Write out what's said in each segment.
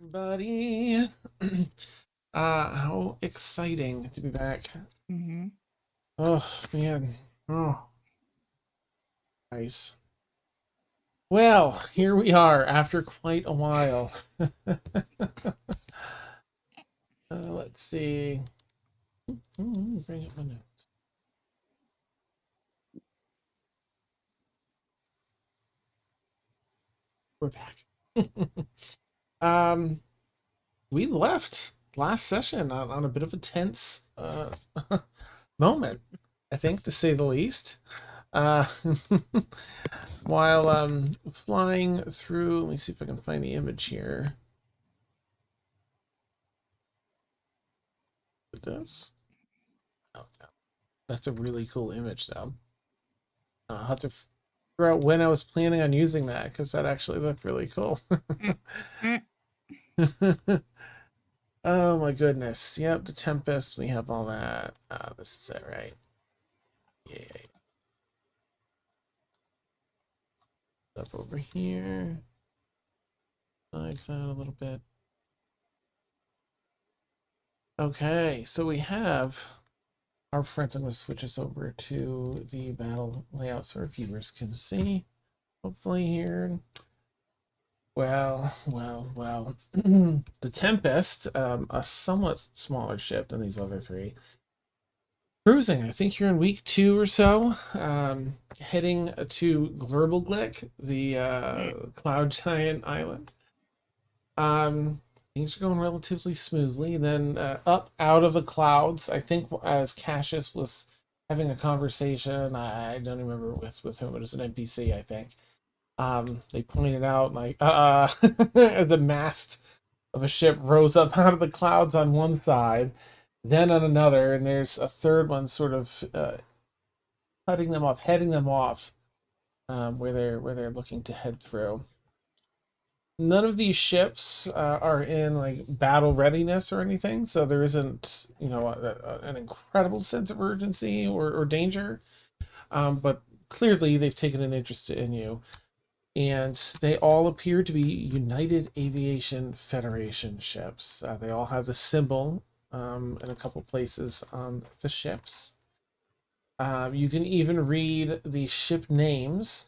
everybody. How exciting to be back. Mm-hmm. Oh, man. Oh, nice. Well, here we are after quite a while. Let's see. Bring up my notes. We're back. um, we left last session on a bit of a tense moment, I think, to say the least. Uh, while flying through, let me see if I can find the image here. With this, oh no, that's a really cool image though. I'll have to figure out when I was planning on using that because that actually looked really cool. Mm-hmm. Oh my goodness. Yep, the Tempest, we have all that. This is it, right? Yeah. Up over here. Slides out a little bit. Okay, so we have our friends. I'm going to switch us over to the battle layout so our viewers can see. Hopefully here. Well. The Tempest, a somewhat smaller ship than these other three. Cruising, I think you're in week 2 or so. Heading to Glurbalglick, the cloud giant island. Things are going relatively smoothly. Then up out of the clouds, I think as Cassius was having a conversation, I don't remember with whom, it was an NPC, I think. They pointed out like as the mast of a ship rose up out of the clouds on one side, then on another, and there's a third one sort of cutting them off, heading them off, where they're looking to head through. None of these ships are in like battle readiness or anything, so there isn't an incredible sense of urgency or danger. But clearly they've taken an interest in you, and they all appear to be United Aviation Federation ships. They all have the symbol in a couple places on the ships. You can even read the ship names.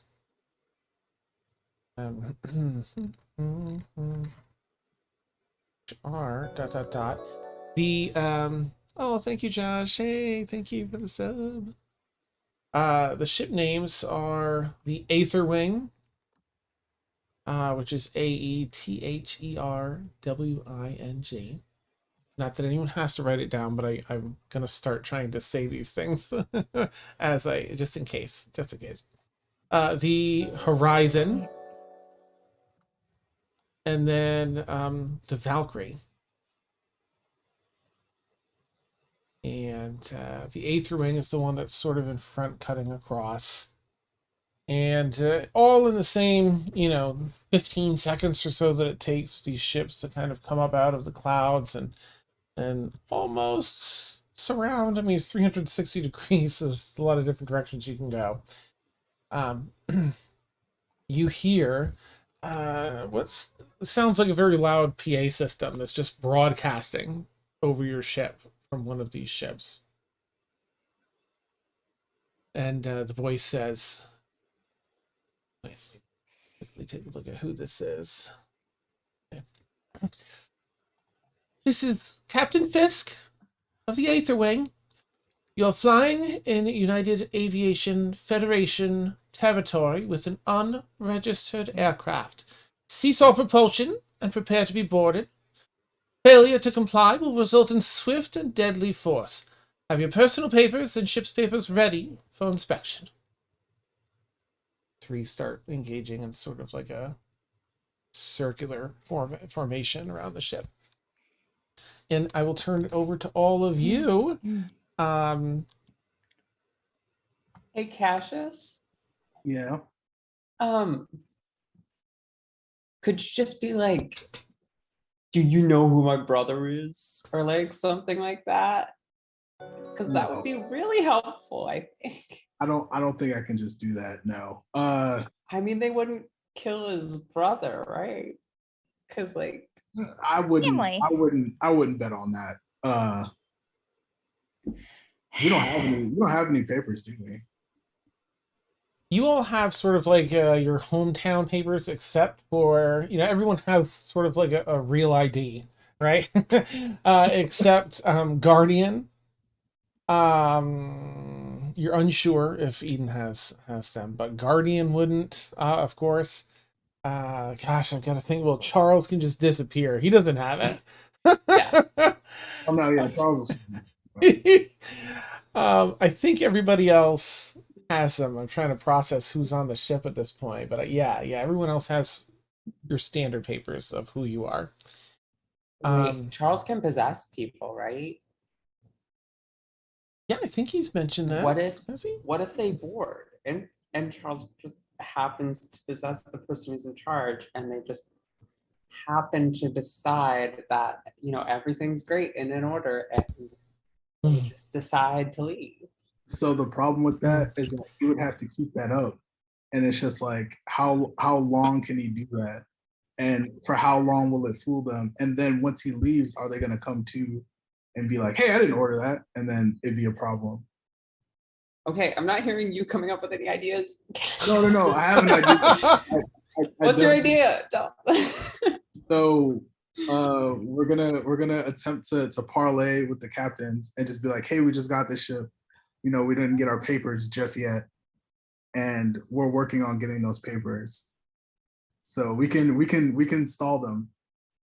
Are dot dot dot. The oh, thank you, Josh. Hey, thank you for the sub. The ship names are the Aetherwing, which is Aetherwing. Not that anyone has to write it down, but I'm gonna start trying to say these things as I just in case, just in case. The Horizon, and then the Valkyrie. And the Aetherwing is the one that's sort of in front, cutting across. And all in the same, 15 seconds or so that it takes these ships to kind of come up out of the clouds and almost surround. I mean, it's 360 degrees, so there's a lot of different directions you can go. Um, you hear what sounds like a very loud PA system that's just broadcasting over your ship from one of these ships. And the voice says, wait, quickly take a look at who this is. Okay. This is Captain Fisk of the Aetherwing. You're flying in United Aviation Federation territory with an unregistered aircraft. Cease all propulsion and prepare to be boarded. Failure to comply will result in swift and deadly force. Have your personal papers and ship's papers ready for inspection. 3 start engaging in sort of like a circular formation around the ship. And I will turn it over to all of you. Um, Hey, Cassius. Yeah. Um, could you just be like, do you know who my brother is? Or like something like that? Because that would be really helpful, I think. I don't think I can just do that. No. I mean, they wouldn't kill his brother, right? Because like, I wouldn't. Family. I wouldn't bet on that. We don't have any. We don't have any papers, do we? You all have sort of like your hometown papers, except for everyone has sort of like a real ID, right? Except Guardian. You're unsure if Eden has them, but Guardian wouldn't, of course. Gosh, I've got to think. Well, Charles can just disappear. He doesn't have Yeah. it. Oh no, yeah, Charles is. I think everybody else has them. I'm trying to process who's on the ship at this point, but yeah, everyone else has your standard papers of who you are. Wait, Charles can possess people, right? Yeah, I think he's mentioned that. What if Has he? what if they board and Charles just happens to possess the person who's in charge and they just happen to decide that everything's great and in order and they just decide to leave. So the problem with that is that he would have to keep that up, and it's just like how long can he do that, and for how long will it fool them? And then once he leaves, are they going to come to and be like, "Hey, I didn't order that," and then it'd be a problem. Okay, I'm not hearing you coming up with any ideas. No. I have an idea. What's your idea? So we're gonna attempt to parlay with the captains and just be like, hey, we just got this ship. We didn't get our papers just yet, and we're working on getting those papers. So we can stall them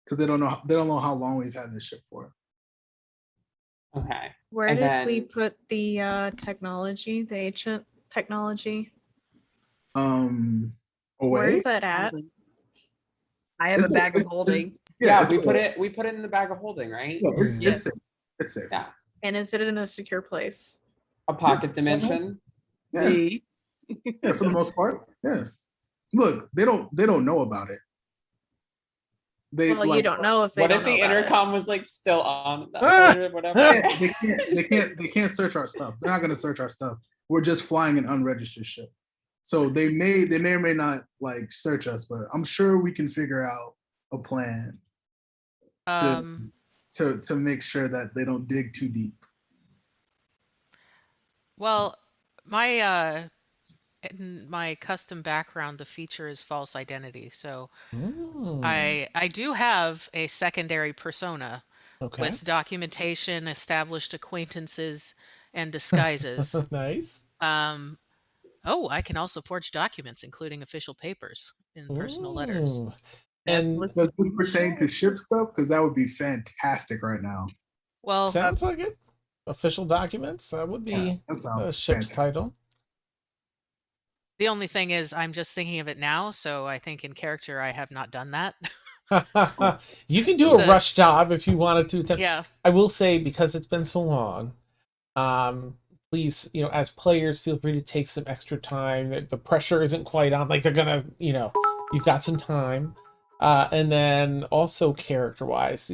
because they don't know how long we've had this ship for. Okay. Where And did we then- put the technology, the ancient technology? Away. Where is that at? I have a bag of holding. Yeah, it's we away. put it in the bag of holding, right? Yeah, it's Yes. safe. It's safe. Yeah. And is it in a secure place? A pocket dimension. Yeah, Me. yeah, for the most part. Yeah. Look, they don't know about it. They Well, you don't know if they What don't if know the about it. intercom was like still on Ah! or whatever? They can't search our stuff. They're not going to search our stuff. We're just flying an unregistered ship. So they may or may not like search us, but I'm sure we can figure out a plan to make sure that they don't dig too deep. Well, my in my custom background, the feature is false identity. So Mm, I do have a secondary persona okay. with documentation, established acquaintances, and disguises. Nice. I can also forge documents, including official papers in personal letters. Ooh. That's And what's Does this pertain to ship stuff? Because that would be fantastic right now. Well, sounds like it. Official documents. That would Yeah, be that a sounds ship's fantastic. title. the only thing is I'm just thinking of it now, so I think in character I have not done that. You can do a The- rush job if you wanted to attempt. Yeah. I will say, because it's been so long, please, as players, feel free to take some extra time. The pressure isn't quite on. Like they're gonna, you've got some time. And then also character-wise,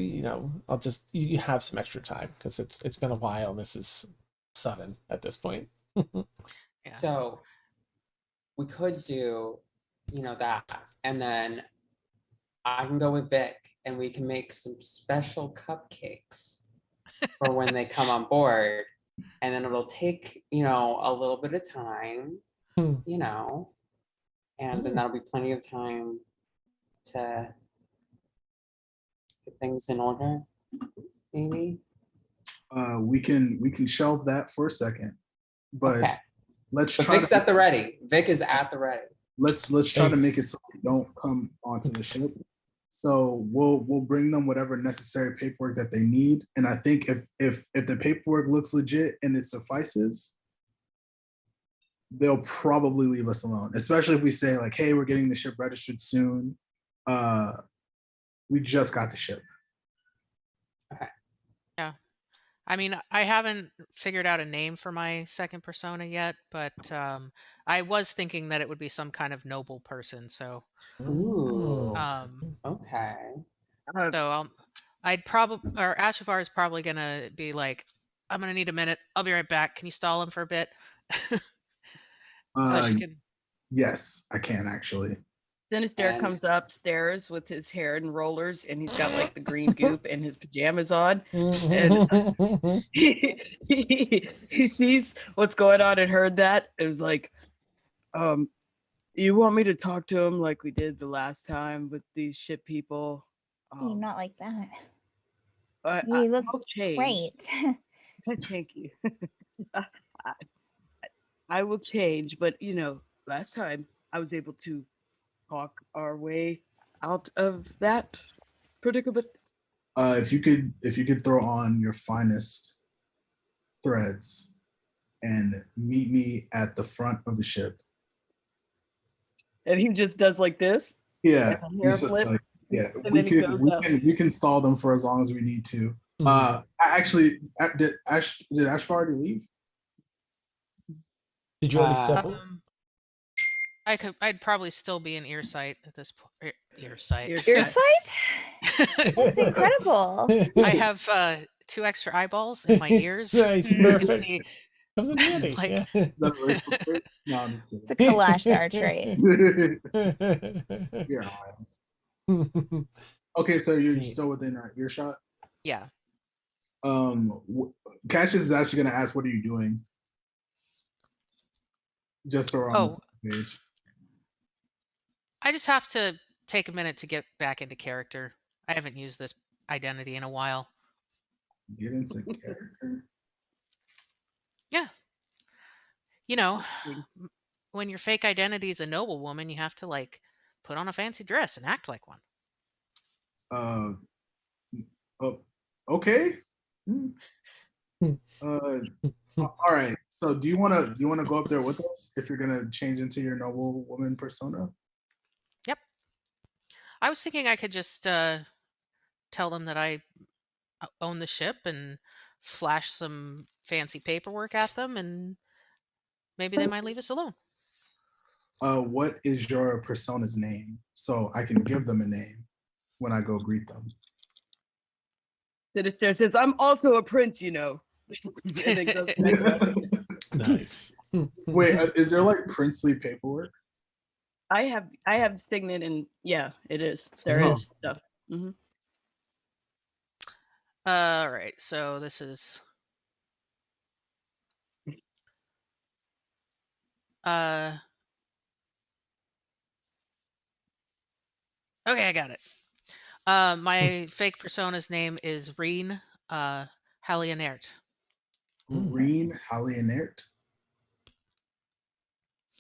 I'll just you have some extra time because it's been a while. And this is sudden at this point. Yeah. So we could do, that, and then I can go with Vic, and we can make some special cupcakes for when they come on board, and then it'll take a little bit of time, Hmm. and then that'll be plenty of time to get things in order, maybe. We can shelve that for a second, but Okay, let's but try Vic's to at the ready. Vic is at the ready. let's try to make it so they don't come onto the ship. So we'll bring them whatever necessary paperwork that they need, and I think if the paperwork looks legit and it suffices, they'll probably leave us alone. Especially if we say like, "Hey, we're getting the ship registered soon. We just got the ship." I mean, I haven't figured out a name for my second persona yet, but I was thinking that it would be some kind of noble person. So, Ooh. Okay. I'd probably, or Ashavar is probably gonna be like, I'm gonna need a minute. I'll be right back. Can you stall him for a bit? So she can. Yes, I can actually. Sinister And- comes upstairs with his hair in rollers, and he's got like the green goop and his pajamas on. And he sees what's going on and heard that. It was like, you want me to talk to him like we did the last time with these shit people? Hey, not like that. I You look will change. great. Thank you. I will change, but last time I was able to talk our way out of that predicament. If you could throw on your finest threads and meet me at the front of the ship. And he just does like this. Yeah, And the hair he's just flip, like, yeah, and we then he can goes up. we can stall them for as long as we need to. Actually, did Ashfar already leave? Did you already step? I'd probably still be in earsight at this point. Earsight. Your Earshot. sight? That's incredible. I have 2 extra eyeballs in my ears. Nice, You can perfect. see, Comes in handy. like- yeah. Is that a racial trait? No, I'm just It's a collage star trait. kidding. Your eyes. Okay, so you're Neat. still within our earshot. yeah. Cassius is actually going to ask, "What are you doing?" Just so we're on the Oh. same page. I just have to take a minute to get back into character. I haven't used this identity in a while. Get into character. Yeah. You know, when your fake identity is a noble woman, you have to like put on a fancy dress and act like one. Oh, okay. Hmm. All right. So, do you want to go up there with us if you're gonna change into your noble woman persona? Yep. I was thinking I could just tell them that I own the ship and flash some fancy paperwork at them, and maybe they might leave us alone. What is your persona's name so I can give them a name when I go greet them? Sinister says, "I'm also a prince, you know." And then goes back up. Nice. Wait, is there like princely paperwork? I have signet, and yeah, it is. There Oh. is stuff. Mhm. All right, so this is okay, I got it. My fake persona's name is Reen Hallianert. Reen Hallianert.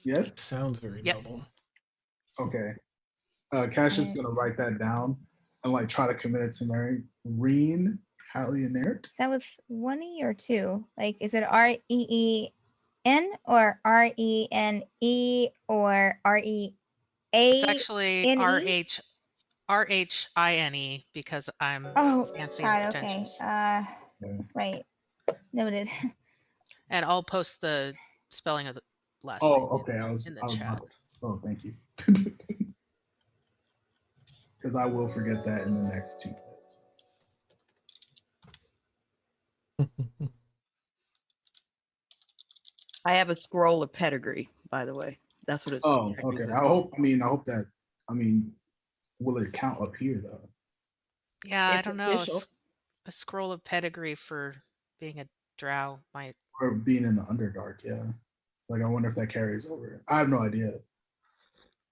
Yes. Sounds very Yep. noble. Okay. Cassius is gonna write that down and like try to commit it to Mary. Reen Hallianert. Is that with one E or two? Like, is it REEN or RENE or REA? It's actually N-E? RHINE because I'm Oh, fancy and God, okay. pretentious. Right. Noted. And I'll post the spelling of the last Oh, name okay. I was in the about chat. to- Oh, thank you. Because I will forget that in the next 2 minutes. I have a scroll of pedigree, by the way. That's what it's. Oh, technically okay. I called. hope that. Will it count up here though? Yeah, I It's don't know. official. A scroll of pedigree for being a drow might. Or being in the Underdark? Yeah. Like, I wonder if that carries over. I have no idea.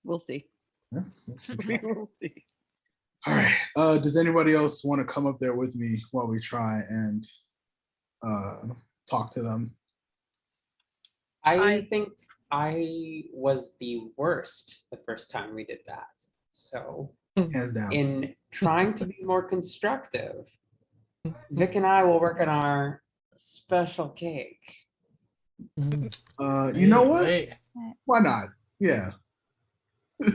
We'll see. Yeah, so we'll We try. will see. All right. Does anybody else want to come up there with me while we try and talk to them? I think I was the worst the first time we did that. So Hands down. in trying to be more constructive, Vic and I will work on our special cake. You know what? Hey. Why not? Yeah. If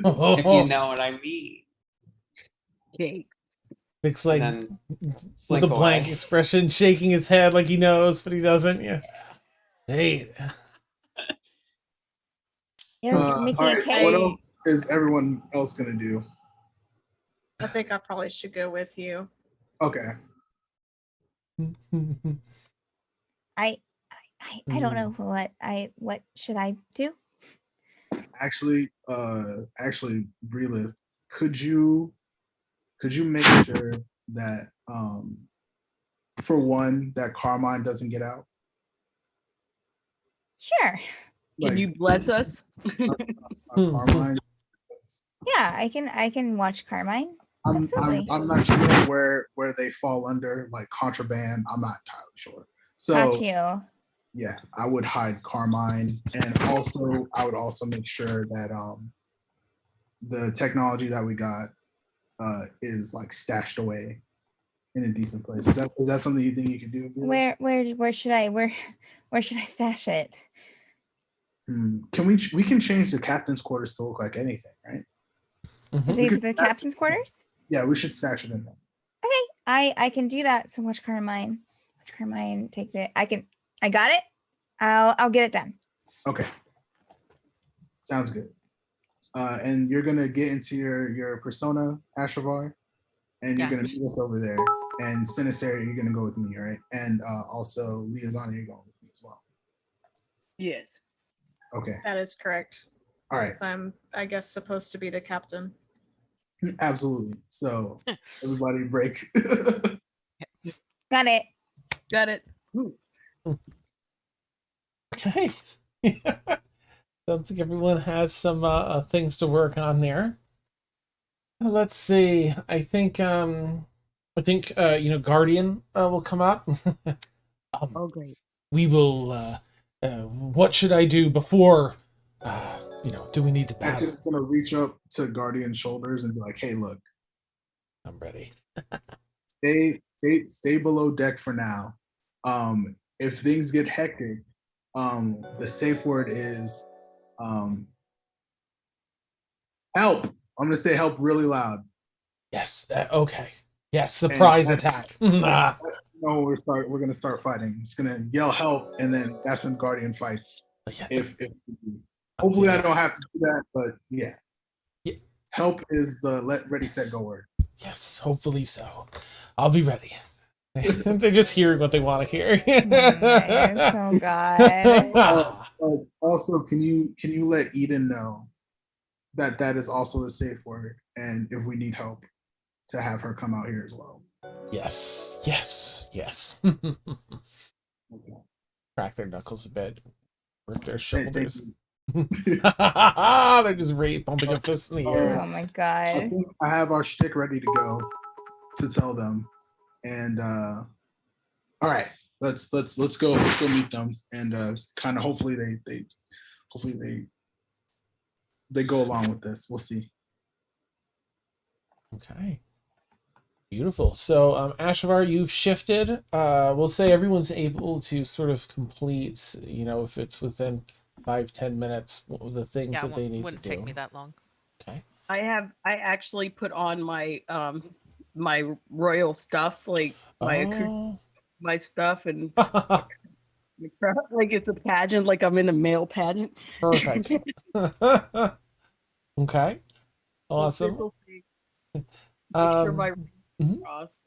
you know what I mean. Cake. Looks And like then with slink a blank away. expression, shaking his head like he knows, but he doesn't. Yeah. Hey. You're making all a right. cake. What else is everyone else gonna do? I think I probably should go with you. Okay. I don't know what should I do? Actually, Brelith, could you make sure that for one that Carmine doesn't get out? Sure. Can you bless us? Carmine? Yeah, I can watch Carmine. Absolutely. I'm not sure where they fall under, like contraband. I'm not entirely sure. Got So you. yeah, I would hide Carmine, and also I would also make sure that the technology that we got is like stashed away in a decent place. Is that something you think you could do? Billy? Where should I where should I stash it? Can we can change the captain's quarters to look like anything, right? Mhm. Is it the captain's quarters? Yeah, we should stash it in there. Okay, I can do that. So watch Carmine. Watch Carmine take the. I got it. I'll get it done. Okay, sounds good. And you're gonna get into your persona, Ashavar, and you're Yeah. gonna meet us over there. And Sinister, you're gonna go with me, all right? And also Liazana, you're going with me as well. Yes. Okay, That is correct. all right, Since I'm, I guess, supposed to be the captain. absolutely. So everybody break. Got it. Got it. Okay. Sounds like everyone has some things to work on there. Let's see. I think Guardian will come up. Oh, great. We will. What should I do before? Do we need to I'm battle? just gonna reach up to Guardian's shoulders and be like, "Hey, look, I'm ready. stay below deck for now. If things get hectic, the safe word is help. I'm gonna say help really loud. Yes. Okay. Yes. Surprise And- attack. No, we're gonna start fighting. It's gonna yell help, and then that's when Guardian fights. Yeah, If hopefully I don't have to do that, but yeah. Yeah. Help is the ready set go word. Yes. Hopefully so. I'll be ready. They're just hearing what they want to hear. Nice. Oh God. But also, can you let Eden know that that is also the safe word, and if we need help, to have her come out here as well. Yes. Yes. Yes. Okay. Crack their knuckles a bit. Work their Thank shoulders. you. They're just pumping a fist in the air. Oh my I God. think I have our shtick ready to go to tell them, and all right, let's go meet them, and kind of hopefully they go along with this. We'll see. Okay. Beautiful. So, Ashavar, you've shifted. We'll say everyone's able to sort of complete, if it's within 5-10 minutes, the things Yeah, that they need wouldn't to do. take me that long. Okay. I actually put on my my royal stuff, like Oh. my stuff, and like it's a pageant, like I'm in a male pageant. Perfect. Okay. Awesome. Make sure my Mhm. crossed.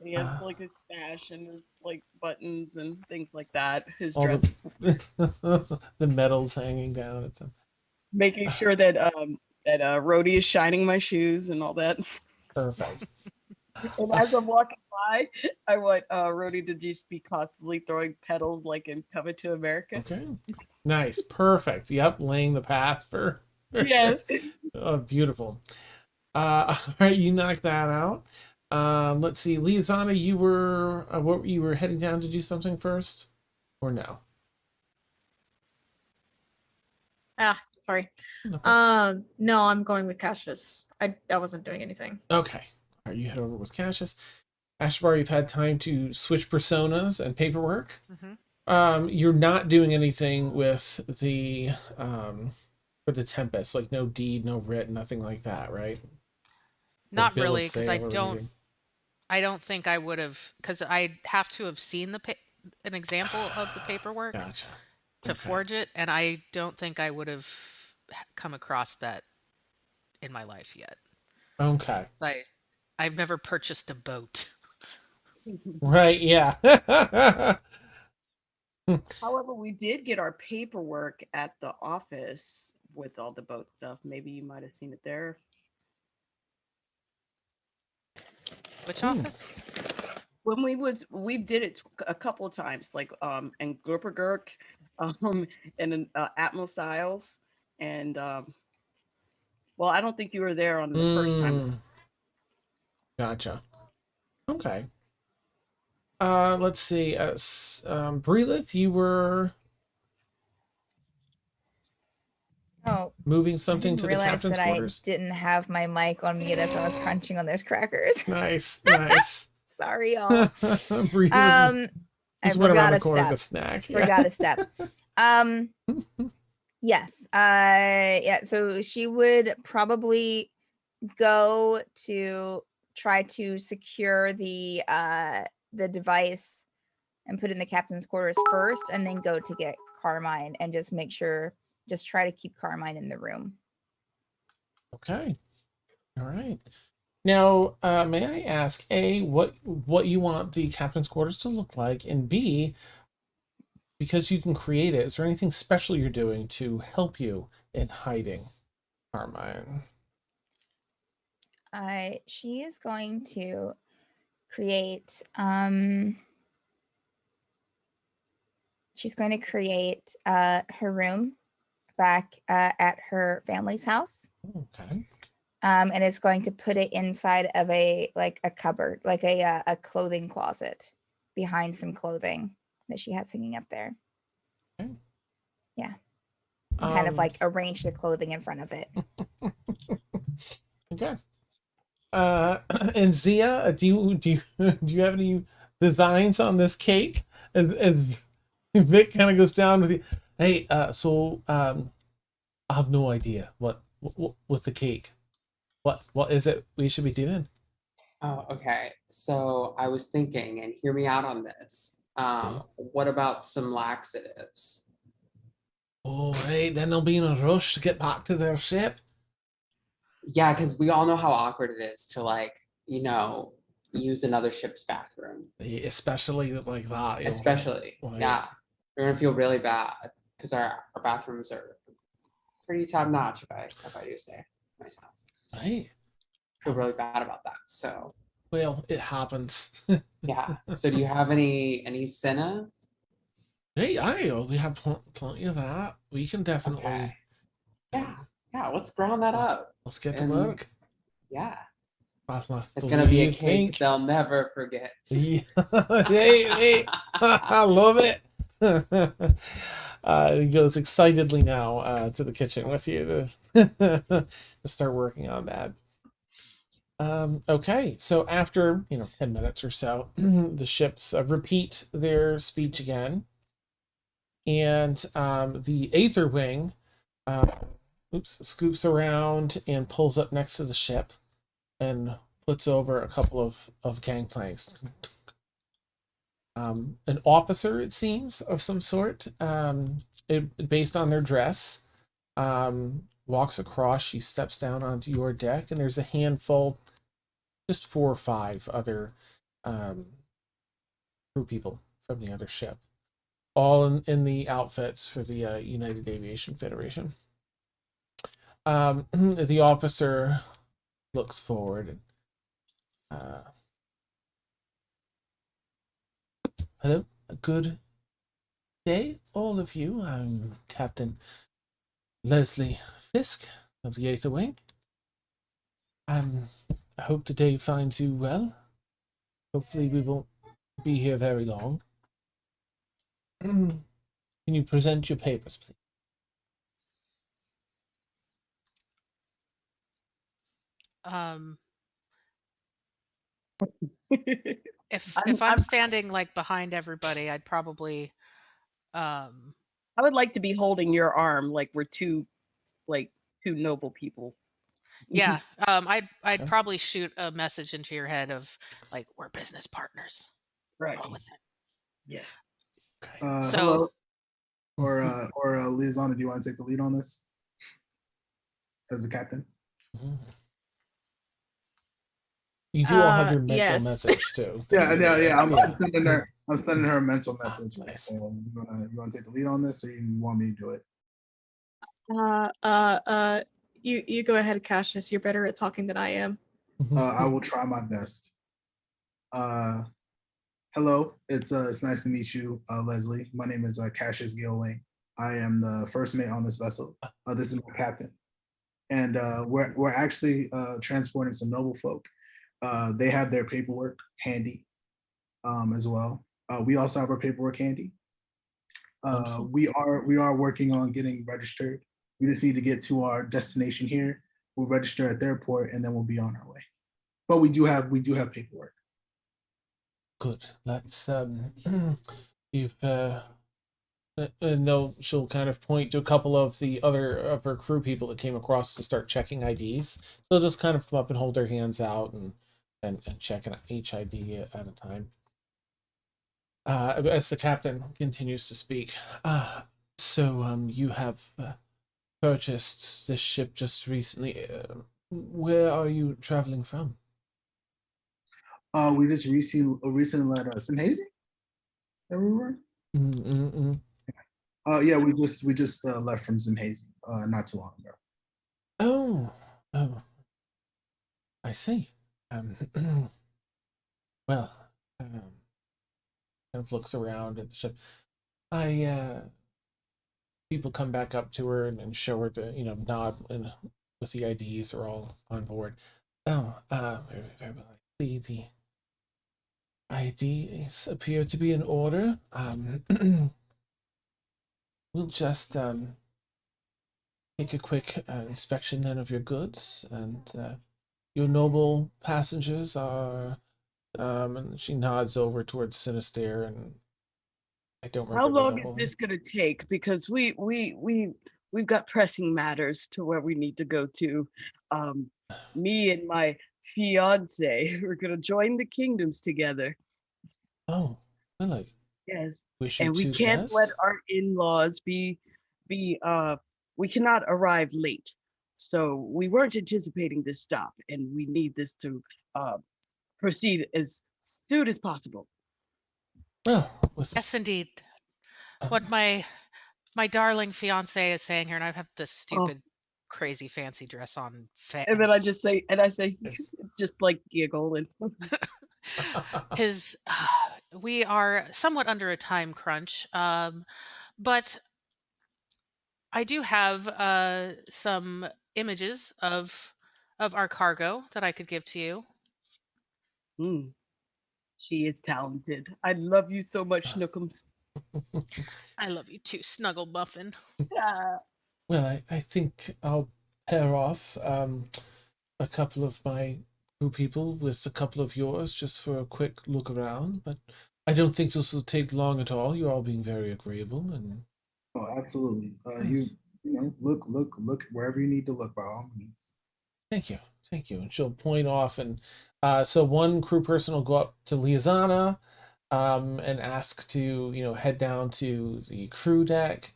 He has like his stash and his like buttons and things like that. His All dress, the medals hanging down. making sure that Rhodey is shining my shoes and all that. Perfect. And as I'm walking by, I want Rhodey to just be constantly throwing petals like in Coming to America. Okay. Nice. Perfect. Yep. Laying the path for. Yes. Oh, beautiful. All right, you knocked that out. Let's see, Liazana, you were heading down to do something first, or no? Ah, sorry. No. No, I'm going with Cassius. I wasn't doing anything. Okay. All right, you head over with Cassius. Ashvar, you've had time to switch personas and paperwork. You're not doing anything with the for the Tempest, like no deed, no writ, nothing like that, right? Or Not bill of really, because I sale or don't. anything? I don't think I would have, because I'd have to have seen an example of the paperwork Gotcha. to Okay. forge it, and I don't think I would have come across that in my life yet. Okay. I've never purchased a boat. Right, yeah. However, we did get our paperwork at the office with all the boat stuff. Maybe you might have seen it there. Which Hmm. office? When we did it a couple of times, like and Gurpergurk, and then Atmos Isles, and well, I don't think you were there on the first time. Mm, gotcha. Okay. Let's see. Breelith, you were Oh, moving I something didn't to the realize captain's that I quarters. didn't have my mic on mute as I was crunching on those crackers. Nice, nice. Sorry, y'all. Breelith I just went around forgot the a corner to step. snack. Forgot a step. Yes. Yeah. So she would probably go to try to secure the device and put it in the captain's quarters first, and then go to get Carmine and just make sure, just try to keep Carmine in the room. Okay. All right. Now, may I ask, A, what you want the captain's quarters to look like, and B, because you can create it, is there anything special you're doing to help you in hiding Carmine? She is going to create she's going to create her room back at her family's house. Okay. And is going to put it inside of a cupboard, like a clothing closet behind some clothing that she has hanging up there. Okay. Yeah. And kind of like arrange the clothing in front of it. Okay. And Zia, do you have any designs on this cake? As Vic kind of goes down with you, hey, I have no idea what with the cake. What is it we should be doing? Oh, okay. So I was thinking, and hear me out on this. What about some laxatives? Oh, hey, then they'll be in a rush to get back to their ship. Yeah, because we all know how awkward it is to use another ship's bathroom. Especially like that. Especially, like, yeah. We're gonna feel really bad because our bathrooms are pretty top notch, if I do say myself. So right. I feel really bad about that. So Well, it happens. yeah. So do you have any Senna? Hey, we have plenty of that. We can definitely. Okay. Yeah. Let's ground that up. Let's get to And work. yeah. Plasma, It's what gonna do be you a cake think? they'll never forget. Yeah. Hey, I love it. He goes excitedly now to the kitchen with you to start working on that. Okay, so after 10 minutes or so, the ships repeat their speech again, and the Aether Wing scoops around and pulls up next to the ship and puts over a couple of gangplanks. An officer, it seems, of some sort, based on their dress, walks across. She steps down onto your deck, and there's a handful, just 4 or 5 other crew people from the other ship, all in the outfits for the United Aviation Federation. The officer looks forward and hello, good day, all of you. I'm Captain Leslie Fisk of the Aether Wing. I hope today finds you well. Hopefully we won't be here very long. Can you present your papers, please? If I'm standing like behind everybody, I'd probably I would like to be holding your arm like we're two noble people. yeah, I'd Okay. probably shoot a message into your head of like, we're business partners. Right. Roll with it. Yeah. So Hello. Or Liaison, do you want to take the lead on this as the captain? You do all have your mental Yes. message too. Yeah, yeah. I'm Yeah. sending her. I'm sending her a mental message. Nice. You wanna take the lead on this, or you want me to do it? You go ahead, Cassius. You're better at talking than I am. I will try my best. Hello, it's nice to meet you, Leslie. My name is Cassius Gilway. I am the first mate on this vessel. This is my captain, and we're actually transporting some noble folk. They have their paperwork handy as well. We also have our paperwork handy. Wonderful. We are working on getting registered. We just need to get to our destination here. We'll register at the airport, and then we'll be on our way. But we do have paperwork. Good. That's you've no, she'll kind of point to a couple of the other of her crew people that came across to start checking IDs. So they'll just kind of come up and hold their hands out and check each ID at a time. As the captain continues to speak, so you have purchased this ship just recently. Where are you traveling from? We just recently let Simhazy everywhere. Mm-mm-mm. Yeah, we just left from Simhazy not too long ago. Oh, I see. Um, well, kind of looks around at the ship. People come back up to her and show her the, nod and with the IDs are all on board. Oh, very, very well. I see the IDs appear to be in order. We'll just take a quick inspection then of your goods, and your noble passengers are. And she nods over towards Sinister, and I don't How remember long the is whole. this gonna take? Because we've got pressing matters to where we need to go to. Me and my fiance, we're gonna join the kingdoms together. Oh, really? Yes. Wish you And we two the can't let best. our in-laws be we cannot arrive late. So we weren't anticipating this stop, and we need this to proceed as soon as possible. Well, with Yes, indeed. What my darling fiance is saying here, and I have this Oh, stupid, crazy fancy dress on. and then I just say, Yes. just like giggle and Is we are somewhat under a time crunch, but I do have some images of our cargo that I could give to you. mm, she is talented. I love you so much, Snookums. I love you too, Snuggle Muffin. Yeah. Well, I think I'll pair off a couple of my crew people with a couple of yours just for a quick look around, but I don't think this will take long at all. You're all being very agreeable, and Oh, absolutely. Look wherever you need to look by all means. thank you, thank you. And she'll point off, and so one crew person will go up to Liazana, and ask to head down to the crew deck.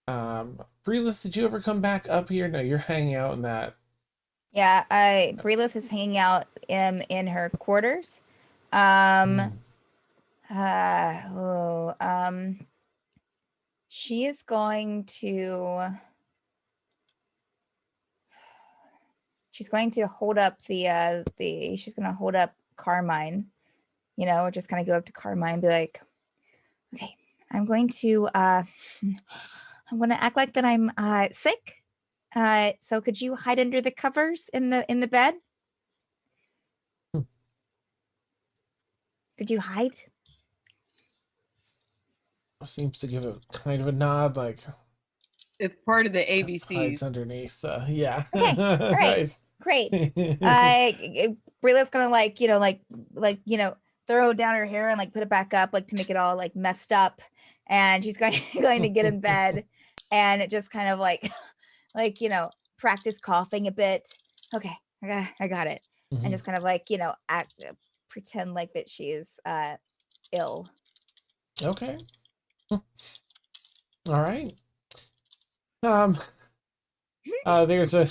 Breelith, did you ever come back up here? No, you're hanging out in that. Yeah, Breelith is hanging out in her quarters. Um, oh, she is going to. She's going to hold up she's going to hold up Carmine, or just kind of go up to Carmine and be like, okay, I'm going to act like that I'm sick. So could you hide under the covers in the bed? Could you hide? Seems to give a kind of a nod, like It's part of the hides ABCs. underneath. Yeah. Okay, all right, Nice. great. Brilla's gonna throw down her hair and like put it back up, like to make it all like messed up, and she's going to get in bed and just kind of like practice coughing a bit. Okay, I got it, and just kind of pretend like that she is ill. Okay. All right. There's a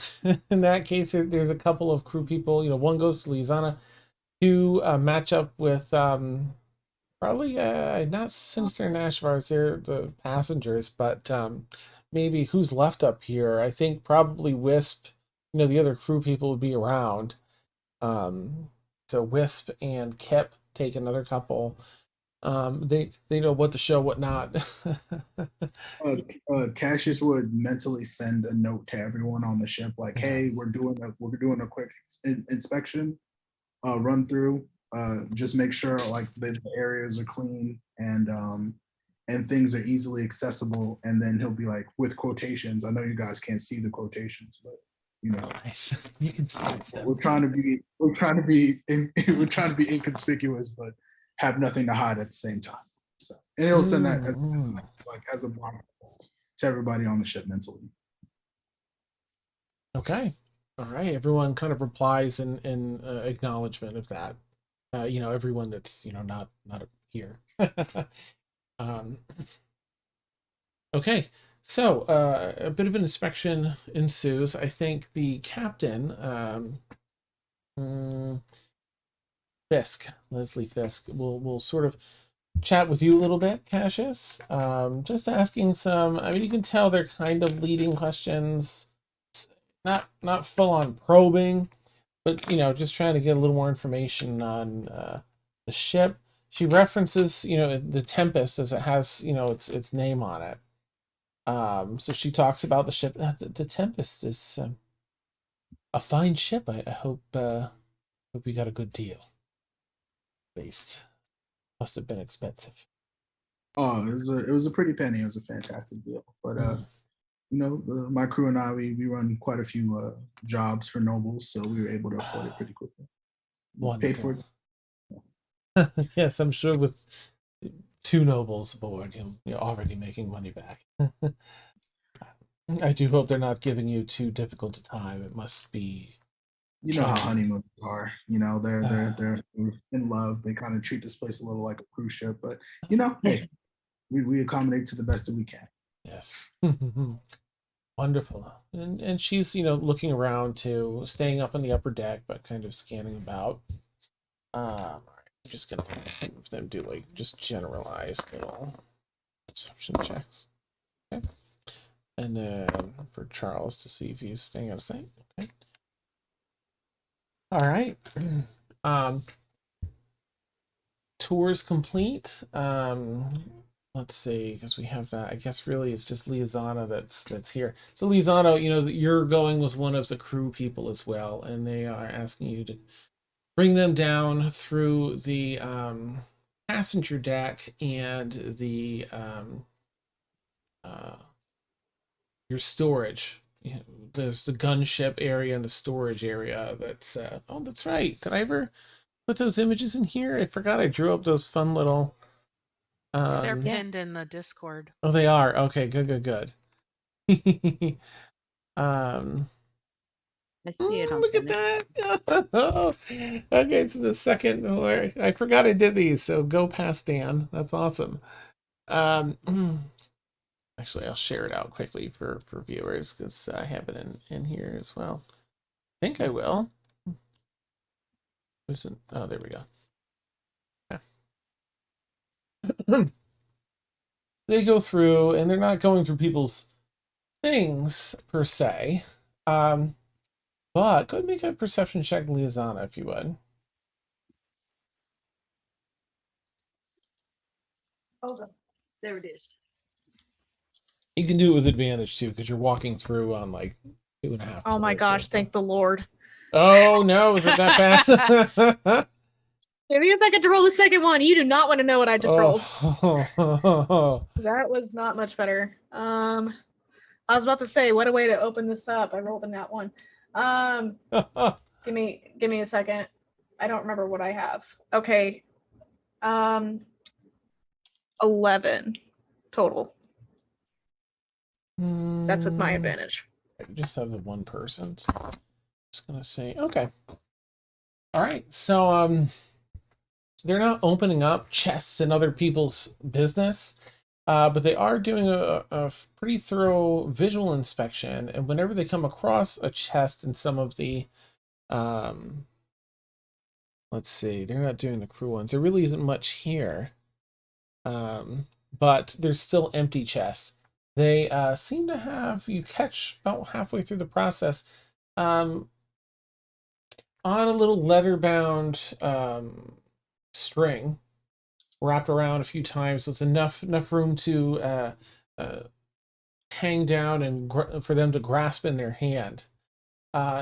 in that case there's a couple of crew people. One goes to Lizana. to match up with probably not Sinister and Ashvars, they're the passengers, but maybe who's left up here. I think probably Wisp, the other crew people would be around. So Wisp and Kip take another couple. They know what to show, what not. Cassius would mentally send a note to everyone on the ship, like, "Hey, we're doing a quick inspection, run through. Just make sure like the areas are clean and things are easily accessible." And then he'll be like, with quotations. I know you guys can't see the quotations, but Nice. You can sense them. we're trying to be we're trying to be inconspicuous, but have nothing to hide at the same time. So, and he'll send that as a broadcast to everybody on the ship mentally. Okay. All right. Everyone kind of replies in acknowledgement of that. Everyone that's not here. um, okay. So a bit of an inspection ensues. I think the captain, Fisk, Leslie Fisk, will sort of chat with you a little bit, Cassius. Just asking some. I mean, you can tell they're kind of leading questions, not full on probing, but just trying to get a little more information on the ship. She references, the Tempest, as it has, its name on it. So she talks about the ship. The Tempest is a fine ship. I hope we got a good deal. At least must have been expensive. Oh, it was a pretty penny. It was a fantastic deal. But my crew and I, we run quite a few jobs for nobles, so we were able to afford it pretty quickly. Paid for it. Yes, I'm sure with 2 nobles aboard, you're already making money back. I do hope they're not giving you too difficult a time. It must be. You know how honeymoons are. They're in love. They kind of treat this place a little like a cruise ship, but hey, we accommodate to the best that we can. Yes. Wonderful. And she's, looking around too, staying up on the upper deck, but kind of scanning about. All right. I'm just gonna have some of them do like just generalized little perception checks. Okay. And then for Charles to see if he's staying out of sight. Okay. All right. Tours complete. Let's see, because we have that. I guess really it's just Liazana that's here. So Liazana, you're going with one of the crew people as well, and they are asking you to bring them down through the passenger deck and the your storage. There's the gunship area and the storage area. That's that's right. Did I ever put those images in here? I forgot I drew up those fun little. They're pinned in the Discord. Oh, they are. Okay, good. I see it on Look at that. Okay, so the second, I forgot I did these, so go past Dan. That's awesome. Actually, I'll share it out quickly for viewers because I have it in here as well. I think I will. Oh, there we go. Okay. They go through, and they're not going through people's things per se. But go ahead and make a perception check, Liazana, if you would. Hold on. There it is. You can do it with advantage too, because you're walking through on like 2.5. Oh my gosh, thank the Lord. Oh no, is it that fast? Give me a second to roll the second one. You do not want to know what I just rolled. Oh. That was not much better. I was about to say, what a way to open this up. I rolled in that one. Give me a second. I don't remember what I have. Okay. 11 total. That's with my advantage. I just have the one person. So I'm just gonna say okay. All right. So they're not opening up chests in other people's business, but they are doing a pretty thorough visual inspection. And whenever they come across a chest in some of the let's see. They're not doing the crew ones. There really isn't much here. But there's still empty chests. They seem to have, you catch about halfway through the process, on a little leather bound string wrapped around a few times with enough room to hang down and for them to grasp in their hand.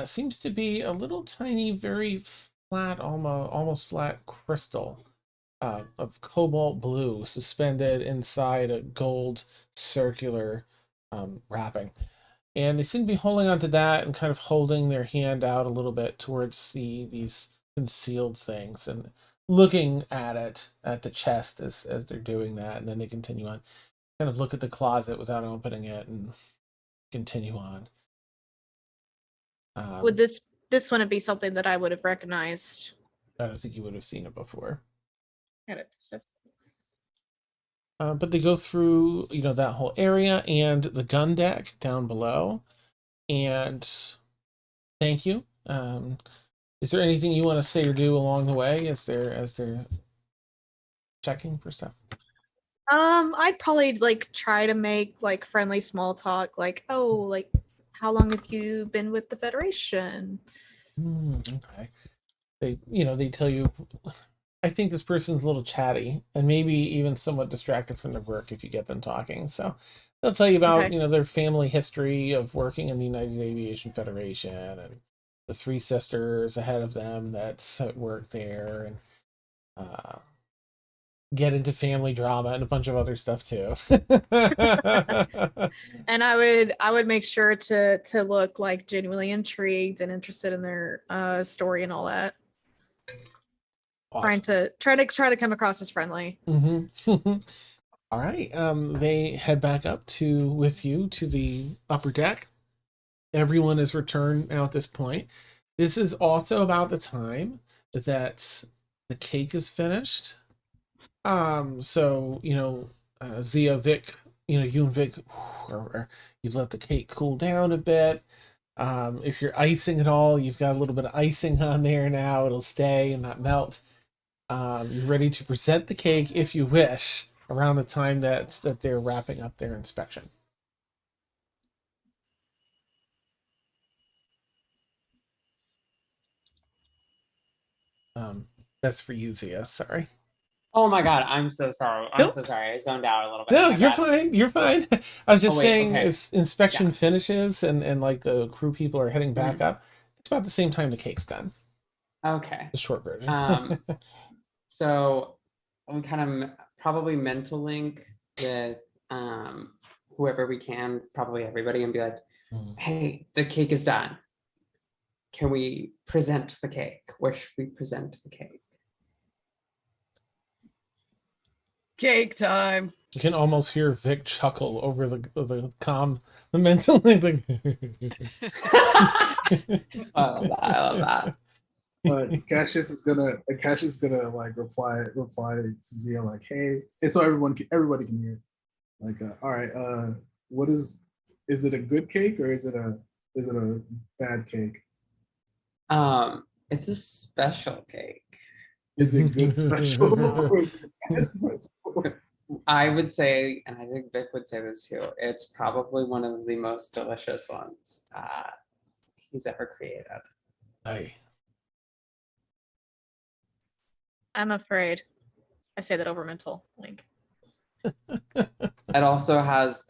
Seems to be a little tiny, very flat, almost flat crystal of cobalt blue suspended inside a gold circular wrapping. And they seem to be holding onto that and kind of holding their hand out a little bit towards these concealed things and looking at it at the chest as they're doing that, and then they continue on. Kind of look at the closet without opening it and continue on. Would this wouldn't be something that I would have recognized? I don't think you would have seen it before. So But they go through, that whole area and the gun deck down below. And thank you. Is there anything you want to say or do along the way as they're checking for stuff? I'd probably like try to make like friendly small talk, like, oh, like how long have you been with the Federation? Okay. They tell you, I think this person's a little chatty and maybe even somewhat distracted from their work if you get them talking. So they'll tell you about, Okay. Their family history of working in the United Aviation Federation and the three sisters ahead of them that's at work there, and get into family drama and a bunch of other stuff too. And I would make sure to look like genuinely intrigued and interested in their story and all that. Awesome. Trying to come across as friendly. Mm-hmm. All right. They head back up with you to the upper deck. Everyone is returned now at this point. This is also about the time that the cake is finished. So Zia, Vic, you and Vic, you've let the cake cool down a bit. If you're icing it all, you've got a little bit of icing on there now. It'll stay and not melt. You're ready to present the cake if you wish around the time that they're wrapping up their inspection. That's for you, Zia. Sorry. Oh my god, I'm so sorry. I'm Nope. so sorry. I zoned out a little bit. No, My you're bad. fine. You're fine. I was just wait, saying, okay. as inspection Yeah. finishes and like the crew people are heading back up, it's about the same time the cake's done. Okay. The short version. So we kind of probably mental link with whoever we can, probably everybody, and be like, hey, the cake is done. Can we present the cake? Where should we present the cake? Cake time. You can almost hear Vic chuckle over the mental link. I love that. But Cassius is gonna like reply to Zia like, hey, and so everybody can hear it. Like, all right, what is it a good cake or is it a bad cake? It's a special cake. Is it good special or is it bad special? I would say, and I think Vic would say this too, it's probably one of the most delicious ones he's ever created. Aye. I'm afraid. I say that over mental link. It also has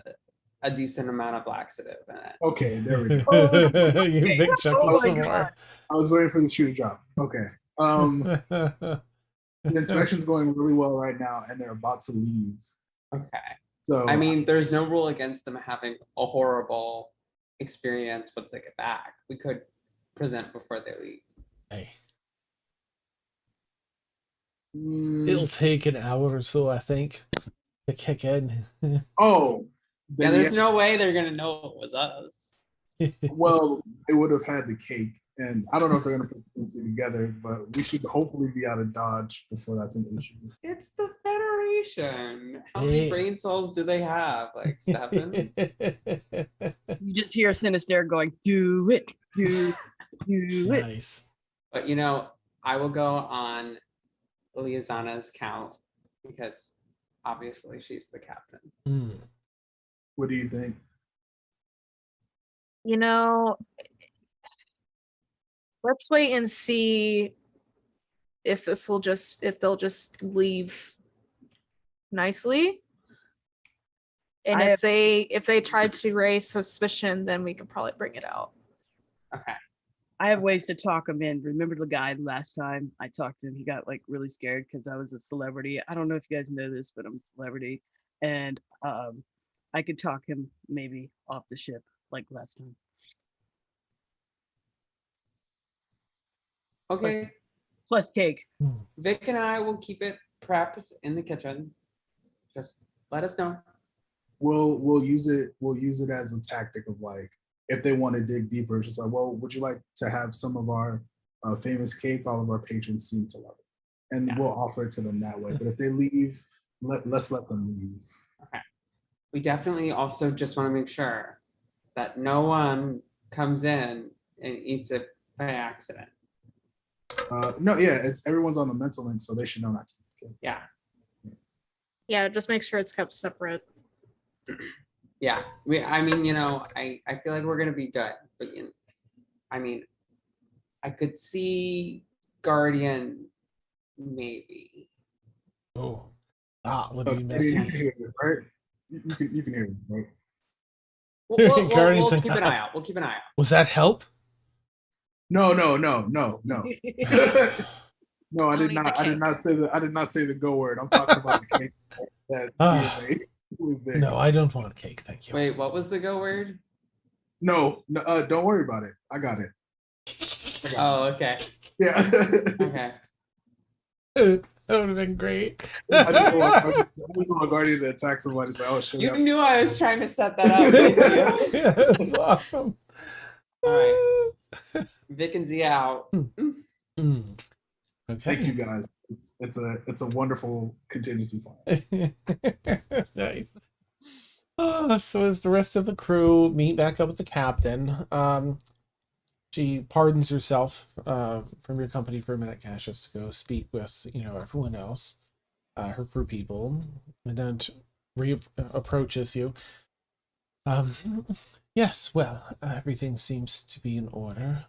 a decent amount of laxative in it. Okay, there we go. You big chuckle Oh my some God. more. I was waiting for the shoe to drop. Okay. The inspection's going really well right now, and they're about to leave. Okay. So I mean, there's no rule against them having a horrible experience once they get back. We could present before they leave. Hey. mm, It'll take an hour or so, I think, to kick in. oh, Yeah, then there's no way they're gonna know it was us. well, they would have had the cake, and I don't know if they're gonna put the two together, but we should hopefully be out of Dodge before that's an issue. It's the Federation. How many Hey. brain cells do they have? Like 7? You just hear Sinister going, do it, do it. Nice. But I will go on Liazana's count because obviously she's the captain. Hmm. What do you think? You know, let's wait and see if they'll just leave nicely. And I if they try to raise suspicion, then we could probably bring it out. Okay. I have ways to talk him in. Remember the guy last time I talked to him? He got like really scared because I was a celebrity. I don't know if you guys know this, but I'm a celebrity, and I could talk him maybe off the ship like last time. Okay. Plus cake. Vic and I will keep it prepped in the kitchen. Just let us know. We'll use it as a tactic of like, if they want to dig deeper, it's just like, well, would you like to have some of our famous cake? All of our patrons seem to love it, and we'll offer it to them that way. But if they leave, let's let them leave. Okay. We definitely also just want to make sure that no one comes in and eats it by accident. No, yeah, it's everyone's on the mental link, so they should know not to eat the cake. Yeah. Yeah, just make sure it's kept separate. Yeah. I mean, you know, I feel like we're gonna be good, but I mean, I could see Guardian maybe. Oh, that would be You can messy. hear it, right? You can hear it, right? We'll Guardian's like, keep an eye out. We'll keep an eye out. Was that help? No. No, I Don't did eat the not. I did cake. not say the go word. I'm talking about the cake that Ah. Dia made. It was big. No, I don't want cake, thank you. Wait, what was the go word? No, don't worry about it. I got it. Oh, okay. Yeah. Okay. That would have been great. I just want Guardian to attack somebody. So, oh shit. You knew I was trying to set that up. Thank you. That's awesome. All right. Vic and Zia out. Mm. Okay. Thank you guys. It's a wonderful contingency plan. Nice. So as the rest of the crew meet back up with the captain, she pardons herself from your company for a minute, Cassius, to go speak with everyone else, her crew people, and then approaches you. Yes, well, everything seems to be in order.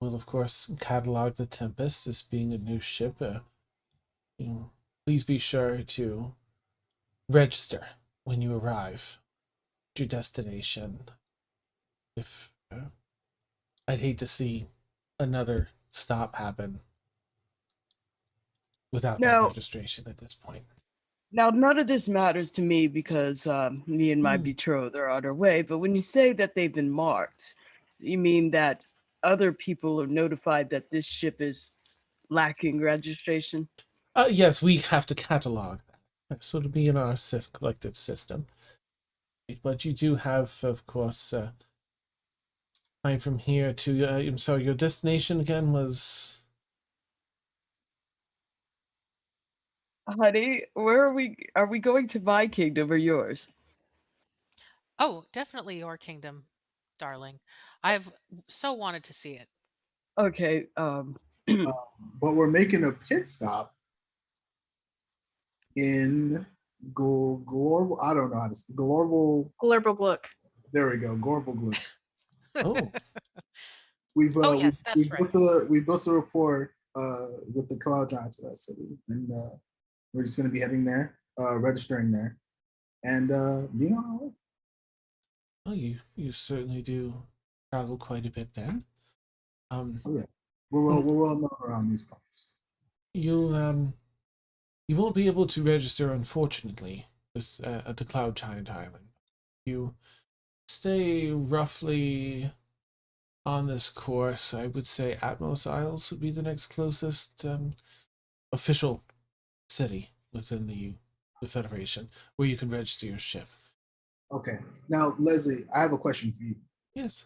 We'll of course catalog the Tempest as being a new ship. Please be sure to register when you arrive at your destination. If I'd hate to see another stop happen without that No. registration at this point. Now, none of this matters to me because me and my betrothed are on our way. But when you say that they've been marked, you mean that other people are notified that this ship is lacking registration? Yes, we have to catalog that. So it'll be in our collective system. But you do have, of course, time from here to. I'm sorry, your destination again was. Honey, where are we? Are we going to my kingdom or yours? Oh, definitely your kingdom, darling. I've so wanted to see it. Okay. But we're making a pit stop in Glorble. I don't know how to say Glorble. Glurble Gluck. There we go, Glorble Glue. Oh, Yes, that's right. We built a rapport with the Cloud Giants of that city, and we're just going to be heading there, registering there, and being on our way. well, you certainly do travel quite a bit then. Oh yeah, we're well known around these parts. You won't be able to register, unfortunately, with at the Cloud Giant Island. You stay roughly on this course. I would say Atmos Isles would be the next closest official city within the Federation where you can register your ship. Okay, now Leslie, I have a question for you. Yes.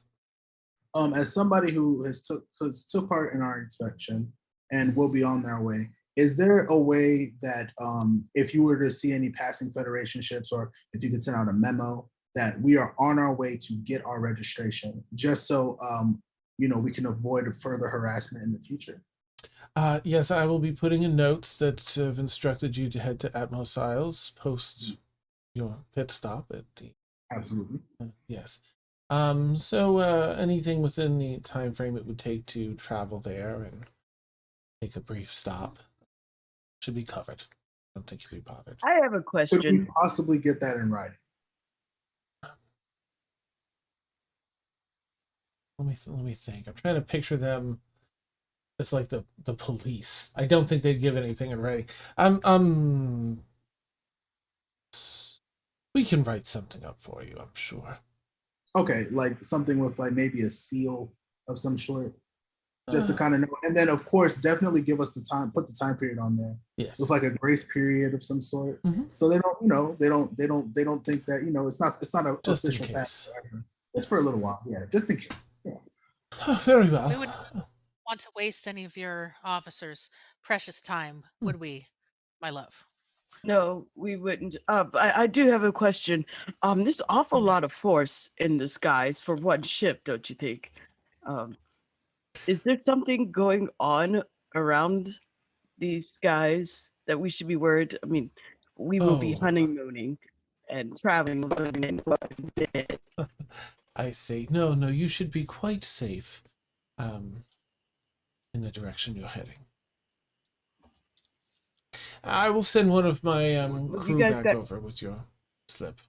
As somebody who has took part in our inspection and will be on their way, is there a way that if you were to see any passing Federation ships, or if you could send out a memo that we are on our way to get our registration, just so we can avoid further harassment in the future? Yes, I will be putting in notes that have instructed you to head to Atmos Isles post your pit stop at the. Absolutely. Yes. So anything within the time frame it would take to travel there and take a brief stop should be covered. I don't think you'll be bothered. I have a Could we question. possibly get that in writing? Let me think. I'm trying to picture them as like the police. I don't think they'd give anything in writing. We can write something up for you, I'm sure. Okay, like something with like maybe a seal of some sort, just to Uh, kind of know. And then, of course, definitely give us the time. Put the time period on there yes. with like a grace period of some sort, Mhm. so they don't, they don't think that it's not an Just in official fact. case. Or whatever. Just for a little while, yeah, just in case. Yeah. Very well. We would want to waste any of your officers' precious time, would we, my love? No, we wouldn't. I do have a question. There's awful lot of force in the skies for one ship, don't you think? Is there something going on around these skies that we should be worried? I mean, we will be Oh, honeymooning and traveling living in quite a bit. I see. No, no, you should be quite safe um, in the direction you're heading. I will send one of my Well, you crew guys back got over with your slip.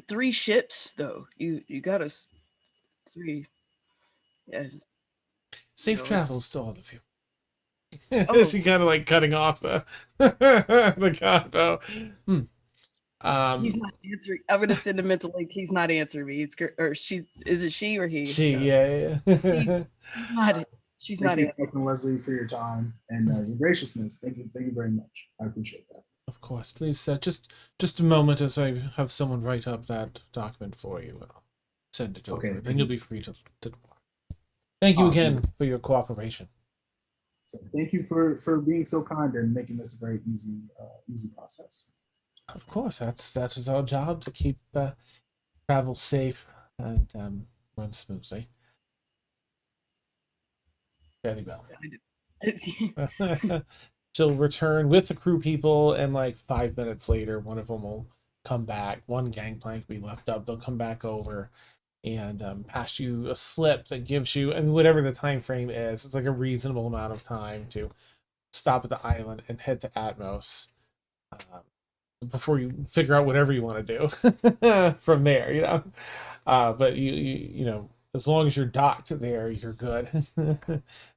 three ships though. You got us three. Yeah, Safe it's travels to all of you. oh, She kind of like cutting off the the convo. he's not answering. I'm gonna send a mental link. He's not answering me. Or she's. Is it she or he? She, yeah, He, yeah. he's not. She's Thank not you, answering. Captain Leslie, for your time and your graciousness. Thank you very much. I appreciate that. Of course, please. Just a moment as I have someone write up that document for you. I'll send it Okay. over. Then you'll be free to depart. Thank you again for your cooperation. So thank you for being so kind and making this a very easy process. Of course, that is our job to keep travel safe and run smoothly. Very well. She'll return with the crew people, and like 5 minutes later, one of them will come back. One gangplank we left up, they'll come back over and pass you a slip that gives you, and whatever the time frame is, it's like a reasonable amount of time to stop at the island and head to Atmos before you figure out whatever you want to do from there. But you as long as you're docked there, you're good. And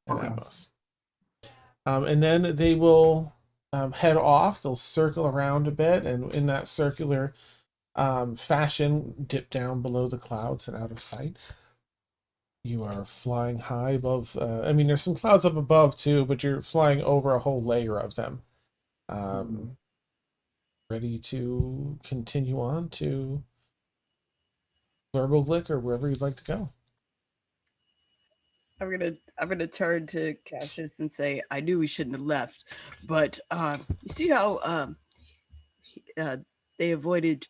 Atmos. And then they will head off. They'll circle around a bit, and in that circular fashion, dip down below the clouds and out of sight. You are flying high above. I mean, there's some clouds up above too, but you're flying over a whole layer of them. Ready to continue on to Verboglick or wherever you'd like to go. I'm gonna turn to Cassius and say I knew we shouldn't have left, but you see how they avoided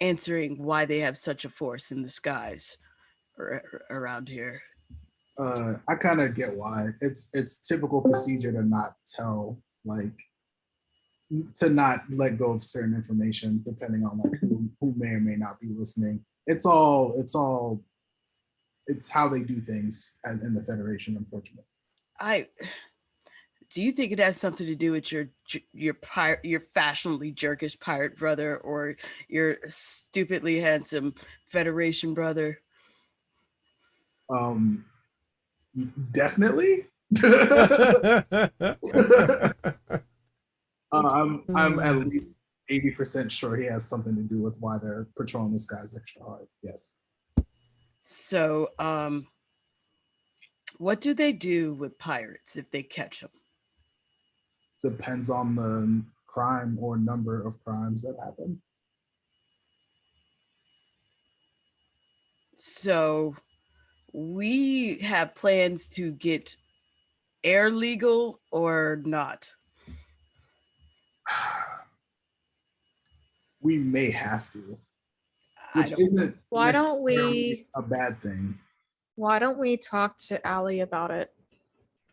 answering why they have such a force in the skies around here. I kind of get why. It's typical procedure to not tell, like, to not let go of certain information, depending on like who may or may not be listening. It's how they do things in the Federation, unfortunately. Do you think it has something to do with your fashionably jerkish pirate brother or your stupidly handsome Federation brother? Definitely. I'm at least 80% sure he has something to do with why they're patrolling the skies extra hard. Yes. So, what do they do with pirates if they catch them? Depends on the crime or number of crimes that happen. So, we have plans to get air legal or not? We may have to, which isn't Why don't necessarily we? a bad thing. Why don't we talk to Allie about it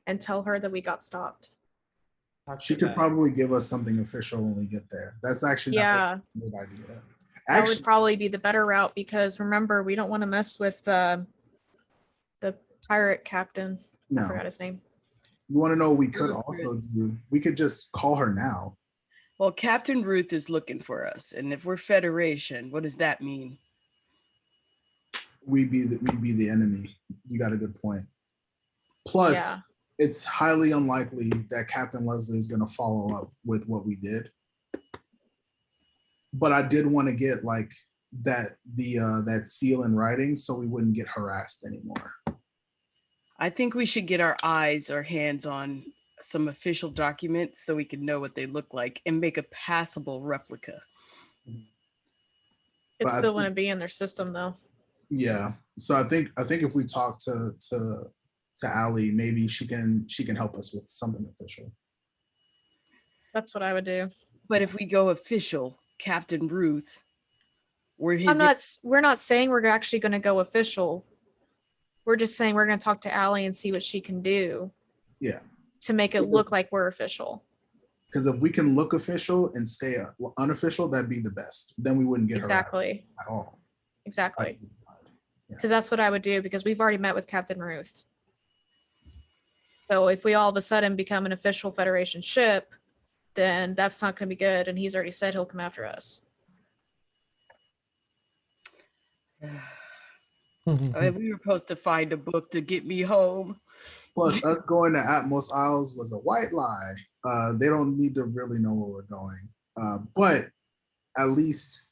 and tell her that we got stopped? Talk She to could them. probably give us something official when we get there. That's actually not Yeah, a good idea. that would Actually, probably be the better route because remember, we don't want to mess with the pirate captain. I no. forgot his name. You want to know what we could Ruth, also Ruth. do? We could just call her now. Well, Captain Ruth is looking for us, and if we're Federation, what does that mean? We'd be the enemy. You got a good point. Plus, Yeah. it's highly unlikely that Captain Leslie is going to follow up with what we did. But I did want to get like that seal in writing so we wouldn't get harassed anymore. I think we should get our hands on some official documents so we can know what they look like and make a passable replica. It But I still think- wouldn't be in their system though. Yeah. So I think if we talk to Allie, maybe she can help us with something official. That's what I would do. But if we go official, Captain Ruth, we're his. We're not saying we're actually going to go official. We're just saying we're going to talk to Allie and see what she can do. Yeah. To make it look like we're official. Because if we can look official and stay unofficial, that'd be the best. Then we wouldn't get Exactly. harassed at all. Exactly. Yeah. Because that's what I would do because we've already met with Captain Ruth. So if we all of a sudden become an official Federation ship, then that's not going to be good. And he's already said he'll come after us. I mean, we were supposed to find a book to get me home. Plus, us going to Atmos Isles was a white lie. They don't need to really know where we're going. But at least,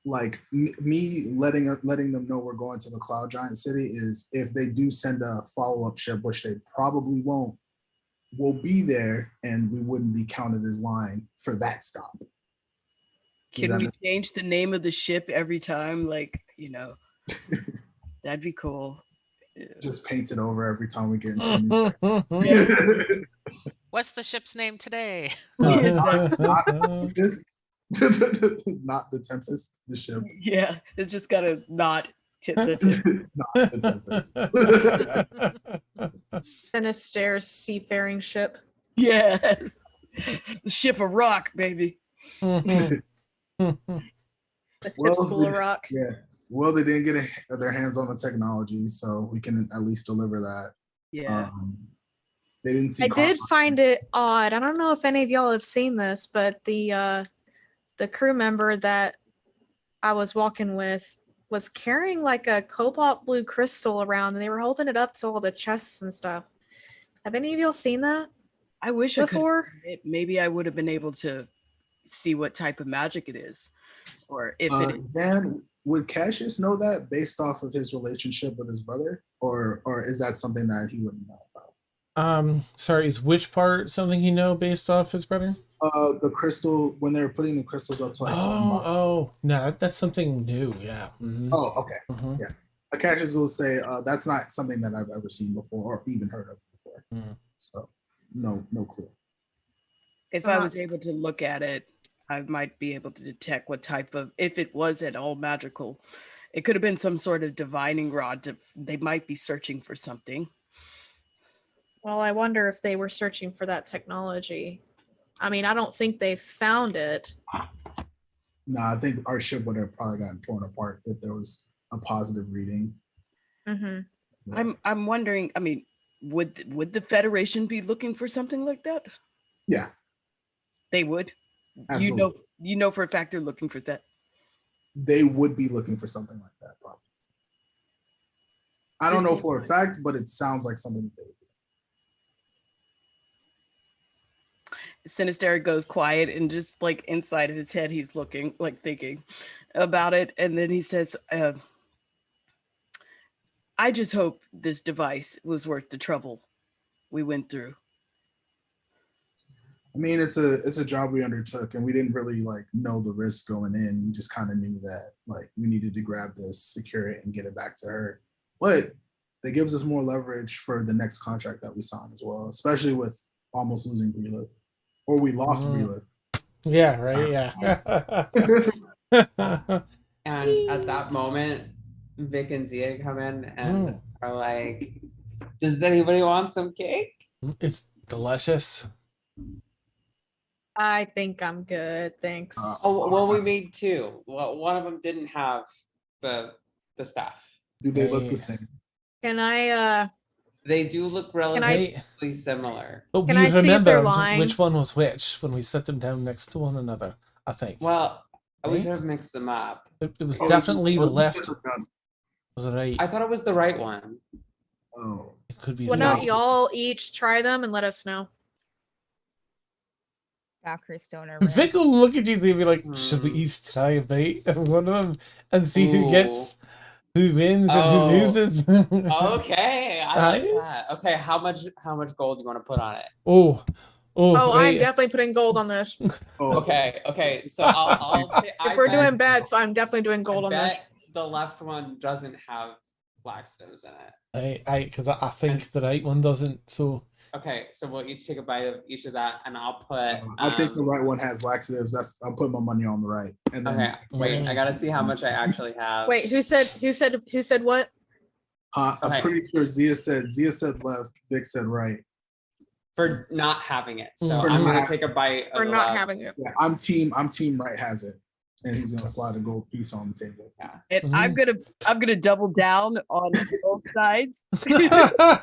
like me letting them know we're going to the Cloud Giant City is if they do send a follow-up ship, which they probably won't, we'll be there and we wouldn't be counted as lying for that stop. Can we change the name of the ship every time? Like, that'd be cool. Just paint it over every time we get into a new sector. What's the ship's name today? Not the Tempest. Not the Tempest, the ship. Yeah, it's just gotta not the Not the Tempest. Sinister's seafaring ship. Yes. The ship of rock, baby. The ship School of Rock. Yeah. Well, they didn't get their hands on the technology, so we can at least deliver that. Yeah. They didn't see. I did find it odd. I don't know if any of y'all have seen this, but the crew member that I was walking with was carrying like a cobalt blue crystal around, and they were holding it up to all the chests and stuff. Have any of y'all seen that? I wish before? I could. Maybe I would have been able to see what type of magic it is, or if it is. Dan, would Cassius know that based off of his relationship with his brother, or is that something that he wouldn't know about? Sorry, is which part something you know based off his brother? The crystal, when they were putting the crystals up to like no, that's something new. Yeah. Mm-hmm. Oh, okay. Mm-hmm. Yeah. Cassius will say that's not something that I've ever seen before or even heard of before. Mm. So no clue. If I was able to look at it, I might be able to detect what type of, if it was at all magical, it could have been some sort of divining rod. They might be searching for something. Well, I wonder if they were searching for that technology. I mean, I don't think they found it. No, I think our ship would have probably gotten torn apart if there was a positive reading. Mm-hmm. Yeah. I'm wondering. I mean, would the Federation be looking for something like that? Yeah, they would. Absolutely. You know for a fact they're looking for that. They would be looking for something like that, probably. I don't know for a fact, but it sounds like something they would do. Sinister goes quiet and just like inside of his head, he's looking, like thinking about it. And then he says, I just hope this device was worth the trouble we went through. I mean, it's a job we undertook and we didn't really like know the risk going in. We just kind of knew that like we needed to grab this, secure it, and get it back to her. But that gives us more leverage for the next contract that we sign as well, especially with almost losing Breelith. Or we lost Breelith. Yeah, right. Yeah. And at that moment, Vic and Zia come in and Mm. are like, "Does anybody want some cake?" It's delicious. I think I'm good. Thanks. Oh, well, we made two. Well, one of them didn't have the stuff. Do they look Hey. the same? Can I They do look I- relatively Hey, similar. but Can we I see if they're remembered lying? which one was which when we set them down next to one another. I think Well, we Right? could have mixed them up. it was Oh, definitely oh, the you left. guys are done. Was it right? I thought it was the right one. Oh, It could be. why the don't right. y'all each try them and let us know? Backer stoner. Vic will look at you and be like, "Should we Hmm. each try a bite of one of them and see who gets, who wins, and Oh. who loses?" Okay, I like Nice. that. Okay, how much gold do you want to put on it? Oh, Oh, I'm wait. definitely putting gold on this. oh, Okay, so I'll If we're doing bets, I'm definitely doing gold on this. the left one doesn't have black stones in it. Because I think the right one doesn't. So Okay, so we'll each take a bite of each of that, and I'll put. I think the right one has laxatives. I'm putting my money on the right. And then Okay, wait, I gotta see how much I actually have. Wait, who said what? Okay. I'm pretty sure Zia said left, Vic said right. For not having it, so For I'm gonna not- take a bite. For of the not left. having it. Yeah, I'm team right has it. And he's gonna slide a gold piece on the table. And I'm gonna double down on both sides.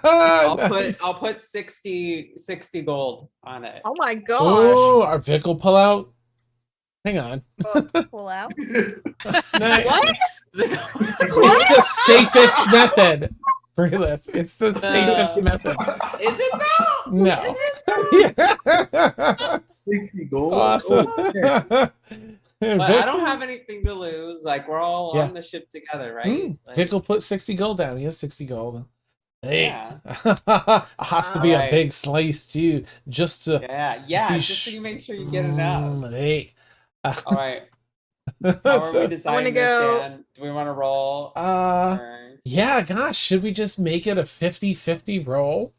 I'll put 60 gold on it. Oh my gosh. Oh, our Vic will pull out. Hang on. Pull out. Nice. What? It's the safest method. Freelif. It's the safest method. Is it though? No. Is 60 gold. Awesome. Oh, yeah. But I don't have anything to lose. Like we're all Yeah. on the ship together, right? Like, Vic will put 60 gold down. He has 60 gold. Hey. Yeah. It has to be a Alright. big slice too, just to. Yeah, be just so you make sure you get enough. Hey. All right. How are we So, deciding go- this, Dan? Do we want to roll? yeah, gosh, should we just make it a 50-50 roll?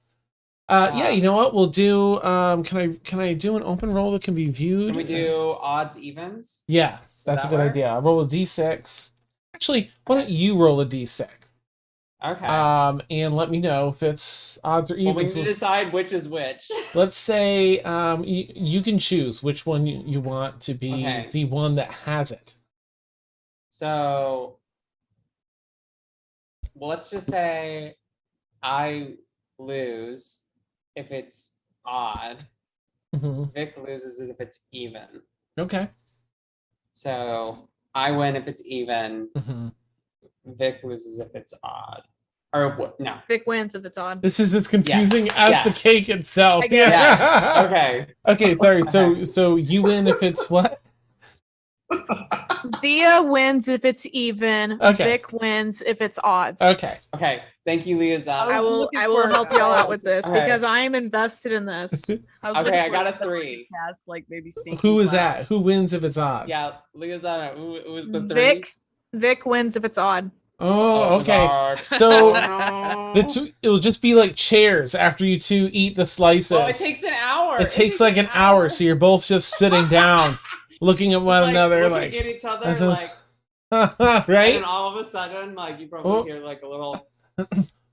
Yeah, Yeah. you know what? We'll do can I do an open roll that can be viewed? Can we do odds evens? Yeah, that's a that good work? idea. I'll roll a d6. Actually, why don't you roll a d6? Okay. And let me know if it's odds or well, we evens. need to decide which is which. Let's say you can choose which one you want to be Okay. the one that has it. So, well, let's just say I lose if it's odd. Mhm. Vic loses if it's even. Okay. So I win if it's even. Mhm. Vic loses if it's odd. Or what? No. Vic wins if it's on. This is as confusing as the yes. cake itself. I guess. Yes. Okay. Okay, sorry. So you win if it's what? Zia wins if it's even. Okay. Vic wins if it's odds. Okay. Okay. Thank you, Liaison. I will looking help for- y'all out with this Okay. because I am invested in this. I was Okay, looking I for got a celebrity 3. Cast, like maybe Stinky Who is Clown. that? Who wins if it's odd? Yeah, Liaison. Who was the 3? Vic wins if it's odd. Oh, okay. Odd. So Oh, the no. two, it'll just be like chairs after you two eat the slices. Well, it takes an hour. It takes like an hour, so you're both just sitting down, looking at one Just, another, looking like at each other, this is- like, and right? then all of a sudden, like you probably Oh. hear like a little.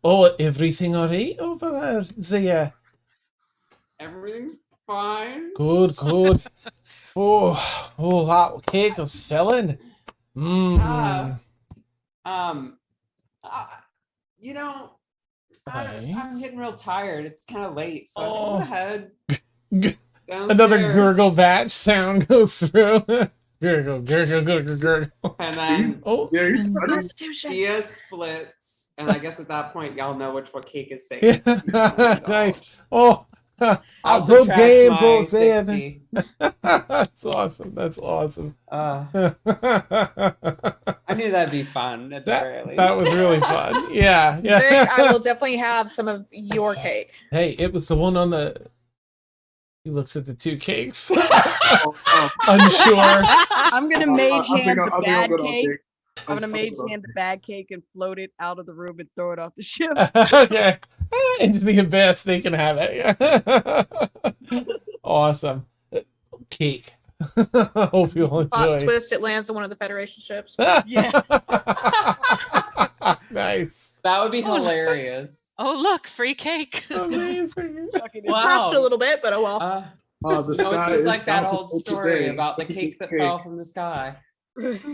Oh, everything all right over there, Zia? Everything's fine. Good, good. Oh, that cake is filling. Mmm. You know, Hey. I'm getting real tired. It's kind of late, so Oh. I'm gonna head Another downstairs. gurgle batch sound goes through. Gurgle, gurgle, gurgle, gurgle. And then Oh, Zia, you're spreading- Constitution. Dia splits, and I guess at that point y'all know what cake is safe. yeah. Nice. Oh, I'll good subtract game, my both 60. That's awesome. That's awesome. I knew that'd be fun at the very least. that was really fun. Yeah, yeah. Vic, I will definitely have some of your cake. Hey, it was the one on the. He looks at the two cakes, Oh, oh, unsure. I'm gonna mage I think hand I- the I think bad good on cake. Vic. I'm gonna I'll mage good on hand the Vic. bad cake and float it out of the room and throw it off the ship. Okay, into the abyss. They can have it. Awesome. Cake. Hope you all Plot enjoy. twist, it lands on one of the Federation ships. Yeah. Nice. That would be Oh, no. hilarious. Oh, look, free cake. Amazing. Crashed a Wow. little bit, but oh well. Oh, the You know, it's sky just is like that bountiful old story today. about the Look at cakes this that fell cake. from the sky.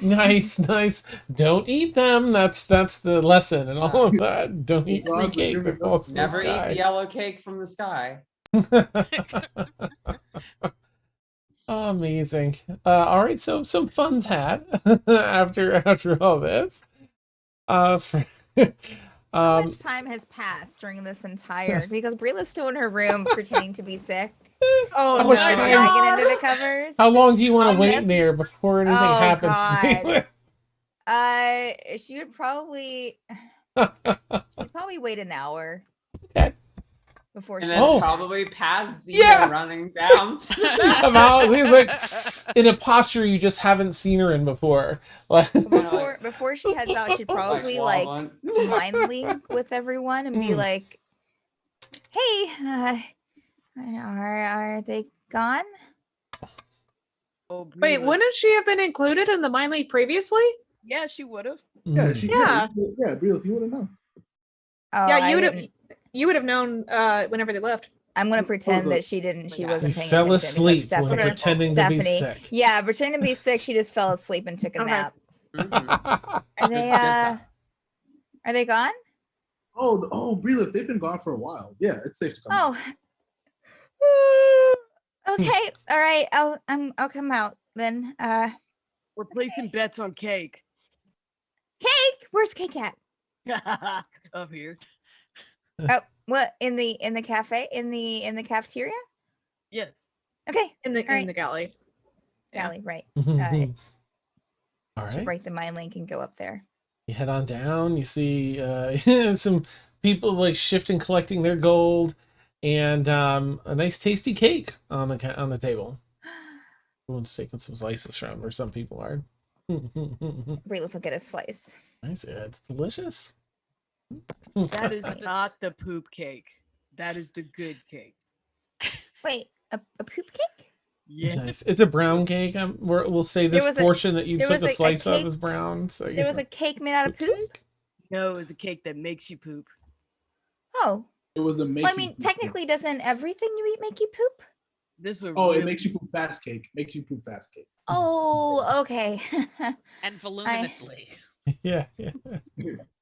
Nice, nice. Don't eat them. That's the lesson and all of that. Don't eat free God's cake given that falls us from the Never eat the sky. yellow cake from the sky. Amazing. All right, so some fun's had after all this. For, How um, much time has passed during this entire? Because Brila's still in her room pretending to be sick. Oh How no. much Trying to time- get under the covers. how long do you want How to wait messy- there before anything Oh, happens? God. She would probably wait an hour Okay. before And she. then Oh. probably pass Zeta Yeah. running down to the back. About he's like in a posture you just haven't seen her in before. Like, Before she heads out, she'd probably like wobbling. mind link with everyone and be like, "Hey, are they gone?" Oh, Wait, Brila. wouldn't she have been included in the mind lead previously? Yeah, she would have. Yeah, she Yeah. yeah, Brill, you would have known. Oh, Yeah, I you would have. didn't- You would have known whenever they left. I'm gonna pretend a- that she didn't. She Yeah. wasn't you paying fell attention asleep because Stephanie. when pretending to be Stephanie. sick. Yeah, pretending to be sick. She just fell asleep and took a Okay. nap. Mhm. Are they? Yes, Are they gone? Oh, Brill, they've been gone for a while. Yeah, it's safe to come. out. Oh. Okay. All right. I'll come out then. We're placing bets on cake. Cake. Where's cake at? Up here. Oh, what in the cafe in the cafeteria? Yes. Okay. In the Alright. galley. Yeah. Galley, right. All Should right. break the mind link and go up there. You head on down. You see some people like shifting, collecting their gold, and a nice tasty cake on the table. Everyone's taking some slices from, or some people are. Briela will get a slice. Nice, yeah, it's delicious. That is not the poop cake. That is the good cake. Wait, a poop cake? Yeah. Nice. It's a brown cake. We'll say this was a- portion that you there took was a a slice of cake- is brown. So There was a cake made out of poop? cake? No, it's a cake that makes you poop. Oh. It was a Well, I make. mean, technically, doesn't everything you eat make you poop? This would Oh, really it makes you poop fast cake. Makes you poop fast cake. Oh, okay. And voluminously. Yeah, yeah.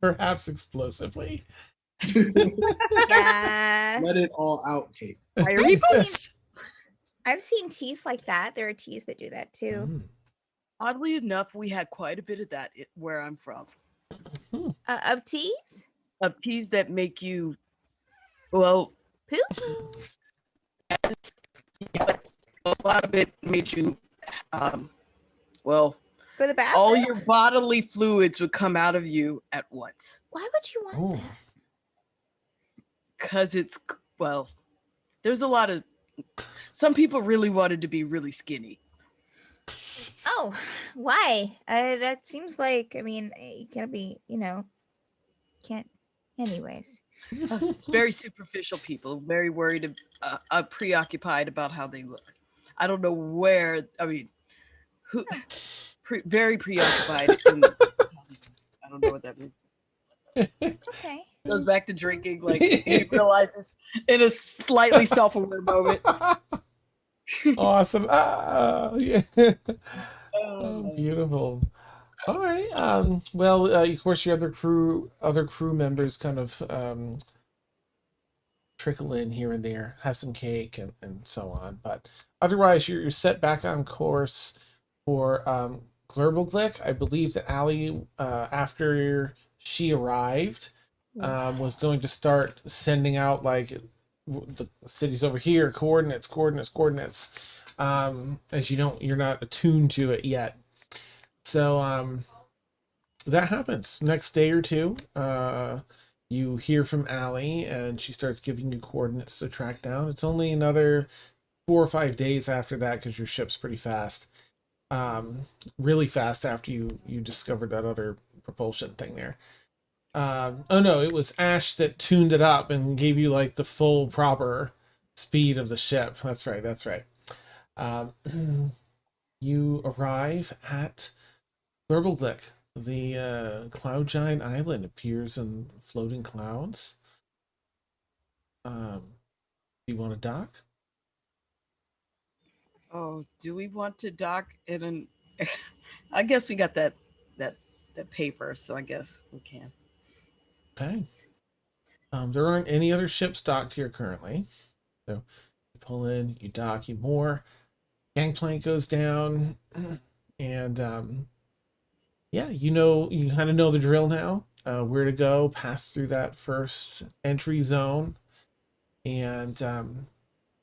Perhaps explosively. Yeah. Let it all out cake. Diuresis. I've seen teas like that. There are teas that do that too. Mm. Oddly enough, we had quite a bit of that where I'm from. Of teas? Of teas that make you, well, Poop? yes, a lot of it made you, well, Go to the bathroom? all your bodily fluids would come out of you at once. Why would you want Oh. that? Because it's, well, there's a lot of, some people really wanted to be really skinny. Oh, why? That seems like, I mean, you gotta be, can't. Anyways. It's very superficial people, very worried, preoccupied about how they look. I don't know where, I mean, who, very preoccupied. I don't know what that means. Okay. Goes back to drinking, like he realizes in a slightly self-aware moment. Awesome. Yeah. Oh, beautiful. All right. Well, of course, your other crew members kind of trickle in here and there, have some cake and so on. But otherwise, you're set back on course for Glurble. I believe that Allie, after she arrived, was going to start sending out like the cities over here, coordinates. As you're not attuned to it yet. So that happens. Next day or two, you hear from Allie, and she starts giving you coordinates to track down. It's only another 4 or 5 days after that, because your ship's pretty fast. Really fast after you discovered that other propulsion thing there. Oh no, it was Ash that tuned it up and gave you like the full proper speed of the ship. That's right. You arrive at Glurble, the Cloud Giant Island appears in floating clouds. Do you want to dock? Oh, do we want to dock in an? I guess we got that paper, so I guess we can. Okay. There aren't any other ships docked here currently. So you pull in, you dock, you moor, gangplank goes down, and yeah, you kind of know the drill now. Where to go, pass through that first entry zone, and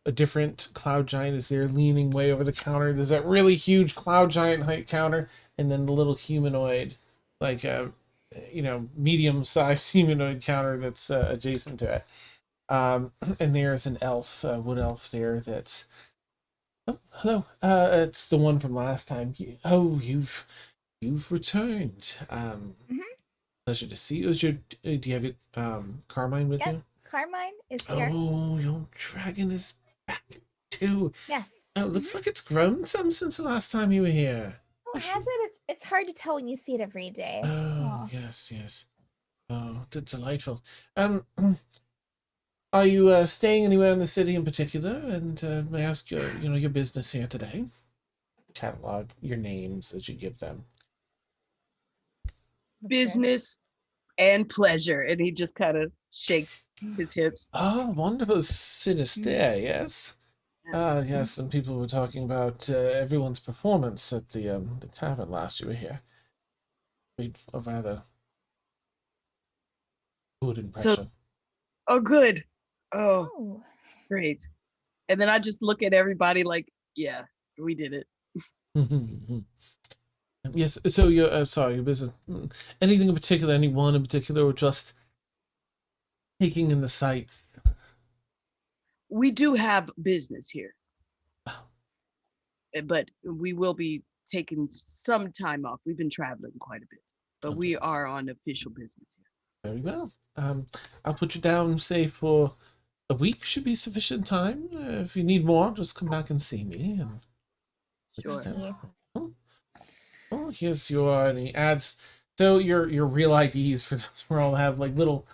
a different cloud giant is there leaning way over the counter. There's that really huge cloud giant height counter, and then the little humanoid, like a medium-sized humanoid counter that's adjacent to it. And there's an elf, wood elf there. That's hello. It's the one from last time. You've returned. Mhm. Pleasure to see you. Do you have it, Carmine with Yes, you? Carmine is here. Oh, your dragon is back too. Yes. Oh, it looks like it's grown some since the last time you were here. Oh, has it? It's hard to tell when you see it every day. Oh, Aw. yes. Oh, delightful. Are you staying anywhere in the city in particular? And may I ask your business here today? Catalog your names as you give them. Business and pleasure, and he just kind of shakes his hips. Oh, wonderful, sinister. Yes. Yes. Some people were talking about everyone's performance at the tavern last you were here. Made a rather good impression. Oh, good. Oh, Oh, great. And then I just look at everybody like, yeah, we did it. Yes. So you're sorry. Your business. Anything in particular? Anyone in particular, or just taking in the sights? We do have business here, but we will be taking some time off. We've been traveling quite a bit, but we are on official business here. Very well. I'll put you down, say for a week should be sufficient time. If you need more, just come back and see me. And Sure. Oh, here's your, and he adds. So your real IDs for this world have like little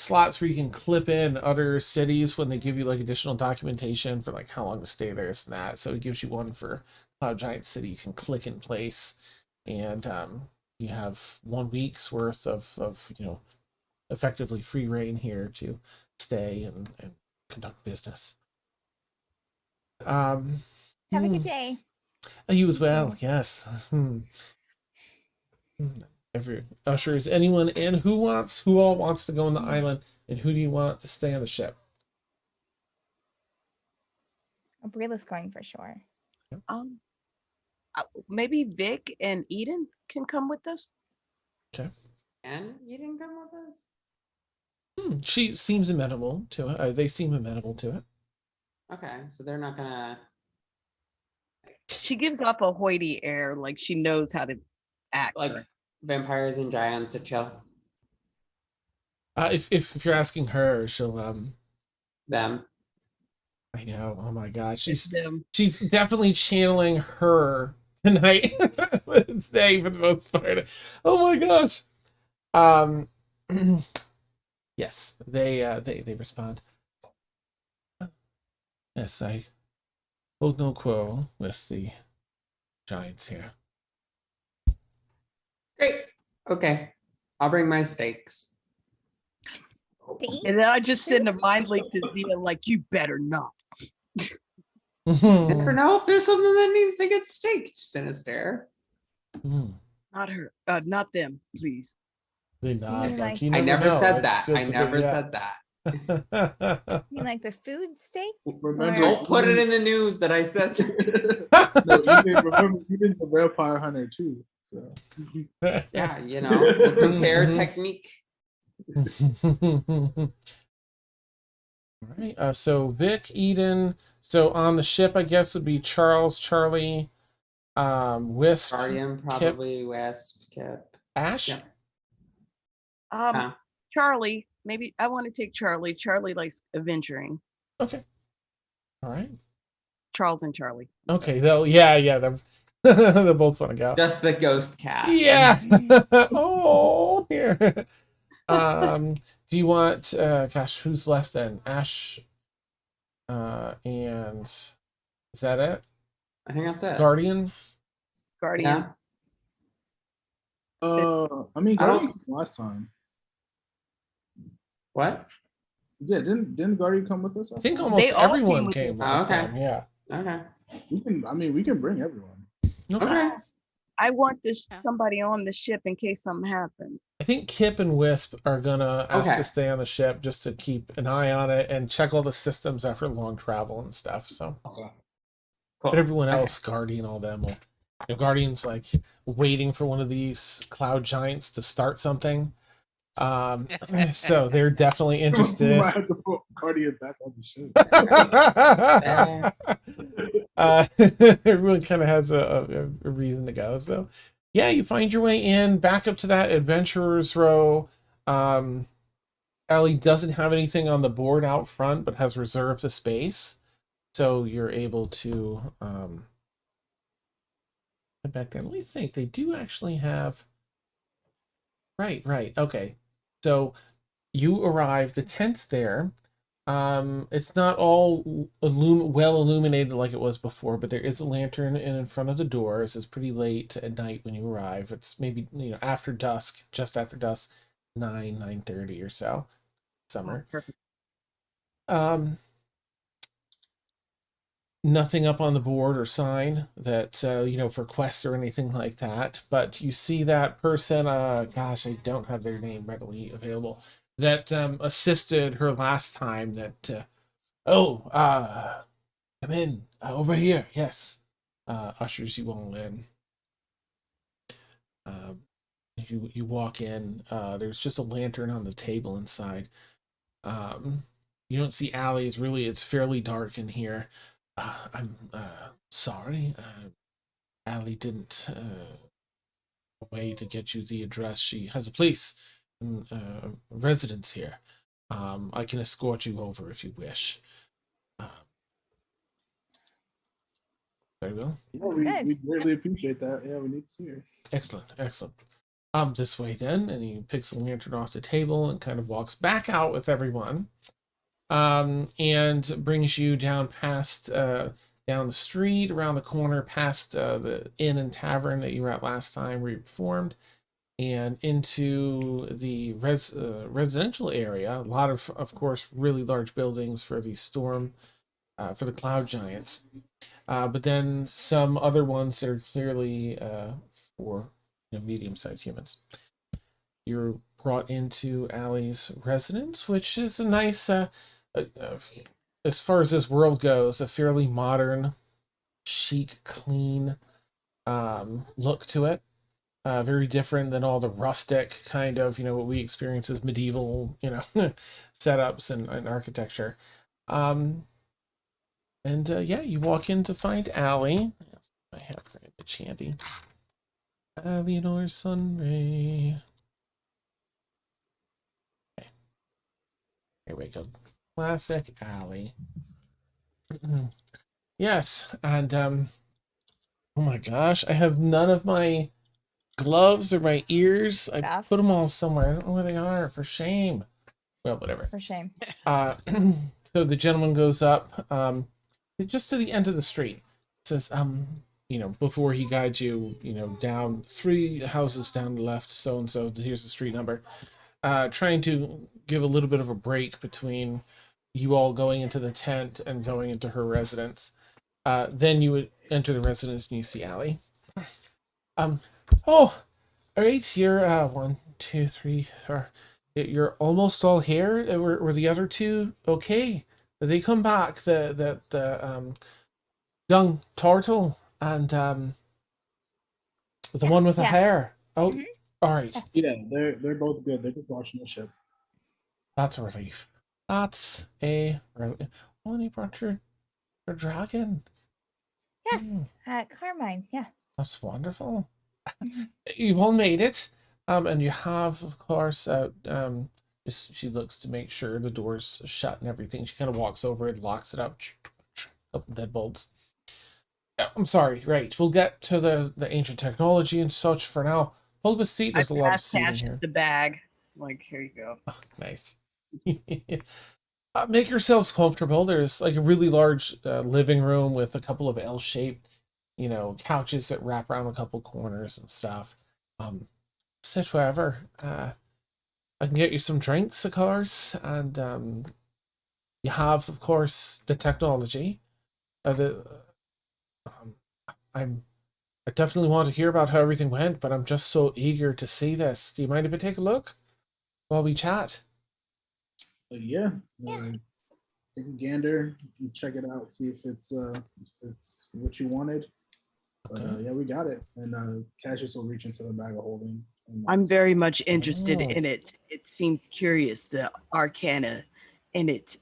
slots where you can clip in other cities when they give you like additional documentation for like how long to stay there, and that. So it gives you one for Cloud Giant City. You can click in place, and you have 1 week's worth of effectively free reign here to stay and conduct business. have a good day. You as Thank well, you. yes. Every ushers, anyone in who all wants to go on the island, and who do you want to stay on the ship? Abrila's going for sure. Maybe Vic and Eden can come with us. And you didn't come with us? She seems amenable to it. They seem amenable to it. Okay, so they're not gonna. She gives off a hoity air, like she knows how to act. Like vampires and giants are chill. If you're asking her, she'll Them. I know. Oh my gosh, It's them. she's definitely channeling her tonight. Stay for the most part. Oh my gosh. Yes, they respond. Yes, I hold no quarrel with the giants here. Great. Okay. I'll bring my steaks. To eat? And then I just send a mind link to Zia, like, you better not. Never know if there's something that needs to get staked, Sinister. Not her. Not them, please. They nod, like- like, you I never know. said It's that. good I to never go, yeah. said that. You mean like the food steak? Remember, Don't put it in the news that I said. remember, you did the vampire hunter too. So Yeah, we'll compare Mhm. technique. All right. So Vic, Eden. So on the ship, I guess would be Charles, Charlie, Wisp, Guardian, probably Wisp, Kip. Ash. Yeah. Charlie, maybe I want to take Charlie. Charlie likes adventuring. Okay. All right. Charles and Charlie. Okay. Though, yeah. They both want to go. Just the ghost cat. Yeah. Oh, here. Do you want gosh, who's left then? Ash and is that it? I think that's it. Guardian? Guardian. Yeah. I mean, I don't- Guardian came last time. What? Yeah, didn't Guardian come with us? I think last time? almost They all came everyone with came us. last Okay. time. Yeah. Okay. We can bring everyone. Okay. I want this Yeah. somebody on the ship in case something happens. I think Kip and Wisp are gonna ask Okay. to stay on the ship just to keep an eye on it and check all the systems after long travel and stuff. So, Cool. but everyone Okay. else, Guardian, all them, will, Guardian's like waiting for one of these cloud giants to start something. So they're definitely We interested. might have to put Guardian back on the ship. Everyone kind of has a reason to go. So, yeah, you find your way in back up to that adventurers row. Ellie doesn't have anything on the board out front, but has reserved the space, so you're able to head back there. Let me think. They do actually have. Right. Okay. So you arrive. The tent's there. It's not all well illuminated like it was before, but there is a lantern in front of the doors. It's pretty late at night when you arrive. It's maybe after dusk, just after dusk, 9:30 or so. Summer. Perfect. Nothing up on the board or sign that for quests or anything like that. But you see that person. Gosh, I don't have their name readily available. That assisted her last time. That come in over here. Yes, ushers you all in. You walk in. There's just a lantern on the table inside. You don't see Allie. It's fairly dark in here. I'm sorry. Allie didn't way to get you the address. She has a place, residence here. I can escort you over if you wish. Very well. Yeah, That's good. we greatly appreciate that. Yeah, we need to see her. Excellent. This way then, and he picks the lantern off the table and kind of walks back out with everyone. And brings you down past down the street, around the corner, past the inn and tavern that you were at last time where you performed, and into the residential area. A lot of course, really large buildings for the storm, for the cloud giants. But then some other ones that are clearly for medium-sized humans. You're brought into Allie's residence, which is a nice, as far as this world goes, a fairly modern, chic, clean look to it. Very different than all the rustic kind of, what we experience as medieval, setups and architecture. Yeah, you walk in to find Allie. I have her in the chanty. Leonore Sunray. Okay. Here we go. Classic Allie. Yes, and oh my gosh, I have none of my gloves or my ears. I Stuff. put them all somewhere. I don't know where they are. For shame. Well, whatever. For shame. So the gentleman goes up just to the end of the street. Says, before he guides you, down 3 houses down the left, so and so. Here's the street number. Trying to give a little bit of a break between you all going into the tent and going into her residence. Then you would enter the residence and you see Allie. Oh, all right. You're 1, 2, 3, 4. You're almost all here. Were the other 2 okay? Did they come back? The young turtle and the one with the yeah. hair. Oh, Mhm. all right. Yeah, they're both good. They're just watching the ship. That's a relief. That's a relief. Oh, and he brought your dragon. Yes, Carmine. Yeah. That's wonderful. Mhm. You've all made it. And you have, of course, she looks to make sure the door's shut and everything. She kind of walks over and locks it up. Couple deadbolts. I'm sorry. Right. We'll get to the ancient technology and such for now. Pull up a seat. I There's a lot of passed seating Cassius here. the bag. Like, here you go. Nice. Make yourselves comfortable. There's like a really large living room with a couple of L-shaped, couches that wrap around a couple corners and stuff. Sit wherever. I can get you some drinks, of course, and you have, of course, the technology. Um, I'm. I definitely want to hear about how everything went, but I'm just so eager to see this. Do you mind if I take a look while we chat? Yeah. Yeah. Take a gander and check it out. See if it's what you wanted. But Okay. yeah, we got it. And Cassius will reach into the bag of holding. And I'm very much interested Oh. in it. It seems curious, the arcana in it.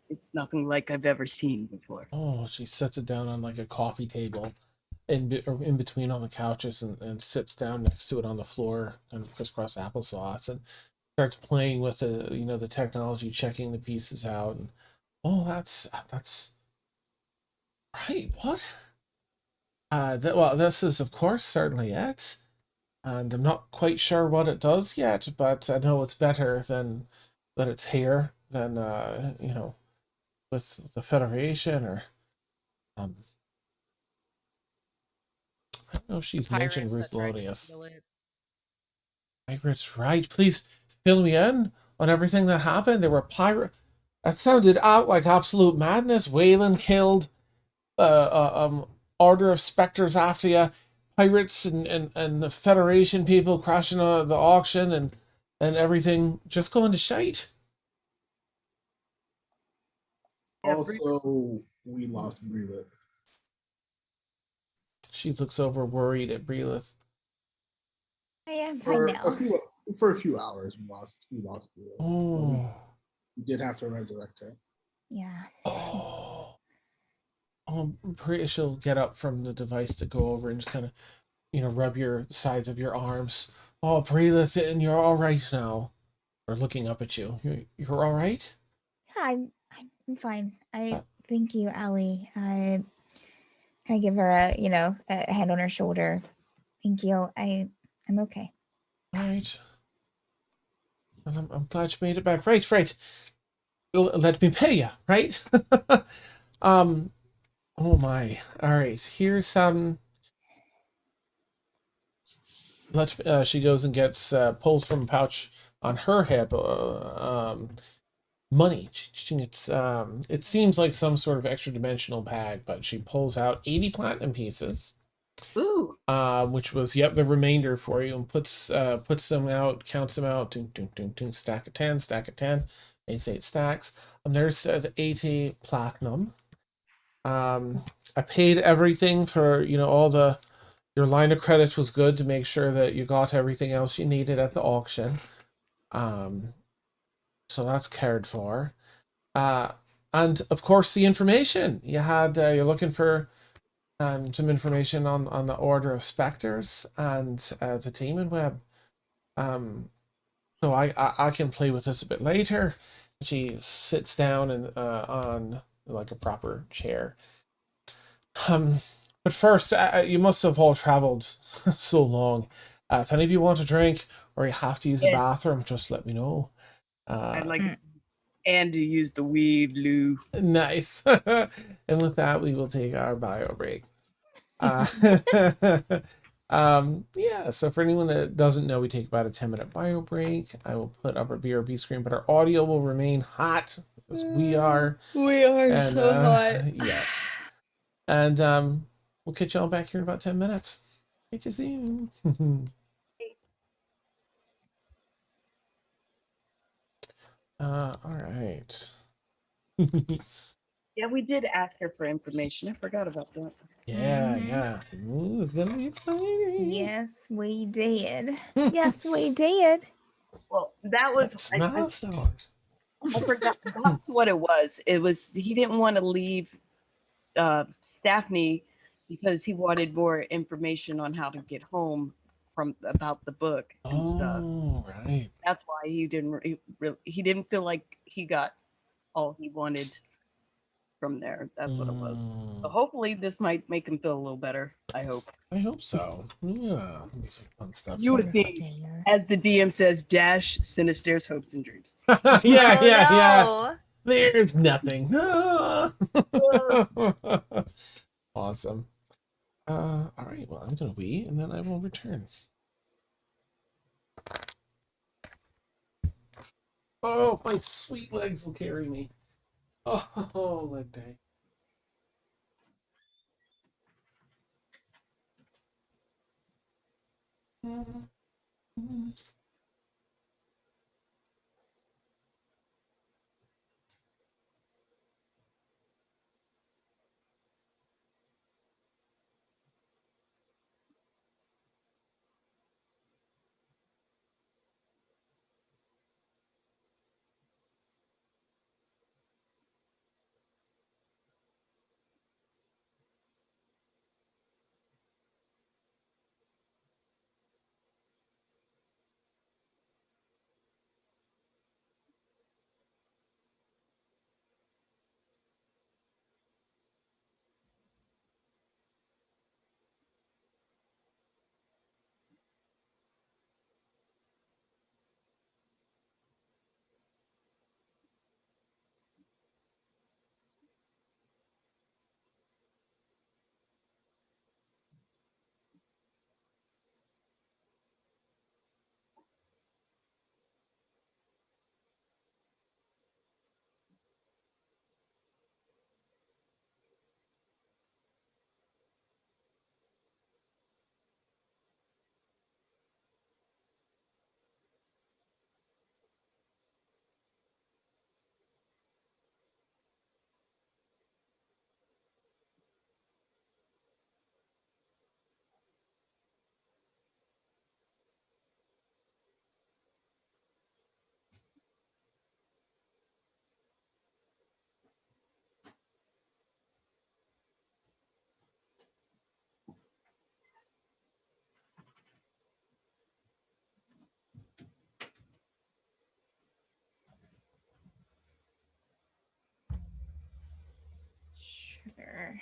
It's nothing like I've ever seen before. Oh, she sets it down on like a coffee table in between all the couches and sits down next to it on the floor and crisscross applesauce and starts playing with the technology, checking the pieces out. And oh, that's right. What? Well, this is of course certainly it, and I'm not quite sure what it does yet, but I know it's better than that it's here than with the Federation or um. I don't know if The she's mentioned pirates Ruth that tried to Lodius. steal it. Pirates, right? Please fill me in on everything that happened. There were That sounded out like absolute madness. Wayland killed. Order of specters after you. Pirates and the Federation people crashing the auction and everything just going to shite. Yeah, also we lost Breelith. She looks over worried at Breelith. I am For fine now. for a few hours we lost Breelith. But Oh. we did have to resurrect her. Yeah. Oh. I'm pretty she'll get up from the device to go over and just kind of, rub your sides of your arms. Oh, Breelith, and you're all right now. Or looking up at you. You're all right? Yeah, I'm fine. I Uh, thank you, Allie. I kind of give her a hand on her shoulder. Thank you. I'm okay. All right. Well, I'm glad you made it back. Right. Let me pay you, right? um. Oh my. All right. Here's some. She goes and gets pulls from a pouch on her hip. Money. It seems like some sort of extra dimensional bag, but she pulls out 80 platinum pieces. Ooh. Which was the remainder for you, and puts them out, counts them out, ding, ding, ding, ding, stack of 10, stack of 10, makes 8 stacks. And there's the 80 platinum. I paid everything for your line of credit was good to make sure that you got everything else you needed at the auction. So that's cared for. And of course the information you had. You're looking for some information on the Order of Spectres and the Demon Web. So I can play with this a bit later. She sits down and on like a proper chair. But first, you must have all traveled so long. If any of you want a drink or you have to use the Yes. bathroom, just let me know. I'd like and to use the weed, Lou. Nice. And with that, we will take our bio break. Yeah, so for anyone that doesn't know, we take about a 10-minute bio break. I will put up our BRB screen, but our audio will remain hot because we are. We are And, yes. And we'll catch y'all back here in about 10 minutes. Catch you soon. All right. Yeah, we did ask her for information. I forgot about that. Yeah. Ooh, it's gonna be exciting. Yes, we did. Yes, we did. Well, that was That's I milestones. forgot. That's what it was. It was he didn't want to leave Staphne because he wanted more information on how to get home from about the book and stuff. Oh, right. That's why he didn't feel like he got all he wanted from there. That's what it was. So Mm, hopefully this might make him feel a little better. I hope. I hope so. Yeah, maybe some fun stuff. You would there. think, as the DM says, dash Sinister's hopes and dreams. Yeah, Oh, yeah. no. There's nothing. Awesome. All right. Well, I'm gonna wee, and then I will return. Oh, my sweet legs will carry me. Oh, leg day. Sugar.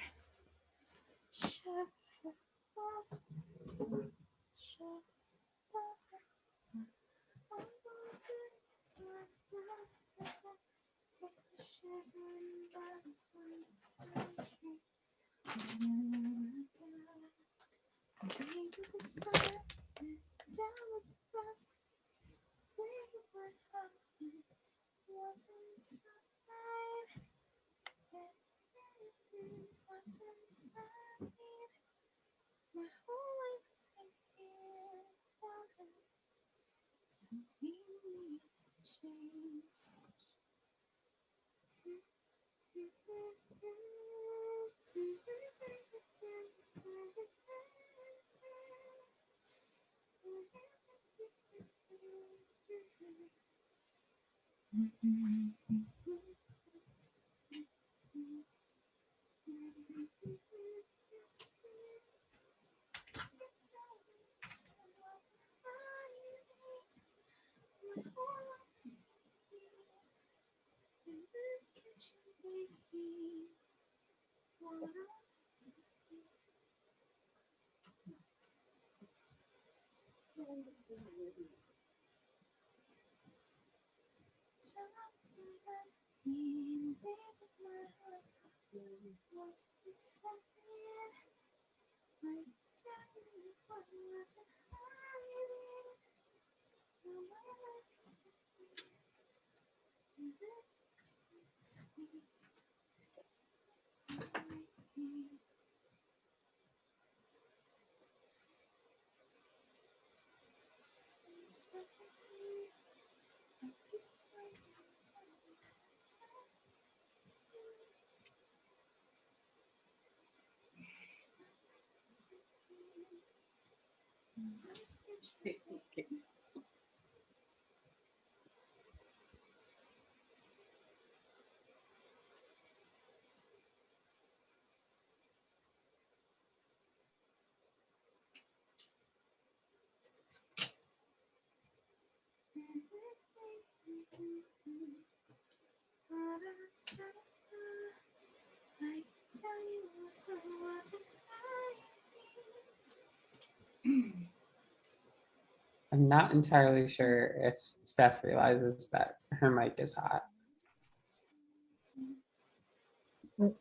I'm not entirely sure if Steph realizes that her mic is hot.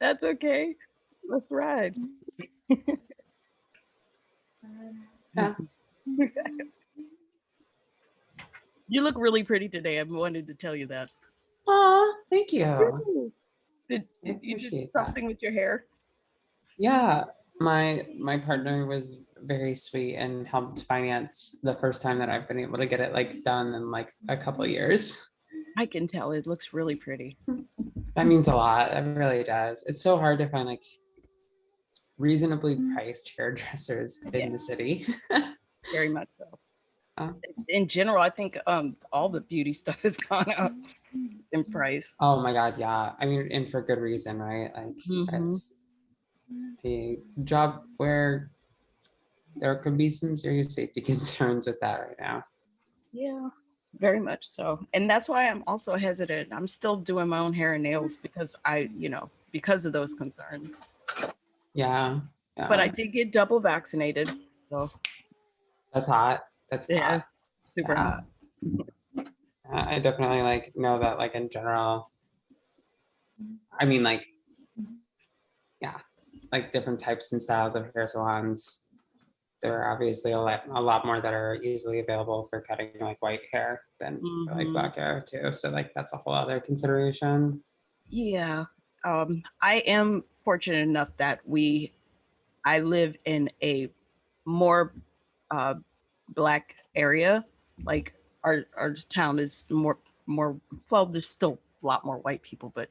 That's okay. Let's ride. Yeah. You look really pretty today. I wanted to tell you that. Aw, thank you. Did I you did appreciate that. something with your hair? Yeah, my partner was very sweet and helped finance the first time that I've been able to get it like done in like a couple years. I can tell it looks really pretty. That means a lot. It really does. It's so hard to find like reasonably priced hairdressers in the city. Very much so. Oh. In general, I think all the beauty stuff has gone up in price. Oh my God, yeah. I mean, and for good reason, right? Like Mhm. it's a job where there could be some serious safety concerns with that right now. Yeah, very much so. And that's why I'm also hesitant. I'm still doing my own hair and nails because because of those concerns. Yeah. But I did get double vaccinated. So That's hot. That's yeah, hot. super Yeah. hot. I definitely like know that like in general, I mean like, yeah, like different types and styles of hair salons. There are obviously a lot more that are easily available for cutting like white hair than for like Mhm. black hair too. So like that's a whole other consideration. Yeah. I am fortunate enough that I live in a more black area. Like our town is more well, there's still a lot more white people, but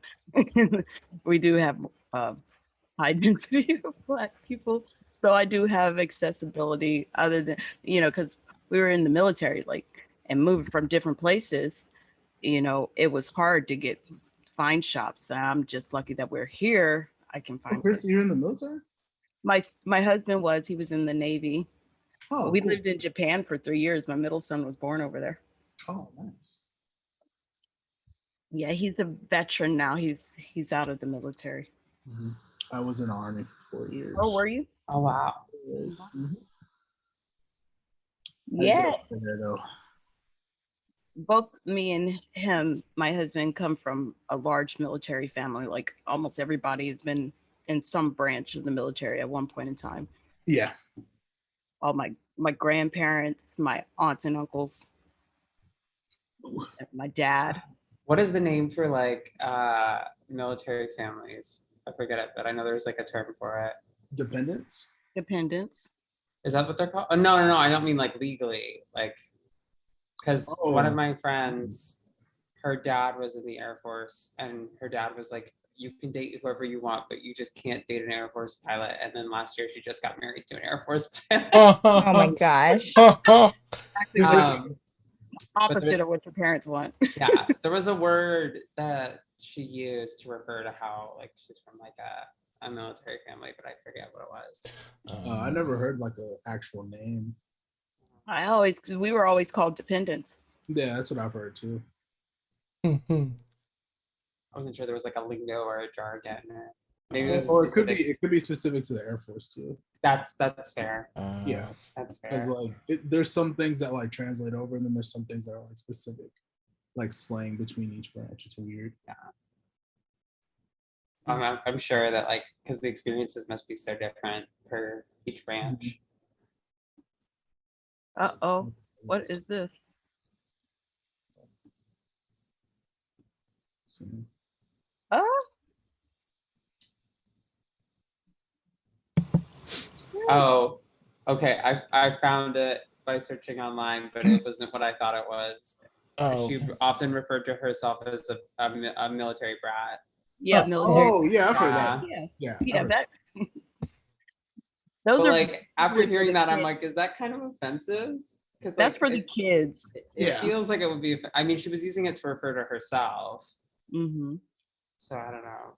we do have high density of black people. So I do have accessibility other than, because we were in the military, like, and moving from different places, it was hard to find shops. I'm just lucky that we're here. I can Oh, find Chris, places. you're in the military? My husband he was in the Navy. Oh, We cool. lived in Japan for 3 years. My middle son was born over there. Oh, nice. Yeah, he's a veteran now. He's out of the military. I was in the army for 4 years. Oh, were you? Oh wow. Mhm. I Yeah. grew up there though. Both me and him, my husband, come from a large military family. Like almost everybody has been in some branch of the military at one point in time. Yeah. All my grandparents, my aunts and uncles, my dad. What is the name for like military families? I forget it, but I know there's like a term for it. Dependents? Dependents. Is that what they're called? Oh, no. I don't mean like legally. Like, because one of Oh. my friends, her dad was in the Air Force, and her dad was like, "You can date whoever you want, but you just can't date an Air Force pilot." And then last year, she just got married to an Air Force pilot. Oh my gosh. Exactly opposite of what your parents want. Yeah, there was a word that she used to refer to how like she's from like a military family, but I forget what it was. I never heard like an actual name. We were always called dependents. Yeah, that's what I've heard too. I wasn't sure there was like a lingo or a jargon. Or maybe it was Or specific. it could be specific to the Air Force too. That's fair. Yeah. That's 'Cause, fair. like there's some things that like translate over, and then there's some things that are like specific, like slang between each branch. It's weird. Yeah. I'm sure that like because the experiences must be so different per each branch. Uh-oh. What is this? Oh. Oh, okay. I found it by searching online, but it wasn't what I thought it was. She often referred to herself as a military brat. Yeah, military. Oh, yeah, I've heard that. Yeah, that. But Those are like after for hearing the that, I'm kids. like, is that kind of offensive? Because That's like, for the kids. It feels like it would be. I mean, she was using it to refer to herself. Mm-hmm. So I don't know.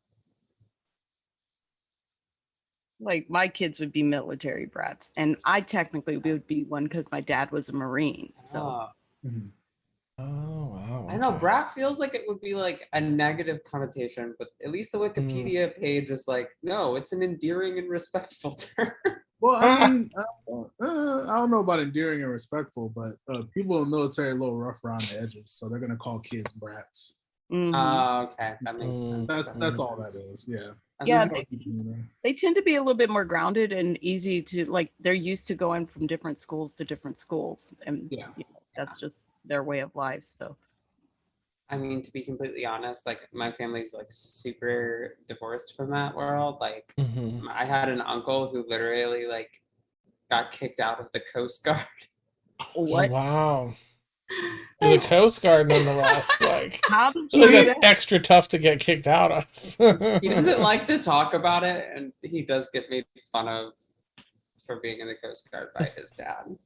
Like my kids would be military brats, and I technically would be one because my dad was a Marine. So Oh. Mhm. Oh wow. I know okay. brat feels like it would be like a negative connotation, but at least the Hmm. Wikipedia page is like, no, it's an endearing and respectful term. Well, I mean, I don't know about endearing and respectful, but people in the military are a little rough around the edges, so they're gonna call kids brats. Mhm. Okay, that makes sense. That's that makes all that sense. is. Yeah. Yeah, There's no deep meaning. they tend to be a little bit more grounded and easy to like. They're used to going from different schools to different schools, and Yeah. you know, that's just their way of life. So I mean, to be completely honest, like my family's like super divorced from that world. Like, Mhm. I had an uncle who literally like got kicked out of the Coast Guard. what? Wow. The Coast Guard, nonetheless. Like, How did I you feel like do that's that? extra tough to get kicked out of. He doesn't like to talk about it, and he does get made fun of for being in the Coast Guard by his dad.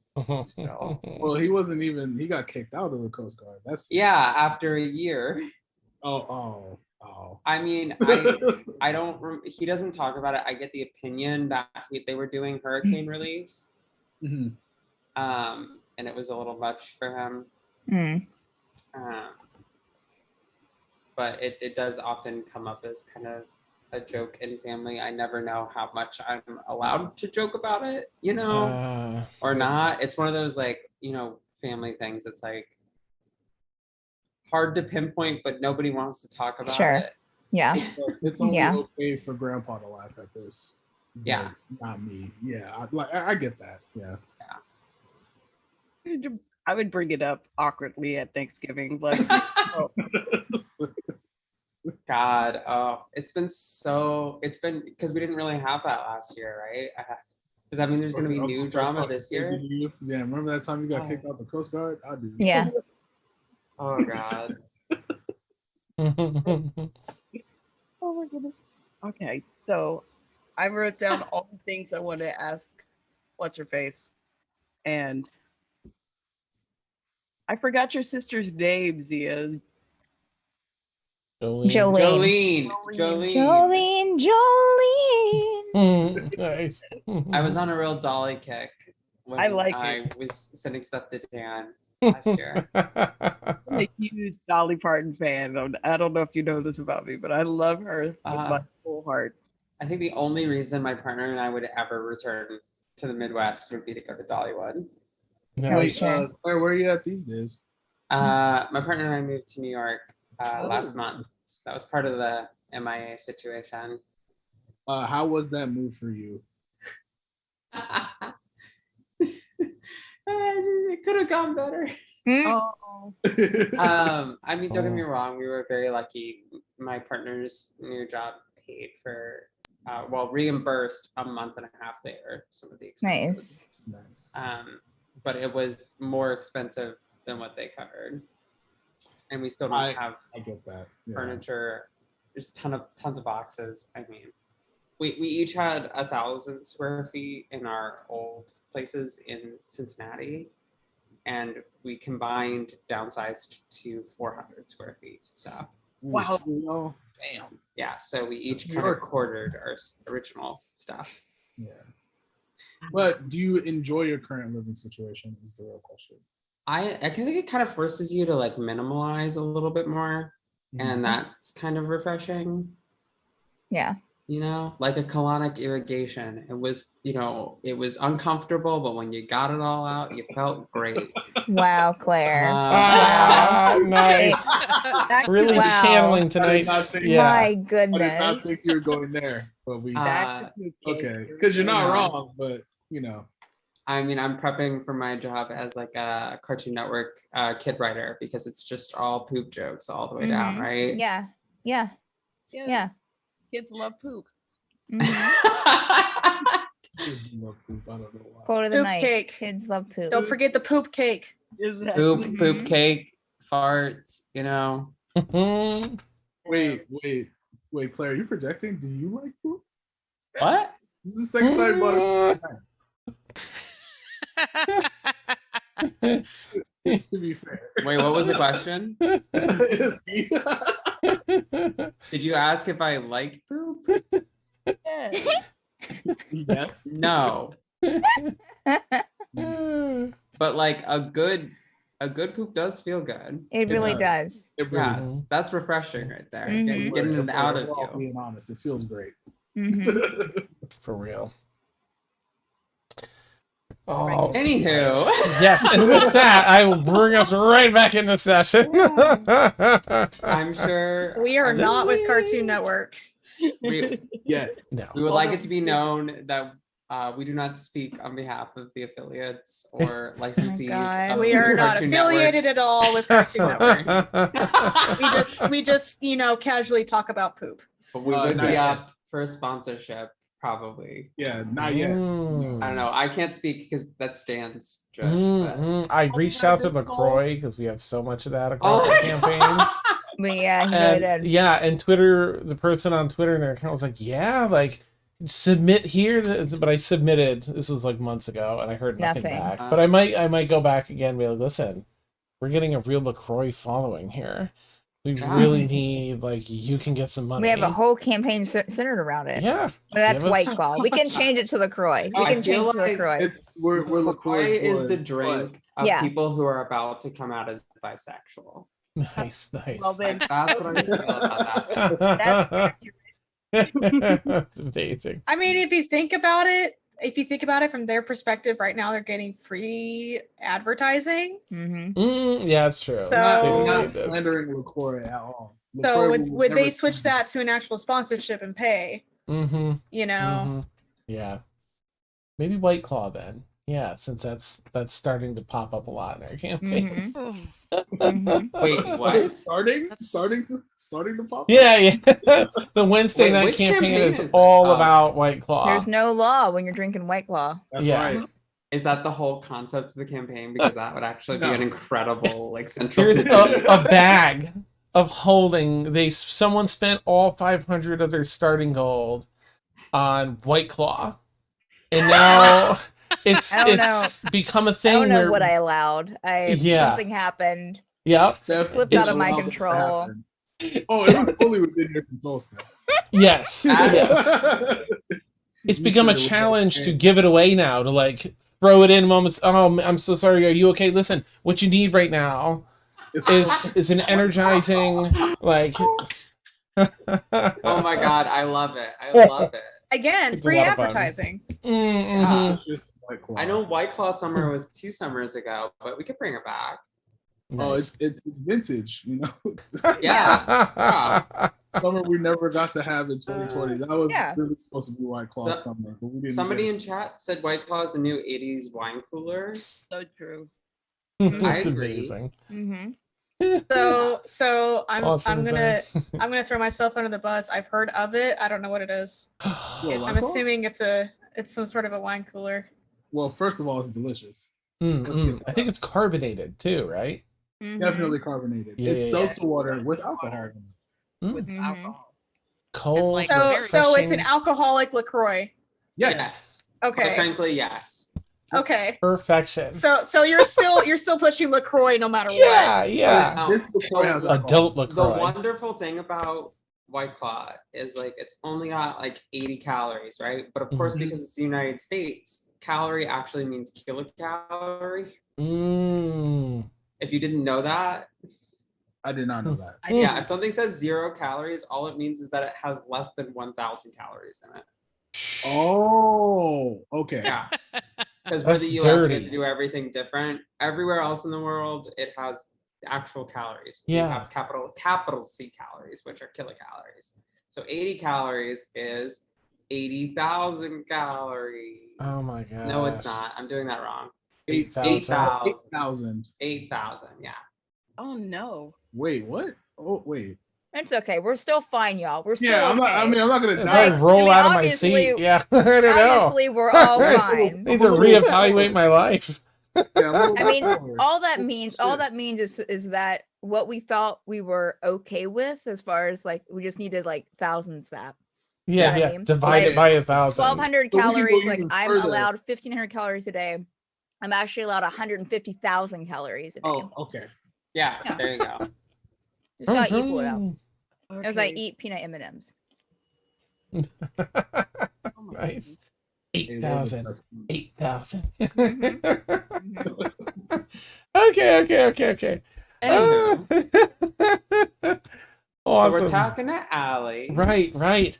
Still, Well, he wasn't even. He got kicked out of the Coast Guard. That's yeah, after a year. Oh. I mean, I don't. He doesn't talk about it. I get the opinion that they were doing hurricane relief, Mhm. and it was a little much for him. Mm. But it does often come up as kind of a joke in family. I never know how much I'm allowed to joke about it, you know, or not. It's one of those like, you know, family things. It's like hard to pinpoint, but nobody wants to talk about Sure. it. Yeah. It's only Yeah. okay for Grandpa to laugh at this. but Yeah. Not me. Yeah. I get that. Yeah. I would bring it up awkwardly at Thanksgiving. Like, oh, God, oh, it's been because we didn't really have that last year, right? Does that mean there's going to be Uncle new starts drama talking this crazy year? to you. Yeah. Remember that time you got Oh. kicked out the Coast Guard? I do. Yeah. Oh God. oh my goodness. Okay, so I wrote down all the things I want to ask what's her face, and I forgot your sister's name, Zia. Jolene. Jolene. Jolene. Nice. I was on a real Dolly kick when I like I was sending stuff to Dan last year. I'm a huge Dolly Parton fan. I don't know if you know this about me, but I love her with my whole heart. I think the only reason my partner and I would ever return to the Midwest would be to go to Dollywood. Wait, sure. Claire, where are you at these days? My partner and I moved to New York last Oh. month. That was part of the MIA situation. How was that move for you? It could have gone better. Oh, I mean, don't get me wrong, we were very lucky. My partner's new job paid for, reimbursed a month and a half later some of the expenses. Nice. But it was more expensive than what they covered, and we still don't have I get that. Yeah. furniture. There's tons of boxes. I mean, we each had 1,000 square feet in our old places in Cincinnati, and we combined downsized to 400 square feet. So wow. Damn. yeah, so we each New kind of York. quartered our original stuff. Yeah. But do you enjoy your current living situation? Is the real question. I think it kind of forces you to like minimalize a little bit more, and that's kind of refreshing. Yeah. You know, like a colonic irrigation. It was, it was uncomfortable, but when you got it all out, you felt great. Wow, Claire. Wow. Nice. Really Wow. channeling tonight's. think- Yeah. My I did not goodness. think you were going there, but we Back to poop cake. okay, because you're not Yeah. wrong, but I mean, I'm prepping for my job as like a Cartoon Network kid writer because it's just all poop jokes all the way down, Mhm. right? Yeah. Yeah. Yes. Yeah. Kids love poop. Mhm. kids do love poop. I don't know why. Quote of the Poop night. cake. Kids love poop. Don't forget the poop cake. Poop Mhm. cake, farts, Wait, Claire, are you projecting? Do you like poop? What? This is the second time you brought it up, to be fair. Wait, what was the question? Did you ask if I like poop? Yes. No. But like a good a good poop does feel good. It really does. does. It really Yeah, does. that's refreshing right there. Mhm. Getting it out of We're all you. being honest, it feels great. hmm For real. Oh, Anywho. yes, and with that, I will bring us right back into session. I'm sure We are I'm- not with Cartoon Network. We, Yeah. No. we would Well, like the- it to be known that we do not speak on behalf of the affiliates or licensees. God. of We are not Cartoon Network. affiliated at all with Cartoon Network. We just casually talk about poop. But we would be nice. up for a sponsorship, probably. Yeah, not yet. Mm. I don't know. I can't speak because that's Dan's Josh. But... I reached out to LaCroix because we have so much of that across Oh the my campaigns. But yeah, he really And did. yeah, and Twitter, the person on Twitter in their account was like, yeah, like submit here. But I submitted. This was like months ago, and I heard nothing Nothing. back. But I might go back again and be like, listen, we're getting a real LaCroix following here. We Yeah. really need, like, you can get some money. We have a whole campaign centered around it. Yeah. But that's give us- White Claw. We can change it to LaCroix. We I can feel change it to like LaCroix. We're LaCroix is the boys, drink of Yeah. people who are about to come out as bisexual. Nice, nice. Well, then, That's what I feel about that. That's amazing. I mean, if you think about it from their perspective, right now they're getting free advertising. hmm Yeah, it's true. So- They We're don't not need this. slandering LaCroix at all. So LaCroix will would they never switch change. that to an actual sponsorship and pay? Mhm, You know, mhm. Yeah. Maybe White Claw then. Yeah, since that's starting to pop up a lot in our campaigns. hmm Wait, what? Starting to pop. Yeah, yeah. The Wednesday Wait, night which campaign campaign is is that? all Oh. about White Claw. There's no law when you're drinking White Claw. That's Yeah. right. Is that the whole concept of the campaign? Because that would actually be No. an incredible like central. There's business. a bag of holding. Someone spent all 500 of their starting gold on White Claw, and now it's I don't know. become a I thing don't know where what I allowed. Yeah. Something happened. yeah, Steph Slipped out of my allowed that to control. happen. Oh, it was fully within your control, Steph. yes, yes. It's You become a said it was challenge okay. to give it away now, to like throw it in moments. Oh, I'm so sorry. Are you okay? Listen, what you need right now is an energizing like. Oh my god, I love it. I love it. again, It's a free lot of fun. advertising. Mm-hmm. It's just White Claw. I know White Claw Summer was 2 summers ago, but we could bring it back. Oh, it's vintage, you know. It's Yeah. summer we never got to have in 2020. That was Yeah. really supposed to be White Claw So- summer, but we didn't. Somebody get in chat said White Claw is the new 80s wine cooler. so true. I It's agree. amazing. hmm So I'm Awesome, gonna Zach. I'm gonna throw myself under the bus. I've heard of it. I don't know what it is. Well, I'm White Claw? assuming it's some sort of a wine cooler. Well, first of all, it's delicious. Mm, Let's mm. get that I think it's carbonated too, right? Definitely carbonated. Yeah, it's yeah, yeah. seltzer water with alcohol in it. With Mhm. alcohol. Cold. like, So very so it's an refreshing, alcoholic LaCroix. Yes. Quite Okay. frankly, yes. Okay. perfection. So you're still pushing LaCroix no matter Yeah, yeah. Now, This LaCroix has alcohol. Adult the LaCroix. wonderful thing about White Claw is like it's only got like 80 calories, right? But of course, Mhm. because it's the United States, calorie actually means kilocalorie. Mm. If you didn't know that, I did not know that. yeah, if something says 0 calories, all it means is that it has less than 1,000 calories in it. Oh, okay. Yeah. Because we're That's the US, we dirty. have to do everything different. Everywhere else in the world, it has actual calories. We Yeah. have capital C calories, which are kilocalories. So 80 calories is 80,000 calories. Oh my god. No, it's not. I'm doing that wrong. 8,000. 8,000. 8,000. 8,000, yeah. Oh no. Wait, what? Oh, wait. It's okay. We're still fine, y'all. We're still Yeah, I'm not. okay. I mean, I'm not gonna As die. I roll I mean, out of my obviously- seat. Yeah, I don't know. Obviously, we're all I fine. need to reevaluate my life. Yeah, I'm a little I mean, forward. all that means Shit. is that what we thought we were okay with, as far as like we just needed like thousands that Yeah, what I yeah. mean? Divide it Like, by 1,000. 1,200 So we can go calories. Like even I'm further. allowed 1,500 calories a day. I'm actually allowed 150,000 calories a day. Oh, okay. Yeah, Yeah. there you go. Just gotta equal it out. Mhm. As I Okay. eat peanut M&Ms. Oh my Nice. goodness. Hey, those are 8,000. best ones. 8,000. Mhm. Okay. Anywho, so we're Awesome. talking to Allie. Right.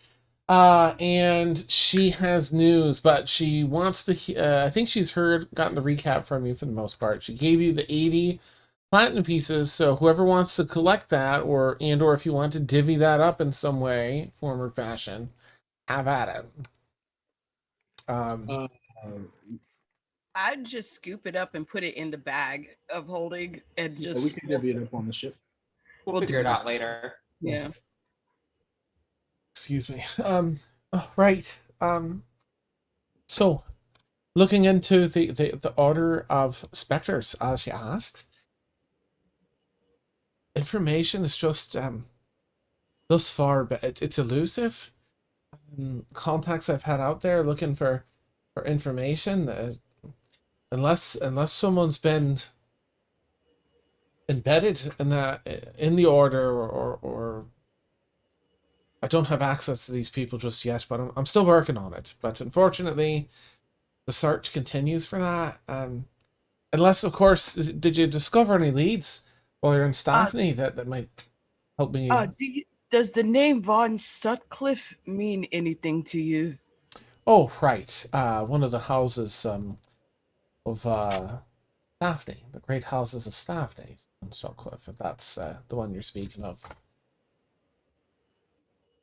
And she has news, but she wants to. I think she's gotten the recap from you for the most part. She gave you the 80 platinum pieces, so whoever wants to collect that, or if you want to divvy that up in some way, form or fashion, have at it. Uh, I'd just scoop it up and put it in the bag of holding and yeah, just we can divvy it up on the ship. We'll We'll figure do it it. out later. yeah. Excuse me. Oh, right. So looking into the order of specters, she asked. Information is just thus far, but it's elusive. Contacts I've had out there looking for information, unless someone's been embedded in the order, or I don't have access to these people just yet, but I'm still working on it. But unfortunately, the search continues for that. Unless, of course, did you discover any leads while you're in Staffney that might help me? Does the name Von Sutcliffe mean anything to you? Oh, right. One of the houses of Staffney, the great houses of Staffney, in Sutcliffe, if that's the one you're speaking of.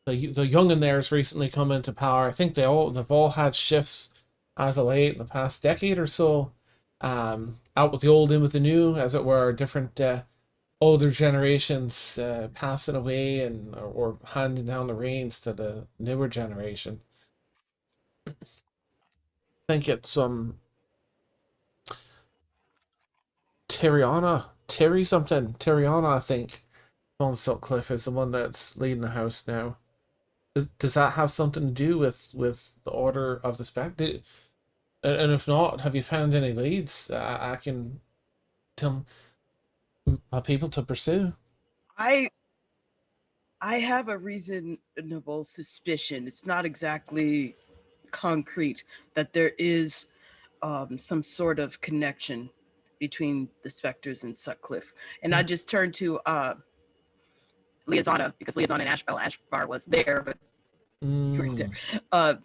The young in there has recently come into power. I think they've all had shifts as of late in the past decade or so. Out with the old, in with the new, as it were. Different older generations passing away or handing down the reins to the newer generation. I think it's Terry something. Tyriana, I think. Von Sutcliffe is the one that's leading the house now. Does that have something to do with the order of the spec? And if not, have you found any leads I can tell my people to pursue? I have a reasonable suspicion. It's not exactly concrete that there is some sort of connection between the specters and Sutcliffe. And I just turned to Liazana, because Liazana and Ashbar was there, but you weren't there.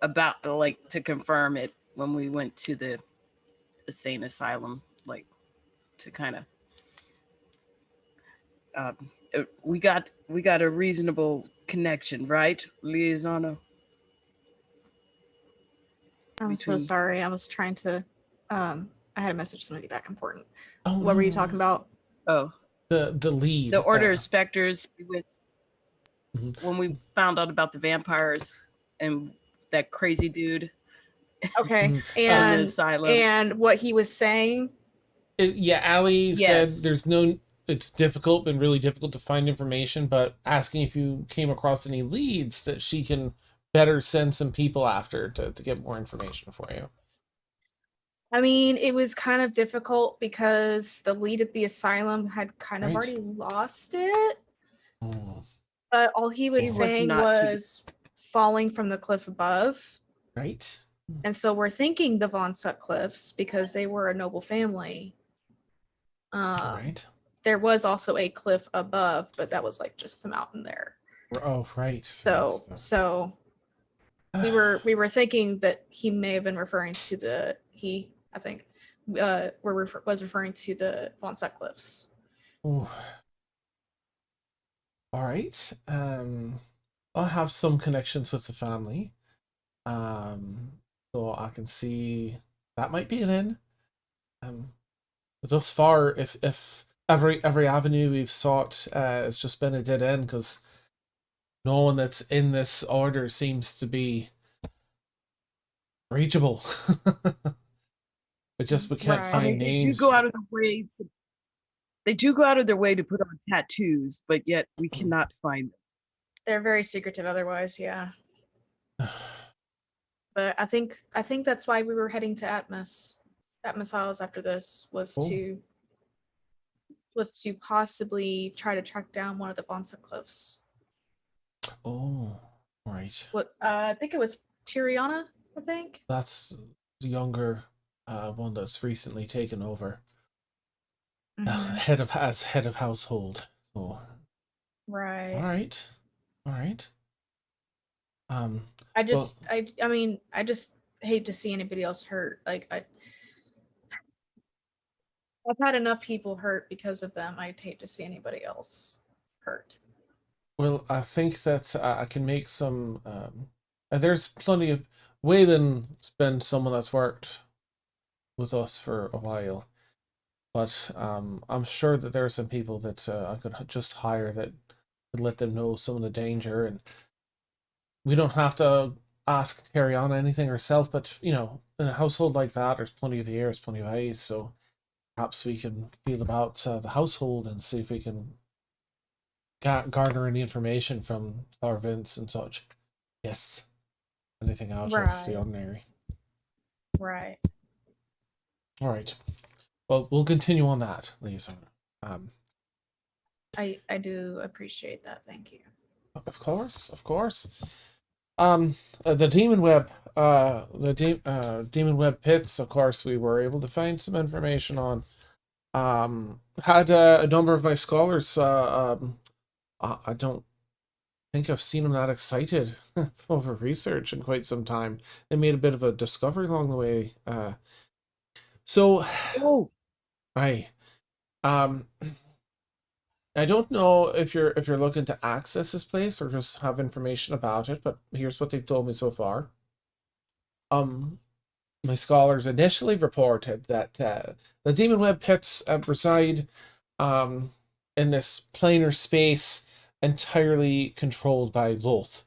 About to confirm it when we went to the insane asylum, to kind of we got a reasonable connection, right, Liazana? I'm so Between- sorry. I was trying to. I had a message somebody back important. Oh, What were you no talking worries. about? Oh, The lead. the Order of Specters. We went Mhm. when we found out about the vampires and that crazy dude Okay, Mhm. in the and asylum. what he was saying. Yeah, Ali Yes. said it's difficult, been really difficult to find information, but asking if you came across any leads that she can better send some people after to get more information for you. I mean, it was kind of difficult because the lead at the asylum had kind of Right. already lost it. Oh, But all he was He was saying not too- was falling from the cliff above. right. And so we're thinking the Von Sutcliffes because they were a noble family. All right. There was also a cliff above, but that was just the mountain there. Oh, right. So we were thinking that he may have been referring to was referring to the Von Sutcliffes. Oh. All right. I have some connections with the family. So I can see that might be an in. Thus far, if every avenue we've sought has just been a dead end, because no one that's in this order seems to be reachable. We can't Right. find They do names. go out of the way. They do go out of their way to put on tattoos, but yet we cannot find them. They're very secretive otherwise, yeah. But I think that's why we were heading to Atmos Isles after this was Oh. to possibly try to track down one of the Von Sutcliffes. Oh, right. What I think it was Tyriana. I think. That's the younger one that's recently taken over. Mhm. Head of household. So Right. all right. All right. Um I well just I mean, I just hate to see anybody else hurt. Like I've had enough people hurt because of them. I'd hate to see anybody else hurt. well I think that I can make some and there's plenty of Waylon's been someone that's worked with us for a while. But I'm sure that there are some people that I could just hire that could let them know some of the danger, and we don't have to ask Terry on anything herself. But you know, in a household like that, there's plenty of ears, plenty of eyes. So perhaps we can feel about the household and see if we can garner any information from our events and such. Yes, anything out of the Right. ordinary. Right. All right. Well, we'll continue on that, Lisa. Um, I do appreciate that. Thank you. of course, of course. The demon web, demon web pits. Of course, we were able to find some information on. Had a number of my scholars. I don't think I've seen them that excited over research in quite some time. They made a bit of a discovery along the way. So Oh, I, um, I don't know if you're looking to access this place or just have information about it, but here's what they've told me so far. Um, my scholars initially reported that the demon web pits reside um, in this planar space entirely controlled by Loth.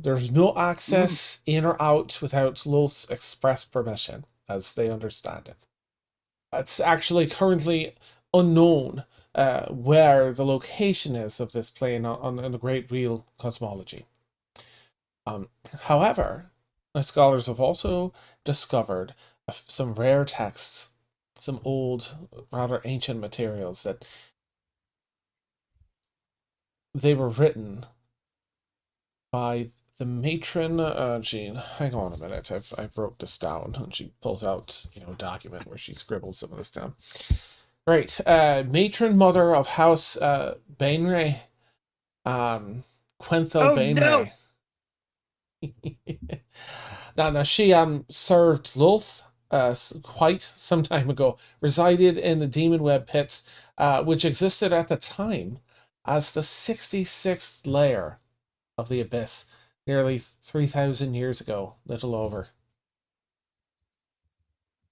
There's no access in or out without Loth's express permission, as they understand it. It's actually currently unknown where the location is of this plane on the Great Wheel cosmology. However, my scholars have also discovered some rare texts, some old, rather ancient materials that they were written by the matron. Hang on a minute. I wrote this down, and she pulls out a document where she scribbles some of this down. Right, matron mother of House Bainray, Quenthel oh no. Bainray. Now she served Lolth quite some time ago, resided in the Demon Web pits, which existed at the time as the 66th layer of the Abyss, nearly 3,000 years ago, little over.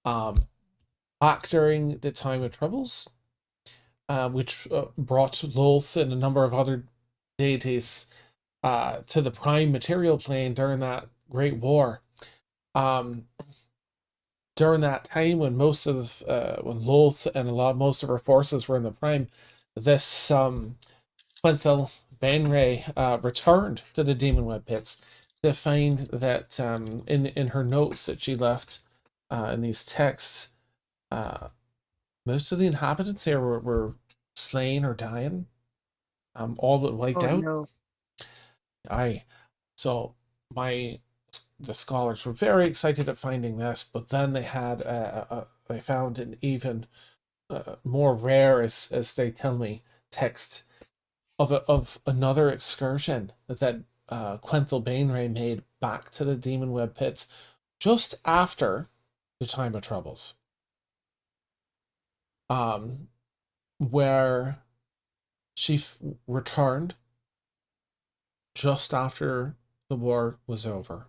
Back during the time of Troubles, which brought Lolth and a number of other deities to the prime material plane during that Great War. Um, During that time when when Lolth and most of her forces were in the prime, this Quenthel Benray returned to the Demon Web pits to find that in her notes that she left in these texts, most of the inhabitants here were slain or dying, all but wiped Oh out. no. Aye. So the scholars were very excited at finding this, but then they found an even more rare, as they tell me, text of another excursion that Quenthel Bainray made back to the Demon Web pits just after the time of Troubles, um, where she returned just after the war was over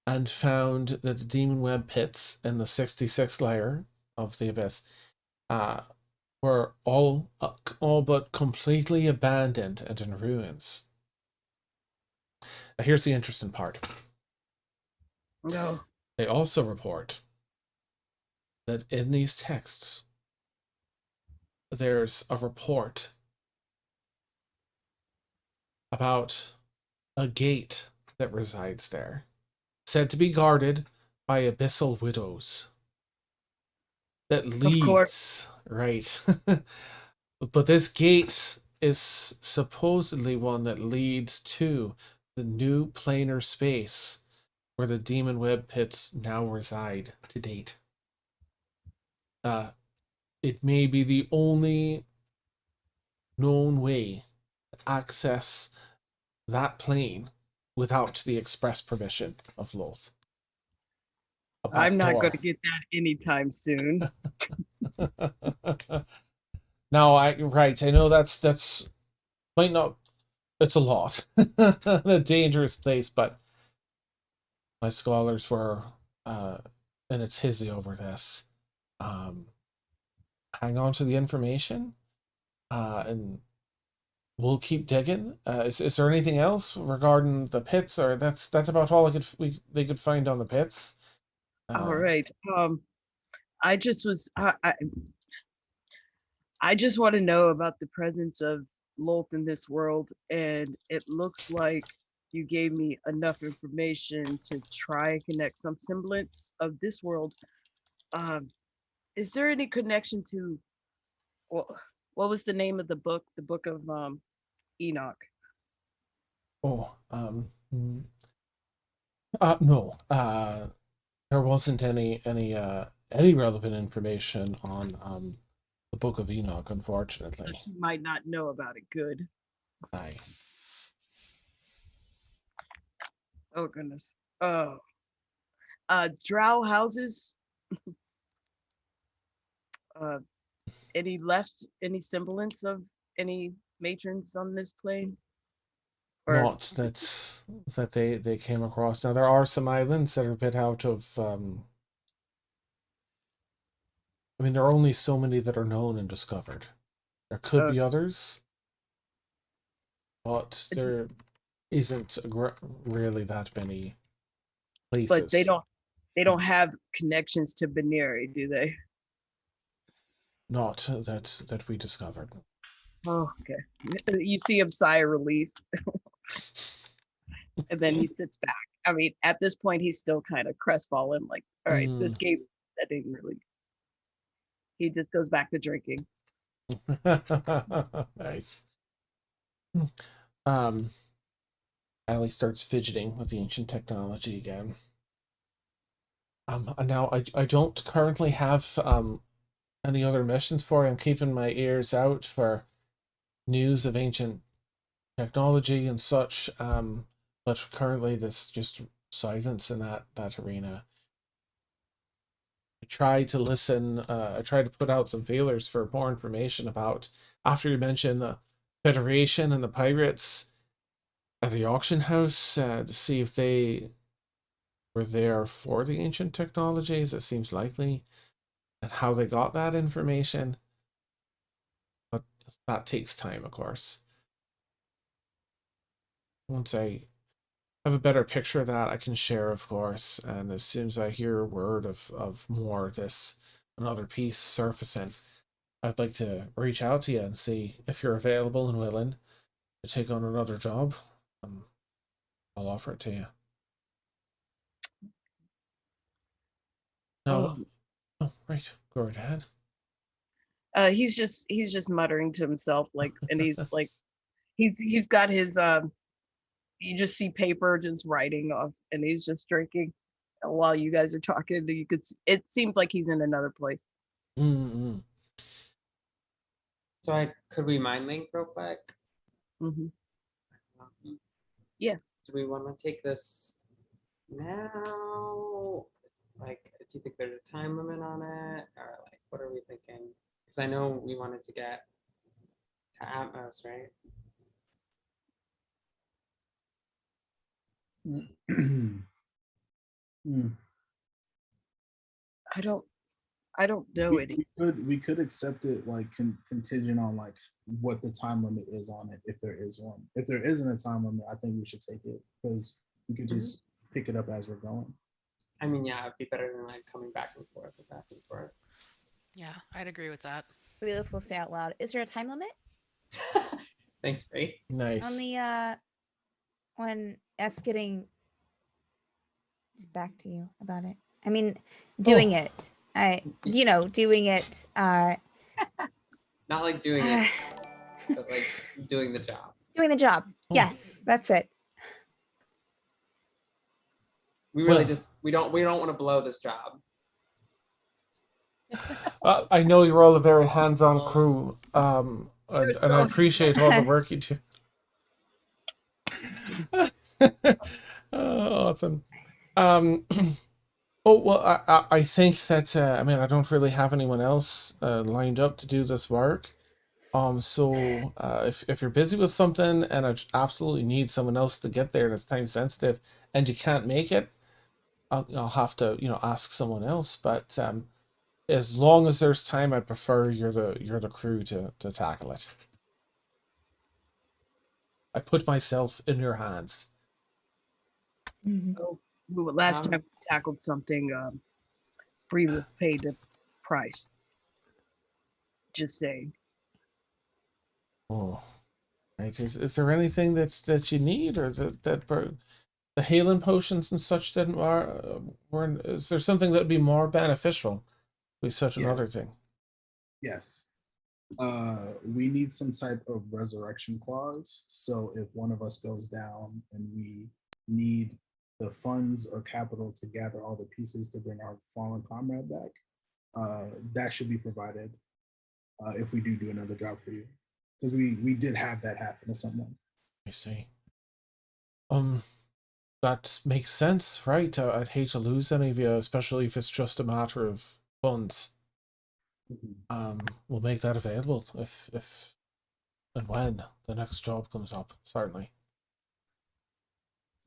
and found that the Demon Web pits in the 66th layer of the Abyss uh, were all but completely abandoned and in ruins. Now, here's the interesting part. No. They also report that in these texts, there's a report about a gate that resides there, said to be guarded by abyssal widows, that Of course. leads, right. But this gate is supposedly one that leads to the new planar space where the demon web pits now reside to date. It may be the only known way to access that plane without the express permission of Loth. A I'm not going backdoor. to get that anytime soon. Now, I know that's might not. It's a lot, a dangerous place, but my scholars were in a tizzy over this. Hang on to the information, and we'll keep digging. Is there anything else regarding the pits, or that's about all they could find on the pits? All right. I just was I just want to know about the presence of Loth in this world, and it looks like you gave me enough information to try and connect some semblance of this world. Is there any connection to what was the name of the book? The book of Enoch. Oh, no. There wasn't any relevant information on the Book of Enoch, unfortunately. You might not know about it. Good. Aye. Oh goodness. Oh. Drow houses. Any semblance of any matrons on this plane? Or Not that they came across. Now there are some islands that are a bit out of. I mean, there are only so many that are known and discovered. There could be others, but there isn't really that many places. but they don't have connections to Beneri, do they? Not that we discovered. Oh, okay. You see him sigh of relief. And then he sits back. I mean, at this point, he's still kind of crestfallen, like, all right, this game, that didn't really. He just goes back to drinking. Nice. Allie starts fidgeting with the ancient technology again. Now I don't currently have any other missions for you. I'm keeping my ears out for news of ancient technology and such. But currently there's just silence in that arena. I try to listen. I try to put out some feelers for more information about, after you mentioned the Federation and the pirates at the auction house, to see if they were there for the ancient technologies. It seems likely, and how they got that information. But that takes time, of course. Once I have a better picture of that, I can share, of course. And as soon as I hear word of more of this, another piece surfacing, I'd like to reach out to you and see if you're available and willing to take on another job. I'll offer it to you. No, oh, right. Go right ahead. He's just muttering to himself, like, and he's like, he's got his you just see paper just writing off, and he's just drinking while you guys are talking. You could, it seems like he's in another place. Mm-hmm. So could we mind link real quick? Mm-hmm. Yeah. Do we want to take this now? Like, do you think there's a time limit on it, or like, what are we thinking? Because I know we wanted to get to Atmos, right? I don't know we, any. we could accept it like contingent on like what the time limit is on it, if there is one. If there isn't a time limit, I think we should take it, because we could just pick it up as we're going. I mean, yeah, it'd be better than like coming back and forth and back and forth. Yeah, I'd agree with that. Relith will say out loud, is there a time limit Thanks, Bree. Nice. on the when us getting back to you about it? I mean, doing it. Doing it. Not like doing it, but like doing the job. Doing the job. Yes, that's it. We really Well- just we don't want to blow this job. I know you're all a very hands-on crew, and I so appreciate all the work you do. Awesome. Um, oh well, I think that I mean I don't really have anyone else lined up to do this work. So if you're busy with something and I absolutely need someone else to get there that's time sensitive and you can't make it, I'll have to ask someone else. But as long as there's time, I prefer you're the crew to tackle it. I put myself in your hands. Oh, last Um, time we tackled something, Frida paid the price. Just saying. Oh, right. Is there anything that you need, or the healing potions and such didn't weren't? Is there something that would be more beneficial with such another Yes. thing? Yes. We need some type of resurrection clause. So if one of us goes down and we need the funds or capital to gather all the pieces to bring our fallen comrade back, that should be provided if we do another job for you. Because we did have that happen to someone. I see. That makes sense, right? I'd hate to lose any of you, especially if it's just a matter of funds. We'll make that available if and when the next job comes up, certainly.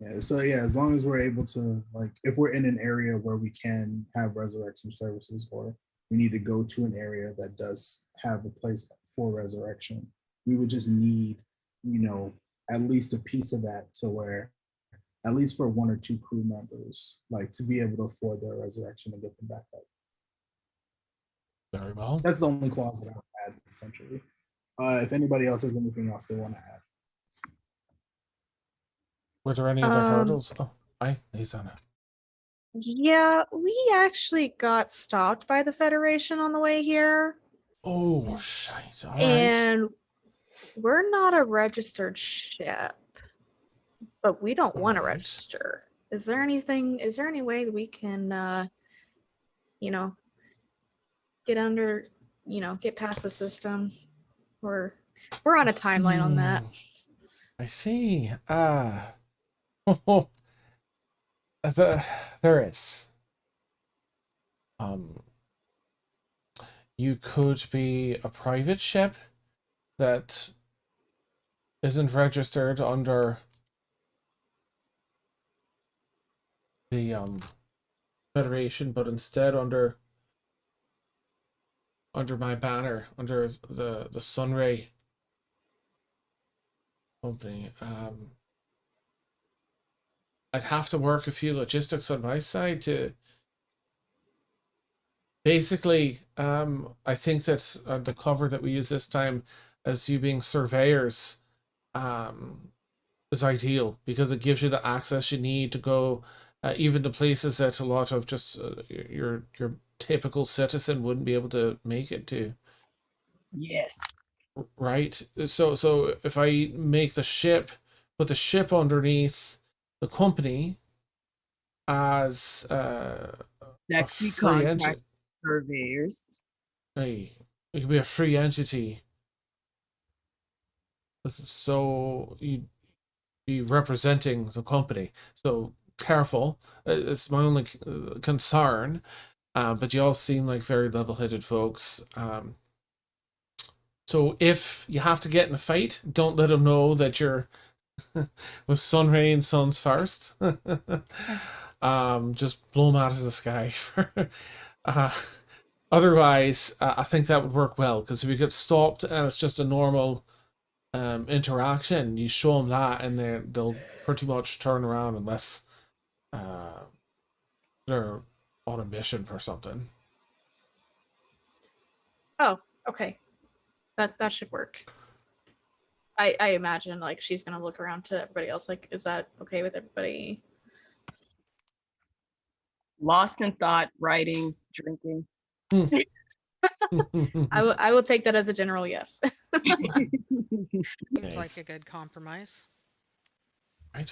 Yeah, so yeah, as long as we're able to, like, if we're in an area where we can have resurrection services, or we need to go to an area that does have a place for resurrection, we would just need, at least a piece of that, to where, at least for one or two crew members, like, to be able to afford their resurrection and get them back up. Very well. That's the only clause that I would add potentially. If anybody else has anything else they want to add. Were there any other Um, hurdles? Oh, Lizana. Yeah, we actually got stopped by the Federation on the way here, Oh, shite. All right. and we're not a registered ship, but we don't want to Alright. register. Is there any way that we can, get under, get past the system? We're on a timeline on that. I see. There is. You could be a private ship that isn't registered under the Federation, but instead under my banner, under the Sunray company. I'd have to work a few logistics on my side to basically. I think that the cover that we use this time as you being surveyors is ideal because it gives you the access you need to go even to places that a lot of just your typical citizen wouldn't be able to make it to. Yes. Right. So if I make put the ship underneath the company as Sexy free contract surveyors. hey, it could be a free entity. So you'd be representing the company. So careful. It's my only concern. But you all seem like very level-headed folks. So if you have to get in a fight, don't let them know that you're with Sunray and Sons first. Just blow them out of the sky. uh, Otherwise, I think that would work well because if you get stopped and it's just a normal interaction, you show them that, and they'll pretty much turn around unless they're on a mission for something. Oh, okay. That should work. I imagine like she's gonna look around to everybody else. Like, is that okay with everybody? Lost in thought, writing, drinking. I will take that as a general yes. Seems Nice. like a good compromise. Right.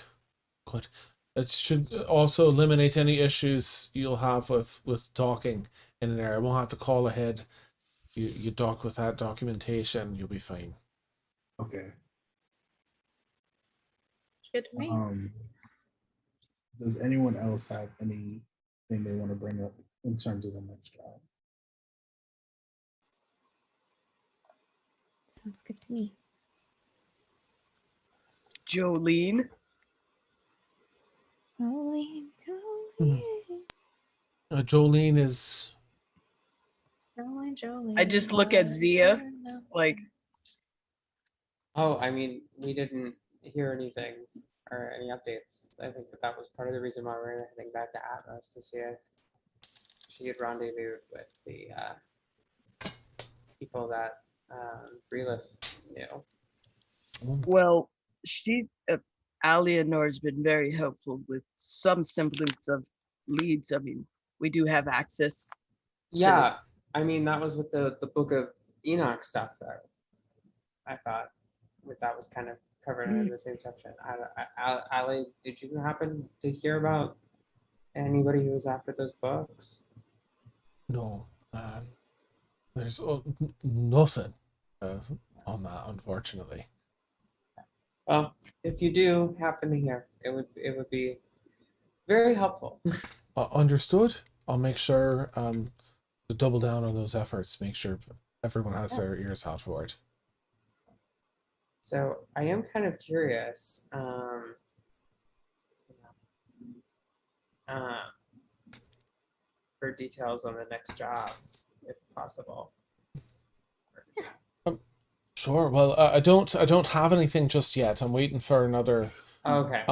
Good. It should also eliminate any issues you'll have with docking in an area. Won't have to call ahead. You dock with that documentation, you'll be fine. Okay. Good to me. Does anyone else have anything they want to bring up in terms of the next job? Sounds good to me. Jolene. Jolene, Mhm. Jolene. Jolene is Jolene, I just look at Zia, like, Oh, I mean, we didn't hear anything or any updates. I think that was part of the reason why we're heading back to Atmos to see if she had rendezvoused with the people that Relith knew. well, she, Alianor's been very helpful with some semblance of leads. I mean, we do have access. Yeah, I mean, that was with the Book of Enoch stuff, though. I thought that was kind of covered in the same section. Ali, did you happen to hear about anybody who was after those books? no. There's nothing on that, unfortunately. Well, if you do happen to hear, it would be very helpful. Understood. I'll make sure to double down on those efforts. Make sure everyone has their ears out for it. So I am kind of curious. For details on the next job, if possible. Sure. Well, I don't have anything just yet. I'm waiting for another Okay.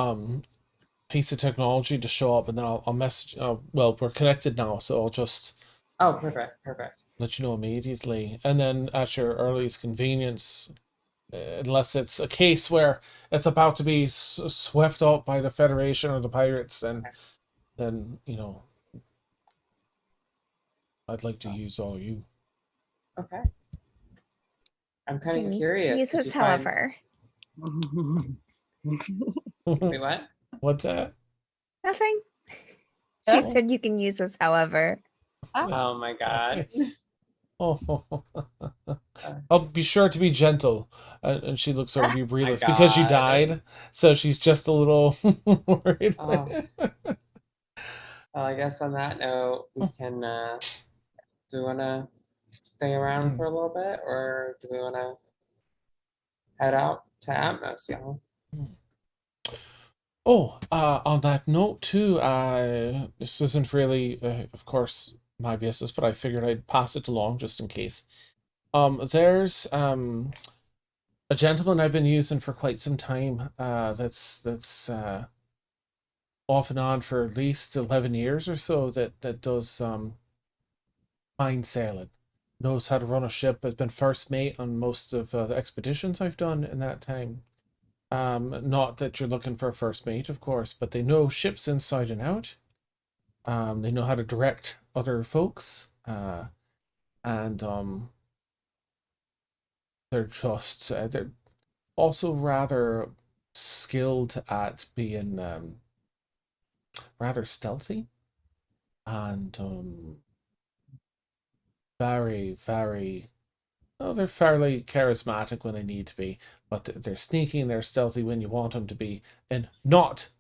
piece of technology to show up, and then I'll message. Well, we're connected now, so I'll just Oh, perfect, perfect. let you know immediately, and then at your earliest convenience, unless it's a case where it's about to be swept up by the Federation or the pirates, then I'd like to use all you. Okay. I'm kind Can of you curious. use did this, you find- however? Wait, what? What's that? Nothing. She Huh? said you can use this, however. Oh my god. Oh, I'll be sure to be gentle. And she looks over to you, my Breelith, because you God. died, so she's just a little worried. Oh. Well, I guess on that note, we can. Do we want to stay around for a little bit, or do we want to head out to Atmos, y'all? Oh, on that note too, this isn't really, of course, my business, but I figured I'd pass it along just in case. There's a gentleman I've been using for quite some time. That's off and on for at least 11 years or so. That does fine sailing, knows how to run a ship. Has been first mate on most of the expeditions I've done in that time. Not that you're looking for a first mate, of course, but they know ships inside and out. They know how to direct other folks, and they're also rather skilled at being rather stealthy and very, very. Oh, they're fairly charismatic when they need to be, but they're sneaky and they're stealthy when you want them to be, and not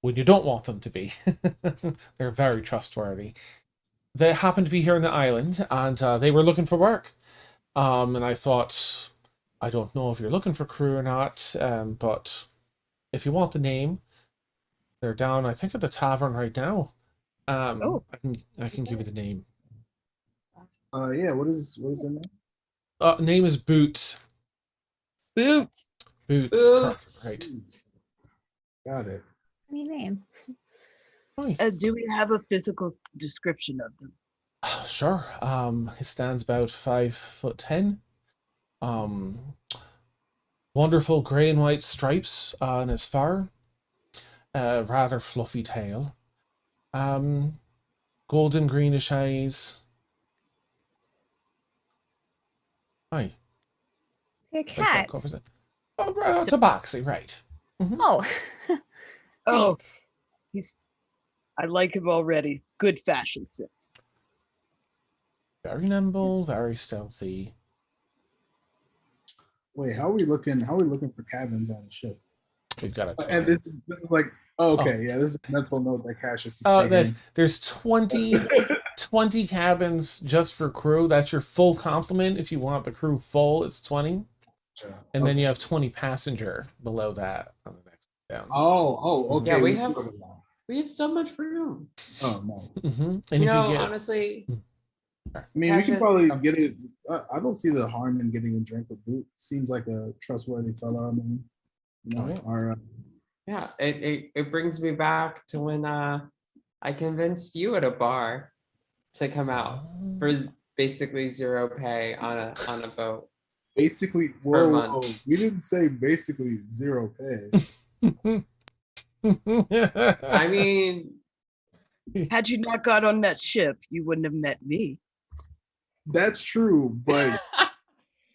when you don't want them to be. They're very trustworthy. They happen to be here on the island, and they were looking for work. And I thought, I don't know if you're looking for crew or not, but if you want the name, they're down, I think, at the tavern right now. Oh. I can give you the name. Yeah. What is the name? Name is Boots. Boots. Boots. Right. Got it. Funny name. Hi. Do we have a physical description of them? Sure. He stands about 5'10". Wonderful grey and white stripes on his fur. Rather fluffy tail. Golden greenish eyes. Hi. A Like that cat. covers it. Oh, tabaxi, right. Oh. Oh. Right. I like him already. Good fashion sense. Very nimble, very stealthy. Wait, how are we looking? How are we looking for cabins on the ship? We've got a And total. this is like, oh, okay, yeah, this is a mental note that Cassius is Oh, taking. there's 20 cabins just for crew. That's your full complement. If you want the crew full, it's 20. And then Okay. you have 20 passenger below that on the next down. Okay. Yeah, we do have- have a lot. We have so much room. Oh, nice. And You if know, you get honestly, I mean, we can Cassius- probably get it. I don't see the harm in getting a drink with Boot. Seems like a trustworthy fellow. I mean, you know, Alright. our yeah, it brings me back to when I convinced you at a bar to come out for basically zero pay on a boat. basically. Per Whoa, month. we didn't say basically zero pay. I mean, Had you not got on that ship, you wouldn't have met me. That's true, but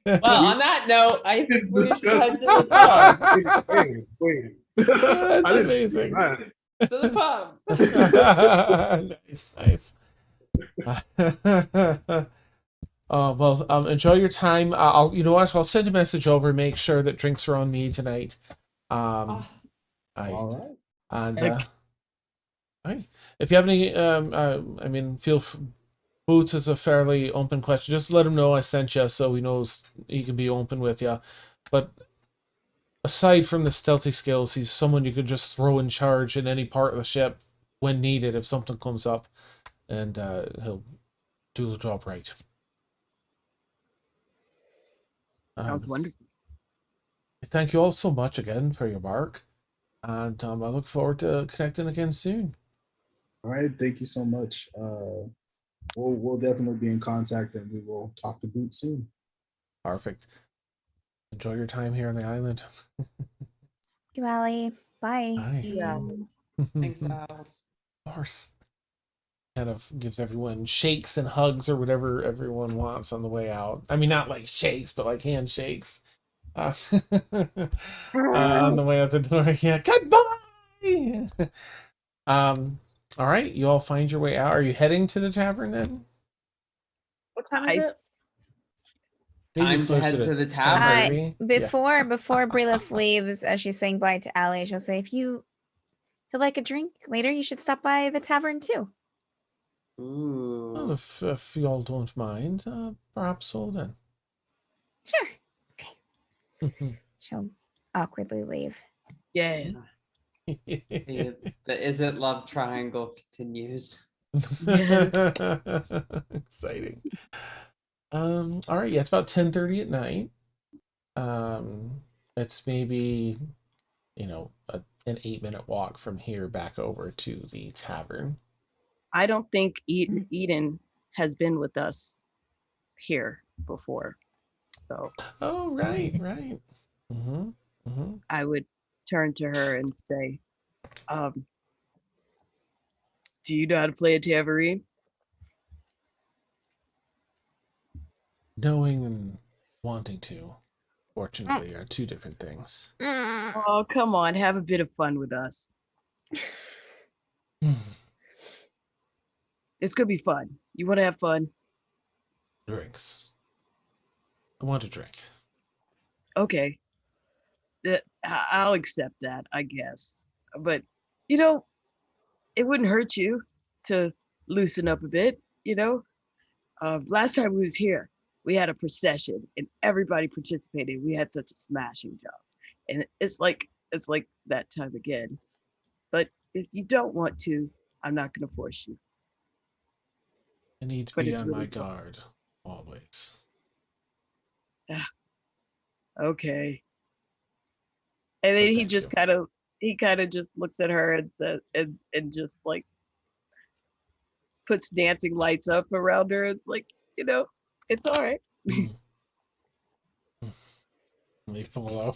well, on that note, I think we should discuss- head to the pub. wait. That's I didn't see amazing. that. To the pub. nice. Well, enjoy your time. I'll, you know what? I'll send a message over. Make sure that drinks are on me tonight. Oh, All right. And Heck. right. If you have any, I mean, Boots is a fairly open question. Just let him know I sent you, so he knows he can be open with you. But aside from the stealthy skills, he's someone you could just throw in charge in any part of the ship when needed if something comes up, and he'll do the job right. Sounds wonderful. Thank you all so much again for your work, and I look forward to connecting again soon. All right. Thank you so much. We'll definitely be in contact, and we will talk to Boot soon. Perfect. Enjoy your time here on the island. You, Allie. Bye. Bye. Yeah. thanks, Alice. Of course. Kind of gives everyone shakes and hugs or whatever everyone wants on the way out. I mean, not like shakes, but like handshakes. On the way out the door. Yeah, goodbye. All right, you all find your way out. Are you heading to the tavern then? What time is I- it? Time to closer head to the tavern. 10:30. Before Brilith leaves, as she's saying bye to Allie, she'll say, "If you feel like a drink later, you should stop by the tavern too." Ooh. Well, if y'all don't mind, perhaps so then. Sure. Okay. She'll awkwardly leave. Yeah. The Is It Love Triangle continues. Yes. Exciting. All right, yeah, it's about 10:30 at night. It's maybe, an 8-minute walk from here back over to the tavern. I don't think Eden has been with us here before. So Oh, right. Mm-hmm. I would turn to her and say, do you know how to play a tambourine? Knowing and wanting to, fortunately, are two different things. Oh, come on, have a bit of fun with us. It's gonna be fun. You want to have fun? Drinks. I want a drink. Okay. I'll accept that, I guess. But it wouldn't hurt you to loosen up a bit. Last time we was here, we had a procession and everybody participated. We had such a smashing job, and it's like that time again. But if you don't want to, I'm not gonna force you. I need to But be it's on really my fun. guard, always. Okay. And then he Thank just you. kind of just looks at her and says and just like puts dancing lights up around her. It's like, it's all right. Leave below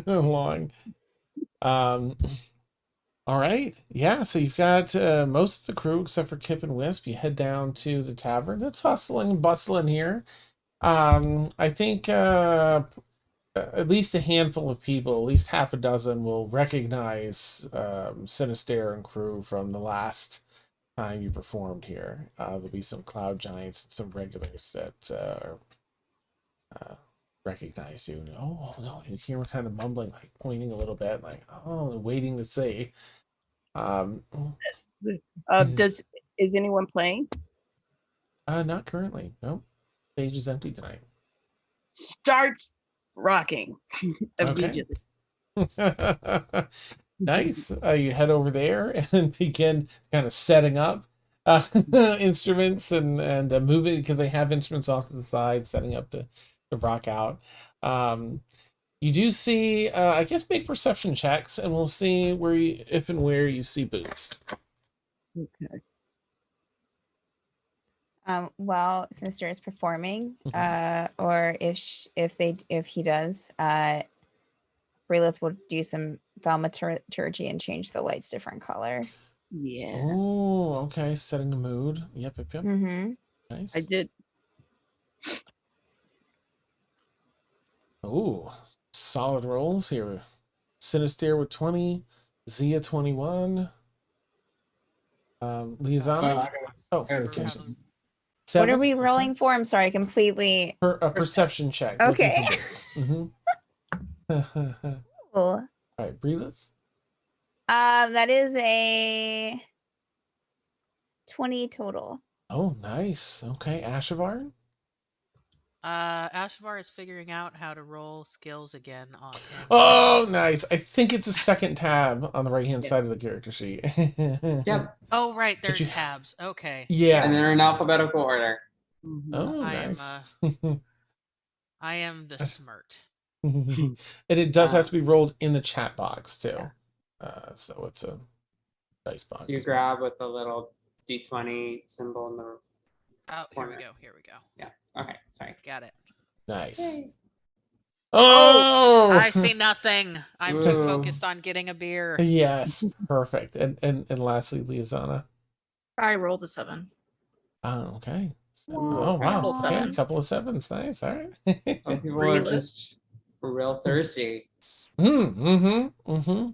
along. All right. Yeah, so you've got most of the crew except for Kip and Wisp. You head down to the tavern. It's hustling and bustling here. I think at least a handful of people, at least half a dozen, will recognize Sinister and crew from the last time you performed here. There'll be some cloud giants, some regulars that recognize you. Oh no, you hear them kind of mumbling, like pointing a little bit, like oh, waiting to see. Um, Is anyone playing? not currently. Nope. Stage is empty tonight. Starts rocking Okay. immediately. Nice. You head over there and begin kind of setting up instruments and moving because they have instruments off to the side, setting up to rock out. You do see, I guess, make perception checks, and we'll see where if and where you see boots. Okay. While Sinister is performing, or if he does, Relith will do some thaumaturgy and change the lights different color. Yeah. Oh, okay. Setting the mood. Yep. Mm-hmm. Nice. I did. Oh, solid rolls here. Sinister with 20, Zia 21. Liazana? I Oh, got a We're seven. having- What are 7? we rolling for? I'm sorry, completely. A perception check. Okay. Looking for boots. Cool. All right, Breelith. That is a 20 total. Oh, nice. Okay, Ashavar. Ashvar is figuring out how to roll skills again on him. Oh, nice. I think it's a second tab on the right-hand Yeah. side of the character sheet. Yep. Oh, right, they're But you- tabs. Okay. Yeah. And they're in alphabetical order. Mhm. Oh, I am nice. I am the smart. And it does have to be rolled in the chat box too. So it's a dice box. So you grab with the little D20 symbol in the. Oh, here we Corner. go. Here we go. Okay, sorry. Got it. Nice. Yay. Oh, I see nothing. I'm too Ooh. focused on getting a beer. Yes, perfect. And lastly, Liazana. I rolled a 7. Oh, okay. Whoa. Oh wow. Rolled Okay, a 7. couple of sevens. Nice. All right. Some people Really? are just real thirsty. Mm-hmm.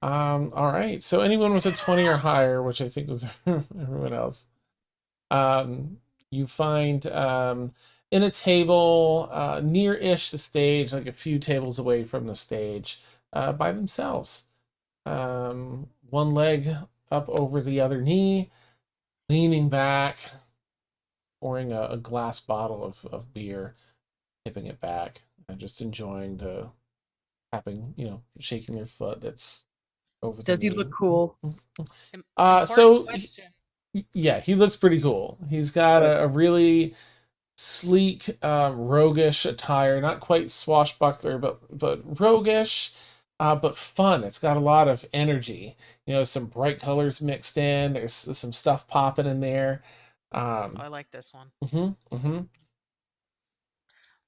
All right. So anyone with a 20 or higher, which I think was everyone else, you find in a table near-ish the stage, like a few tables away from the stage, by themselves. One leg up over the other knee, leaning back, pouring a glass bottle of beer, tipping it back, and just enjoying the tapping, shaking their foot that's over the Does he knee. look cool? Important So question. yeah, he looks pretty cool. He's got a really sleek, roguish attire, not quite swashbuckler, but roguish, but fun. It's got a lot of energy. Some bright colors mixed in. There's some stuff popping in there. Oh, I like this one. Mm-hmm.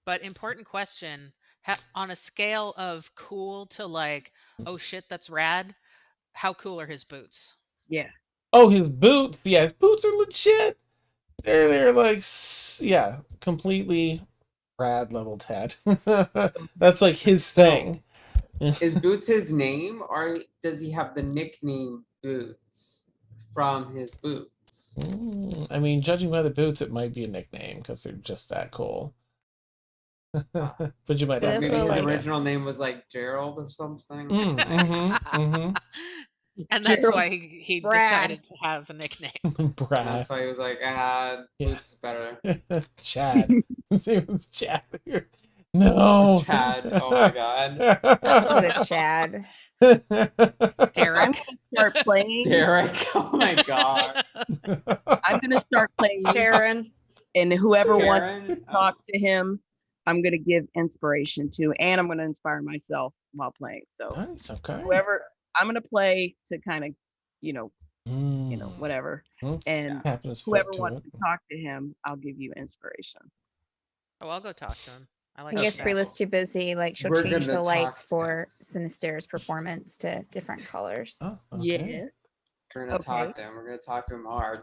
But important question. On a scale of cool to like, oh shit, that's rad, how cool are his boots? Yeah. Oh, his boots. Yeah, his boots are legit. They're like, yeah, completely rad level Ted. That's like his thing. Is Boots his name, or does he have the nickname Boots from his boots? I mean, judging by the boots, it might be a nickname because they're just that cool. But you might So have that's to Maybe his like- original name was like Gerald or something. And that's Gerald why he Brad. decided to have a nickname. And Brad. that's why he was like, Yeah. Boots is better. Chad. His name was Chad. No. Chad. Oh my god. Good Chad. I'm Derek. gonna start playing. Derek. Oh my god. I'm gonna start playing music, Sharon. and whoever wants Karen. to talk to him, I'm gonna give inspiration to, and I'm gonna inspire myself while playing. So Nice. Okay. whoever I'm gonna play to kind of, Mm. whatever. Mm. And Tapping his foot whoever to wants it. to talk to him, I'll give you inspiration. Oh, I'll go talk to him. I I like guess that. Prelis too busy. Like she'll We're change gonna the lights talk to for Sinister's performance to different colors. Oh, Yeah. okay. We're gonna talk Okay. to him. We're gonna talk to him hard.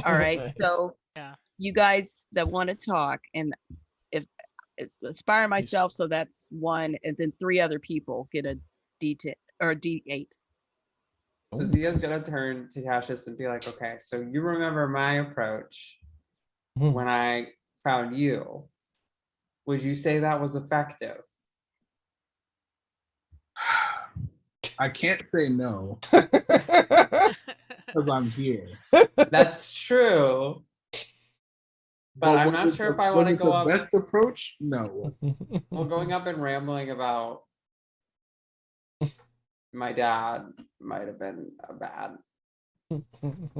All right. Nice. So Yeah. you guys that want to talk, and if it's inspire myself, so that's one, and then 3 other people get a D10 or a D8. So Oh, Zia's nice. gonna turn to Cassius and be like, okay, so you remember my approach Hmm. when I found you. Would you say that was effective? I can't say no because I'm here. That's true. But I'm was not it sure the- if I was want to it go the up. best approach? No, it wasn't. Well, going up and rambling about my dad might have been a bad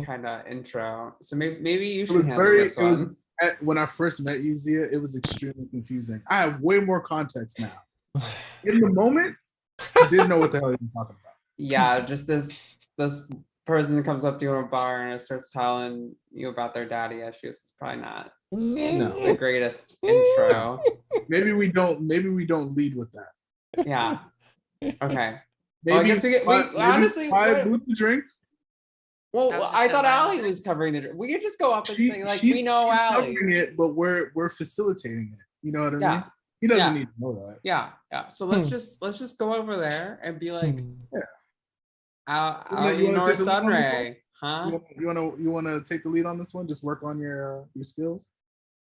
kind of intro. So maybe you It should was handle very. this It was one. when I first met you, Zia. It was extremely confusing. I have way more context now. In the moment, I didn't know what the hell you were talking about. Yeah, just this person comes up to you in a bar and starts telling you about their daddy issues. It's probably not the greatest intro. Maybe we don't. Maybe we don't lead with that. Yeah. Okay. Maybe Well, I guess we maybe honestly. buy what- Boots a drink. Well, I was just I gonna thought buy him a Allie was covering the. We could just go up and say like, She's we know Allie. covering it, but we're facilitating it. You know what I mean? Yeah. He doesn't Yeah. need to know that. Yeah, yeah. So Hmm. let's just go over there and be like, wanna you know, take the lead on this Sunray, huh? You wanna take the lead on this one? Just work on your skills.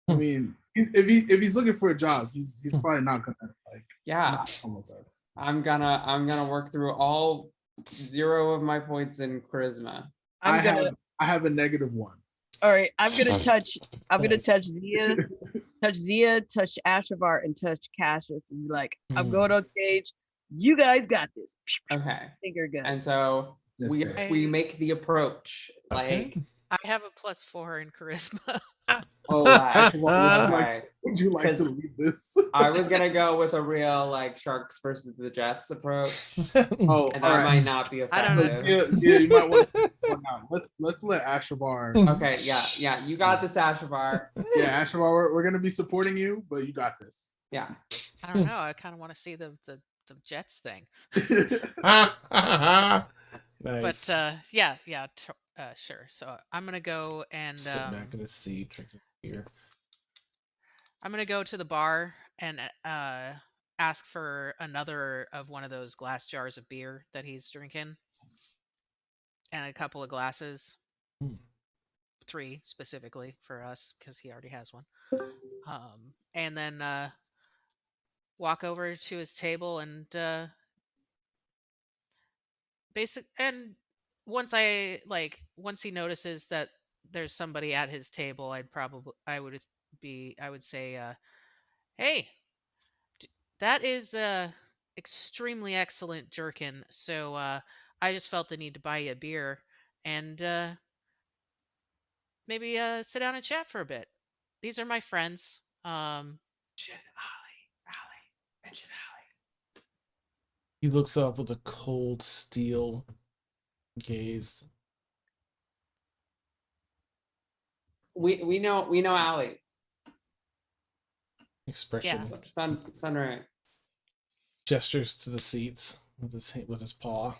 I mean, if he's looking for a job, he's probably not gonna like Yeah, not come with us. I'm gonna work through all 0 of my points in charisma. I I'm gonna. have a -1. All right, I'm gonna touch. I'm gonna touch Zia, touch Ashavar, and touch Cassius, and be like, I'm Mm. going on stage. You guys got this. Okay, Finger gun. and so Just we there. we make the approach like, I have a +4 in charisma. oh, Lash. Would Okay. you like to 'Cause lead this? I was gonna go with a real like Sharks versus the Jets approach, Oh, and all that right. might not be I don't know. effective. Yeah, you might want to sit one out. Let's let Ashavar. Okay, yeah, you got this, Ashavar. Yeah, Ashavar, we're gonna be supporting you, but you got this. Yeah. I don't know. I kind of want to see the Jets thing. Nice. But yeah, sure. So I'm gonna go and Sitting back in his seat, drinking beer. I'm gonna go to the bar and ask for another of one of those glass jars of beer that he's drinking, and a couple of glasses. Hmm. 3 specifically for us because he already has one. And then walk over to his table and once once he notices that there's somebody at his table, I would say, hey, that is extremely excellent jerkin. So I just felt the need to buy you a beer and maybe sit down and chat for a bit. These are my friends. Mention Allie. Mention Allie. He looks up with a cold steel gaze. We know Allie. Expression Yeah. Sunray. gestures to the seats with his paw.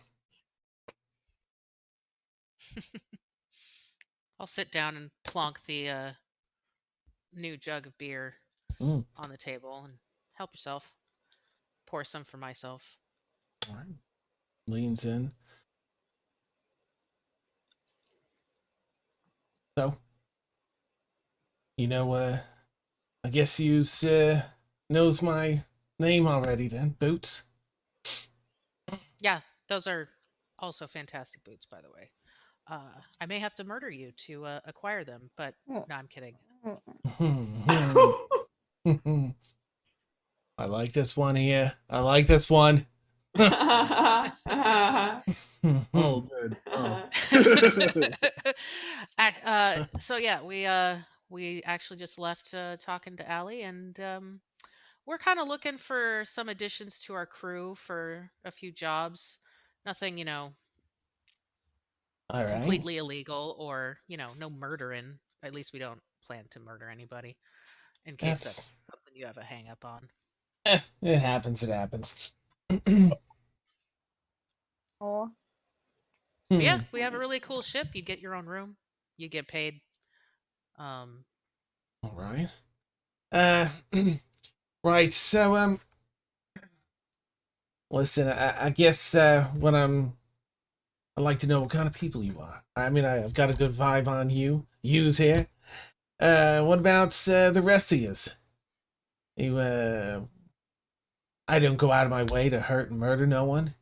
I'll sit down and plonk the new jug of beer Mm. on the table and help yourself. Pour some for myself. All right. Leans in. So, I guess you knows my name already then, Boots. Yeah, those are also fantastic boots, by the way. I may have to murder you to acquire them, but no, I'm kidding. I like this one here. I like this one. Oh, good. Oh. So yeah, we actually just left talking to Allie, and we're kind of looking for some additions to our crew for a few jobs. Nothing, All right. completely illegal or no murdering. At least we don't plan to murder anybody. In case that's something you have a hang up on. It happens. It happens. Oh, But yeah, we have a really cool ship. You get your own room. You get paid. All right. Right. So listen, I guess what I'd like to know what kind of people you are. I mean, I've got a good vibe on yous here. What about the rest of yous? You I don't go out of my way to hurt and murder no one.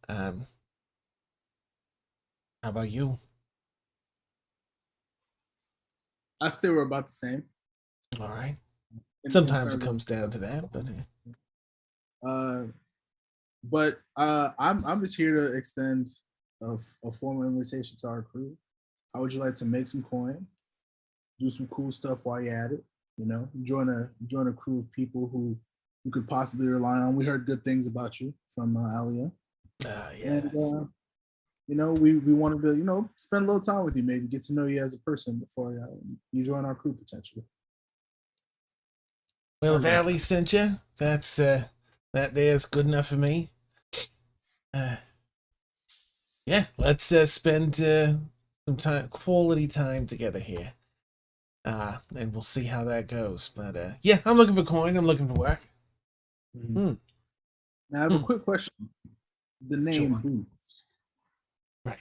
Um, how about you? I say we're about the same. All right. In Sometimes it terms of, comes down to that, but uh, but I'm just here to extend a formal invitation to our crew. How would you like to make some coin, do some cool stuff while you're at it? You know, join a crew of people who you could possibly rely on. We heard good things about you from Alia, yeah. and you know, we wanted to, you know, spend a little time with you, maybe get to know you as a person before you join our crew potentially. Well, How if does that Allie sound? sent you, that there's good enough for me. Uh, yeah, let's spend some time, quality time together here. And we'll see how that goes. But yeah, I'm looking for coin. I'm looking for work. Hmm. Now I have a quick question. The name Sure. Boots, Right.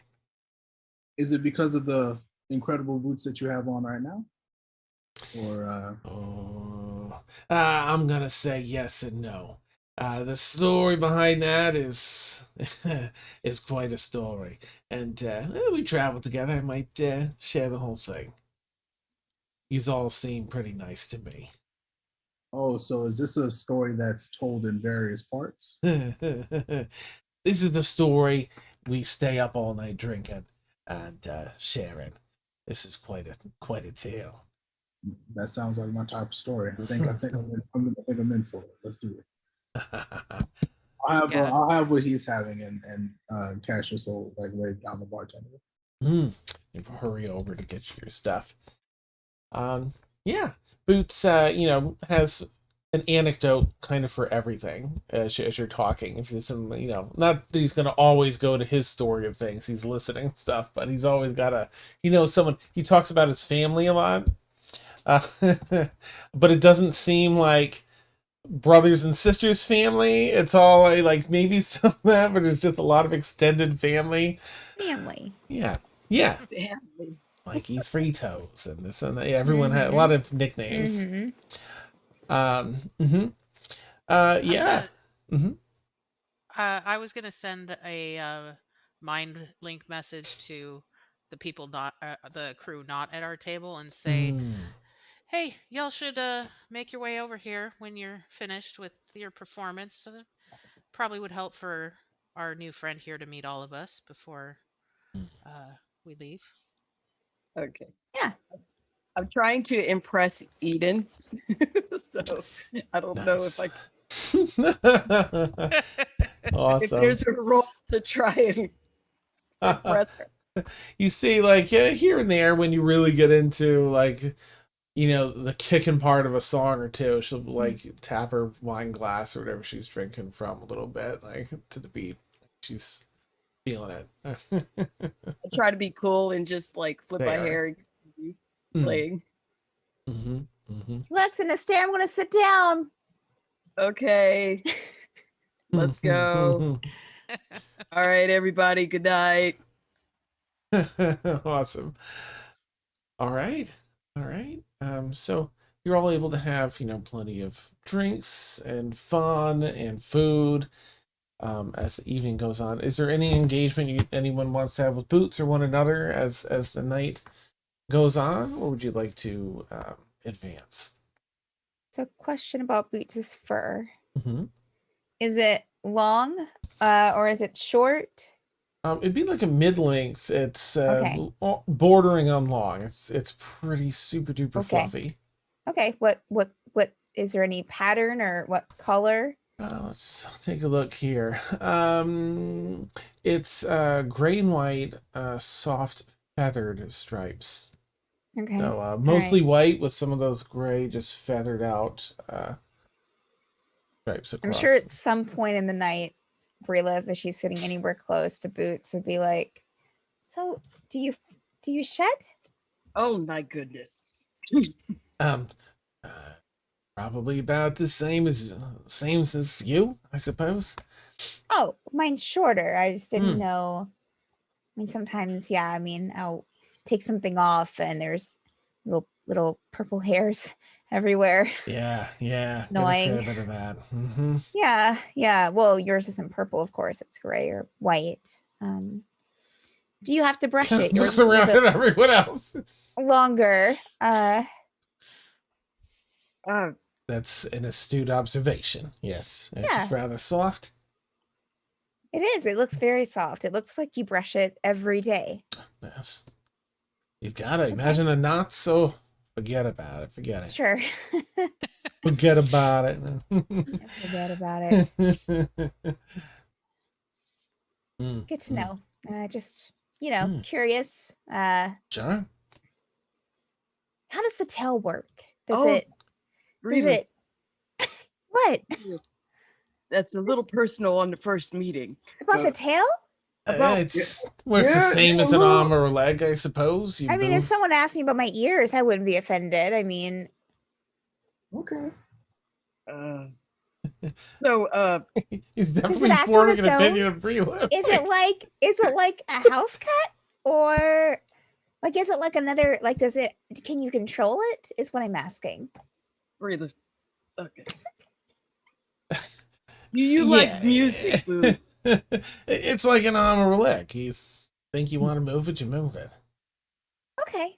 is it because of the incredible boots that you have on right now? Or Oh, I'm gonna say yes and no. The story behind that is is quite a story, and we travel together. I might share the whole thing. He's all seem pretty nice to me. oh, so is this a story that's told in various parts? This is the story we stay up all night drinking and sharing. This is quite a tale. That sounds like my type of story. I think I'm in for it. Let's do it. Yeah. I'll have what he's having, and Cassius will like wave down the bartender. You hurry over to get your stuff. Yeah, Boots, has an anecdote kind of for everything as you're talking. If there's some, not that he's gonna always go to his story of things. He's listening stuff, but he's always got someone. He talks about his family a lot, uh, but it doesn't seem like brothers and sisters family. It's all like maybe some of that, but it's just a lot of extended family. Family. Yeah, yeah. Family. Mikey Three Toes and this and that. Yeah, everyone had a lot of nicknames. Mm-hmm. I'm Yeah. gonna. Mm-hmm. I was gonna send a mind link message to the people not the crew not at our table and say, Mm. "Hey, y'all should make your way over here when you're finished with your performance. Probably would help for our new friend here to meet all of us before uh, we leave." Okay. Yeah. I'm trying to impress Eden. So I don't know if Nice. if Awesome. there's a role to try and impress her. You see, like here and there, when you really get into like the kicking part of a song or two, she'll like tap her wine glass or whatever she's drinking from a little bit, like to the beat. She's feeling it. I try to be cool and just like flip They my are. hair and continue playing. Mm-hmm. Mm-hmm. Let's in a stare. I'm gonna sit down. Okay. Let's go. All right, everybody. Good night. Awesome. All right. All right. So you're all able to have, plenty of drinks and fun and food as the evening goes on. Is there any engagement anyone wants to have with Boots or one another as the night goes on, or would you like to advance? So, question about Boots' fur. Mm-hmm. Is it long or is it short? It'd be like a mid-length. It's Okay. bordering on long. It's pretty super duper Okay. fluffy. Okay. What is there any pattern or what color? Let's take a look here. It's gray and white, soft feathered stripes. Okay. So mostly white with some of those gray, just feathered out stripes I'm across. sure at some point in the night, Brila, if she's sitting anywhere close to Boots, would be like, "So, do you shed?" Oh my goodness. Um, Probably about the same as you, I suppose. Oh, mine's shorter. I just didn't Hmm. know. I mean, sometimes, yeah. I mean, I'll take something off, and there's little purple hairs everywhere. Yeah, yeah. Get a Annoying. fair bit of that. Mm-hmm. Yeah, yeah. Well, yours isn't purple, of course. It's gray or white. Do you have to brush it? Yours Looks is a little around bit at everyone else. longer. That's an astute observation. Yes, it's Yeah. rather soft. It is. It looks very soft. It looks like you brush it every day. Yes. You've got to imagine a knot, so forget about it. Forget it. Sure. Forget about it. Forget about it. Mm, Good to mm. know. Just, Hmm. curious. Sure. How does the tail work? Does Oh, it Really, what? that's a little personal on the first meeting. About the tail? About- It's works Yeah, the same yeah, as an well- arm or a leg, I suppose. You I mean, if move. someone asked me about my ears, I wouldn't be offended. I mean, Okay. Uh, so, He's definitely act on forming its an own? opinion of Breland. is it like a house cat, or like is it like another, like can you control it? Is what I'm asking. breathe. Okay. Do you like music, Boots? It's like an arm or a leg. You think you want to move it, you move it. Okay,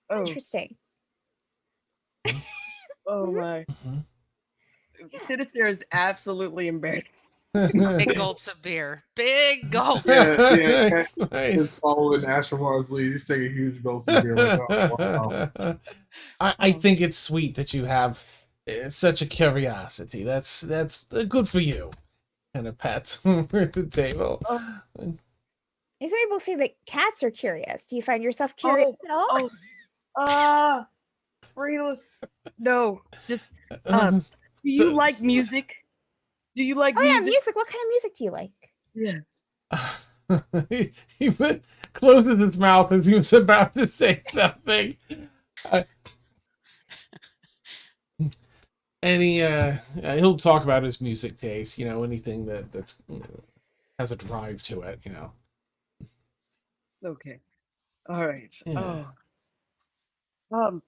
Oh, interesting. oh Mhm. my. Mhm. Sinister is absolutely embarrassed. Big gulps of beer. Big gulps. Yeah, yeah. Nice, He's nice. following Astromar's lead. He's taking huge gulps of beer. Like, oh, wow. I think it's sweet that you have such a curiosity. That's good for you. And a pet at the table. Some people say that cats are curious. Do you find yourself curious at all? Fritos. No, just Um, do you so- like music? Do you like Oh yeah, music? music. What kind of music do you like? Yes. he closes his mouth as he was about to say something. He'll talk about his music taste, anything that's has a drive to it, Okay. All right. Yeah. Oh.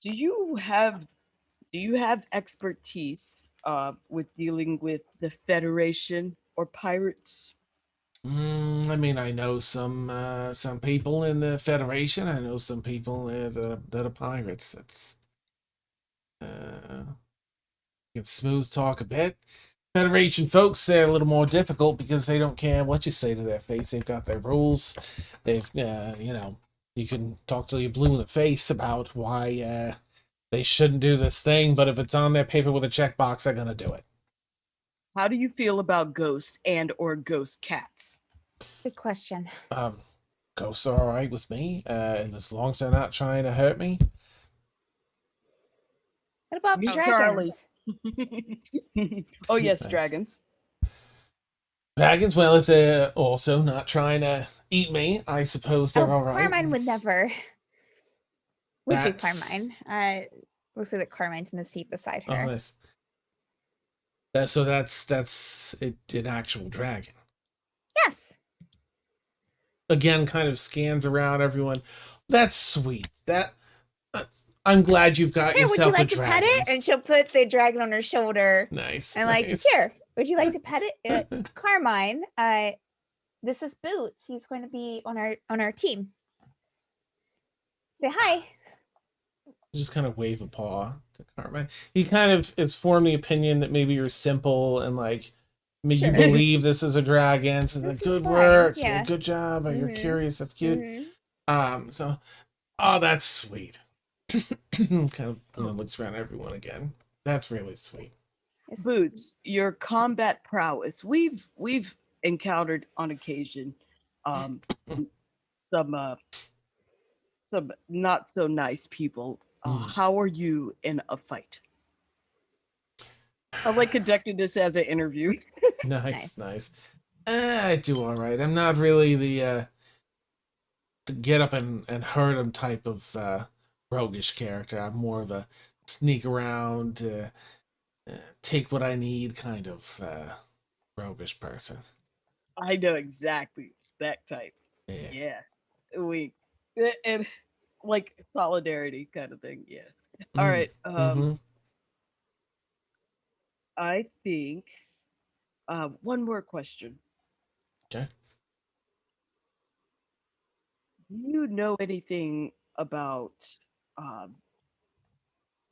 Do you have expertise with dealing with the Federation or pirates? I mean, I know some people in the Federation. I know some people that are pirates. It's can smooth talk a bit. Federation folks, they're a little more difficult because they don't care what you say to their face. They've got their rules. They've, you can talk till you're blue in the face about why they shouldn't do this thing, but if it's on their paper with a checkbox, they're gonna do it. How do you feel about ghosts and or ghost cats? Good question. Ghosts are all right with me, and as long as they're not trying to hurt me. What about Me, dragons? Oh yes, Nice. dragons. Dragons, well, if they're also not trying to eat me, I suppose they're all right. Carmine would never. Would you, That's- Carmine? We'll say that Carmine's in the seat beside Oh, her. nice. So that's an actual dragon. Yes. Again, kind of scans around everyone. That's sweet. I'm glad you've got Here, would yourself you like a to pet dragon. it? And she'll put the dragon on her shoulder Nice. and like, nice. here, would you like to pet it? Carmine, this is Boots. He's going to be on our team. Say hi. Just kind of wave a paw to Carmine. He kind of has formed the opinion that maybe you're simple and like you Sure. believe this is a dragon. So This like, is good fine, work, yeah. good job. You're Mhm. curious. That's cute. Mhm. So, oh, that's sweet. Kind of looks around at everyone again. That's really sweet. Boots, your combat prowess. We've encountered on occasion some not so nice people. How are you in a fight? I like conducting this as an interview. Nice. Nice. I do all right. I'm not really the get up and hurt him type of roguish character. I'm more of a sneak around, take what I need kind of roguish person. I know exactly that type. Yeah. Yeah. We and like solidarity kind of thing. Yeah. All Mm. right. Mhm. I think one more question. Okay. Do you know anything about um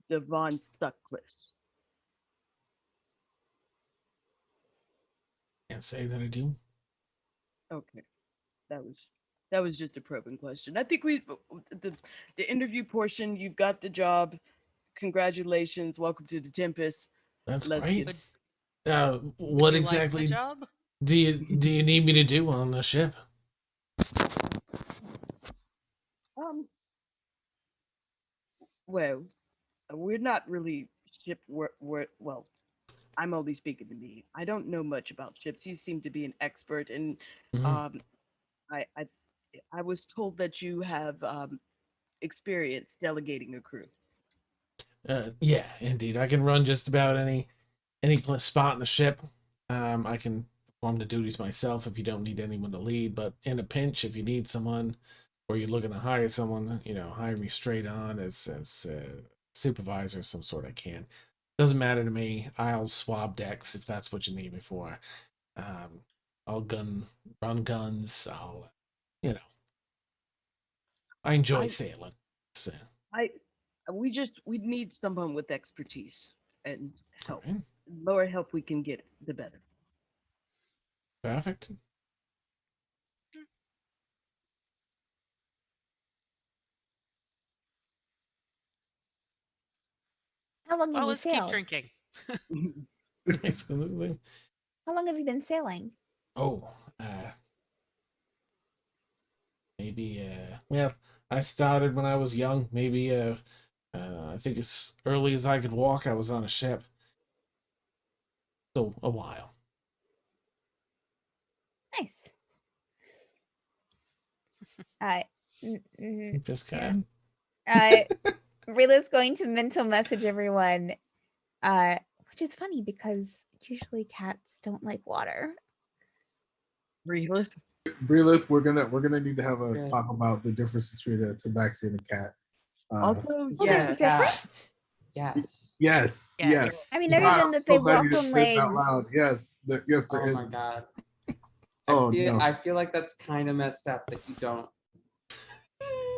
the Von Stuckless? Can't say that I do. Okay. That was just a probing question. I think the the interview portion, you got the job. Congratulations. Welcome to the Tempest. That's Let's great. get Would What you like the exactly job? do you need me to do on the ship? um well, we're not really ship well, I'm only speaking to me. I don't know much about ships. You seem to be an expert, and Mhm. um, I, I, I was told that you have experience delegating a crew. Yeah, indeed. I can run just about any spot in the ship. I can perform the duties myself if you don't need anyone to lead. But in a pinch, if you need someone, or you're looking to hire someone, hire me straight on as supervisor of some sort. I can. Doesn't matter to me. I'll swab decks if that's what you need me for. Um, I'll run guns. You know, I enjoy I, sailing. So, I, we need someone with expertise and all help. right, The more help we can get, the better. perfect. How long have Well, you let's keep sailed? drinking. Absolutely. How long have you been sailing? Oh, maybe. Well, I started when I was young. Maybe. I think as early as I could walk, I was on a ship. So a while. Nice. N- n- Just yeah. kind. Rila's going to mental message everyone, which is funny because usually cats don't like water. Realist. Breelith, we're gonna need to have a Good. talk about the difference between a tabaxi and a cat. Also, Well, there's yeah, a difference. Yes. Yes, Yes. yes. I mean, God, other than I'm that so they glad walk you didn't on say it out legs. loud. Yes, yes, there Oh is. my god. Oh no. I feel like that's kind of messed up that you don't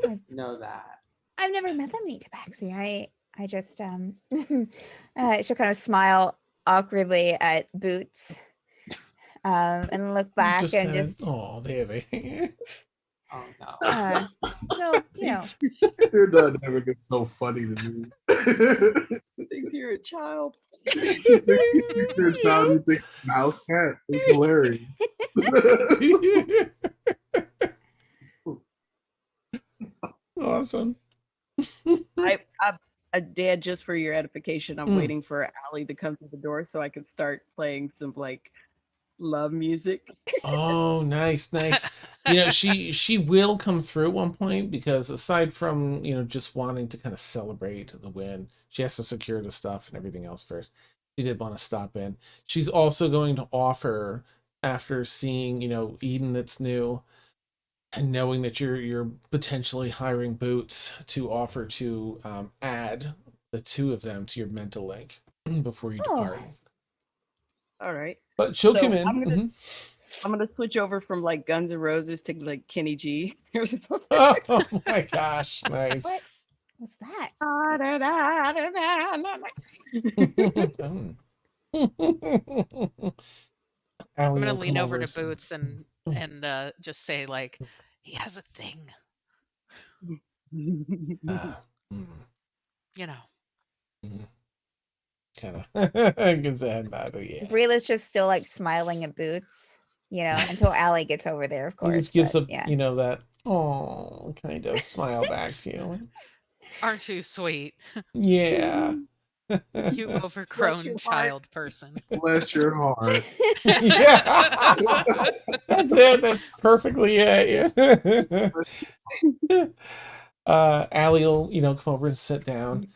I've, know that. I've never met them eat tabaxi. I just she'll kind of smile awkwardly at Boots, and look back Just and kind of. just Oh, there they. Oh no. so You're not never get so funny to me. thinks you're a child. You're a child, you think mouse cat. It's hilarious. Awesome. Dad, just for your edification, I'm Mm. waiting for Allie to come to the door so I can start playing some like love music. Oh, nice, nice. She will come through at one point because aside from, just wanting to kind of celebrate the win, she has to secure the stuff and everything else first. She did want to stop in. She's also going to offer after seeing, Eden that's new and knowing that you're potentially hiring Boots to offer to add the two of them to your mental link before you oh, depart. All right. But she'll So come in. I'm gonna switch over from like Guns N' Roses to like Kenny G or something. Oh my gosh, nice. what was that? I'm Allie gonna will lean come over over. to Boots and just say like, he has a thing, Uh, you know. kind of gives the head nod. Yeah. Brila's just still like smiling at Boots, until Allie gets over there, of He course. just gives but, a yeah. that oh kind of smile back to you. Aren't you sweet? Yeah. You your overgrown heart. child person. Bless your heart. Yeah. That's it. That's perfectly it. Yeah. Allie will, come over and sit down.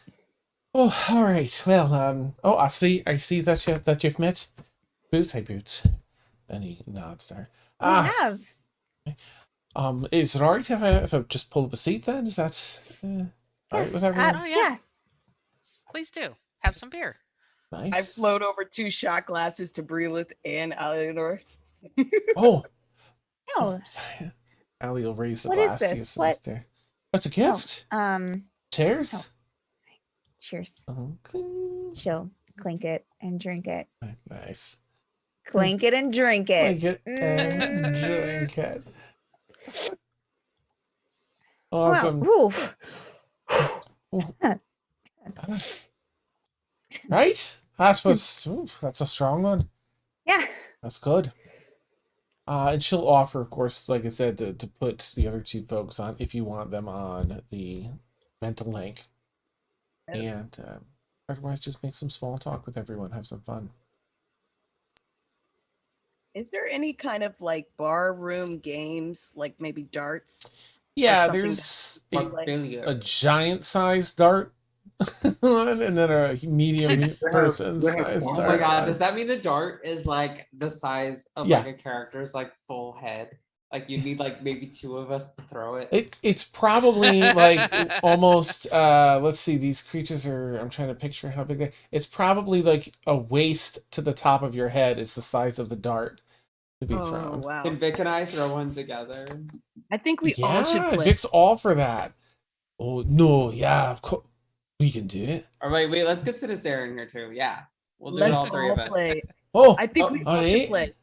Oh, all right. Well, oh, I see that you've met Boots. Hey, Boots. And he nods there. I Ah, have. is it alright if I just pull up a seat then? Is that alright with Yes. everyone? Oh, yeah. Yeah. Please do. Have some beer. I Nice. float over 2 shot glasses to Breelith and Eleanor. Oh, Oh, sorry. Allie will raise the What is glass to you. this? What? There. What's a oh, gift? Cheers. oh. Cheers. Cling. She'll clink it and drink it. Nice. Clink it and drink it. Clink it and Mm. drink it. Wow. Awesome. Ooh. Right? That's a strong one. Yeah. That's good. And she'll offer, of course, like I said, to put the other two folks on if you want them on the mental link. Yes. And otherwise, just make some small talk with everyone, have some fun. Is there any kind of like bar room games, like maybe darts? Yeah, something there's Like- Like billiards. a giant-sized dart one, and then a medium person they have sized Oh Oh dart. my god, one. does that mean the dart is like the size of Yeah. like a character's like full head? Like you need like maybe 2 of us to throw it. It's probably like almost let's see, these creatures are, I'm trying to picture how big they, it's probably like a waist to the top of your head is the size of the dart to be Oh thrown. wow! Can Vic and I throw one together? I think we all should play. Vic's all for that. Oh no, yeah, of course we can do it. Or wait, let's get Sinister in here too. Yeah. We'll do Let's it all 3 of us. play. Oh, I think we all alright. should play.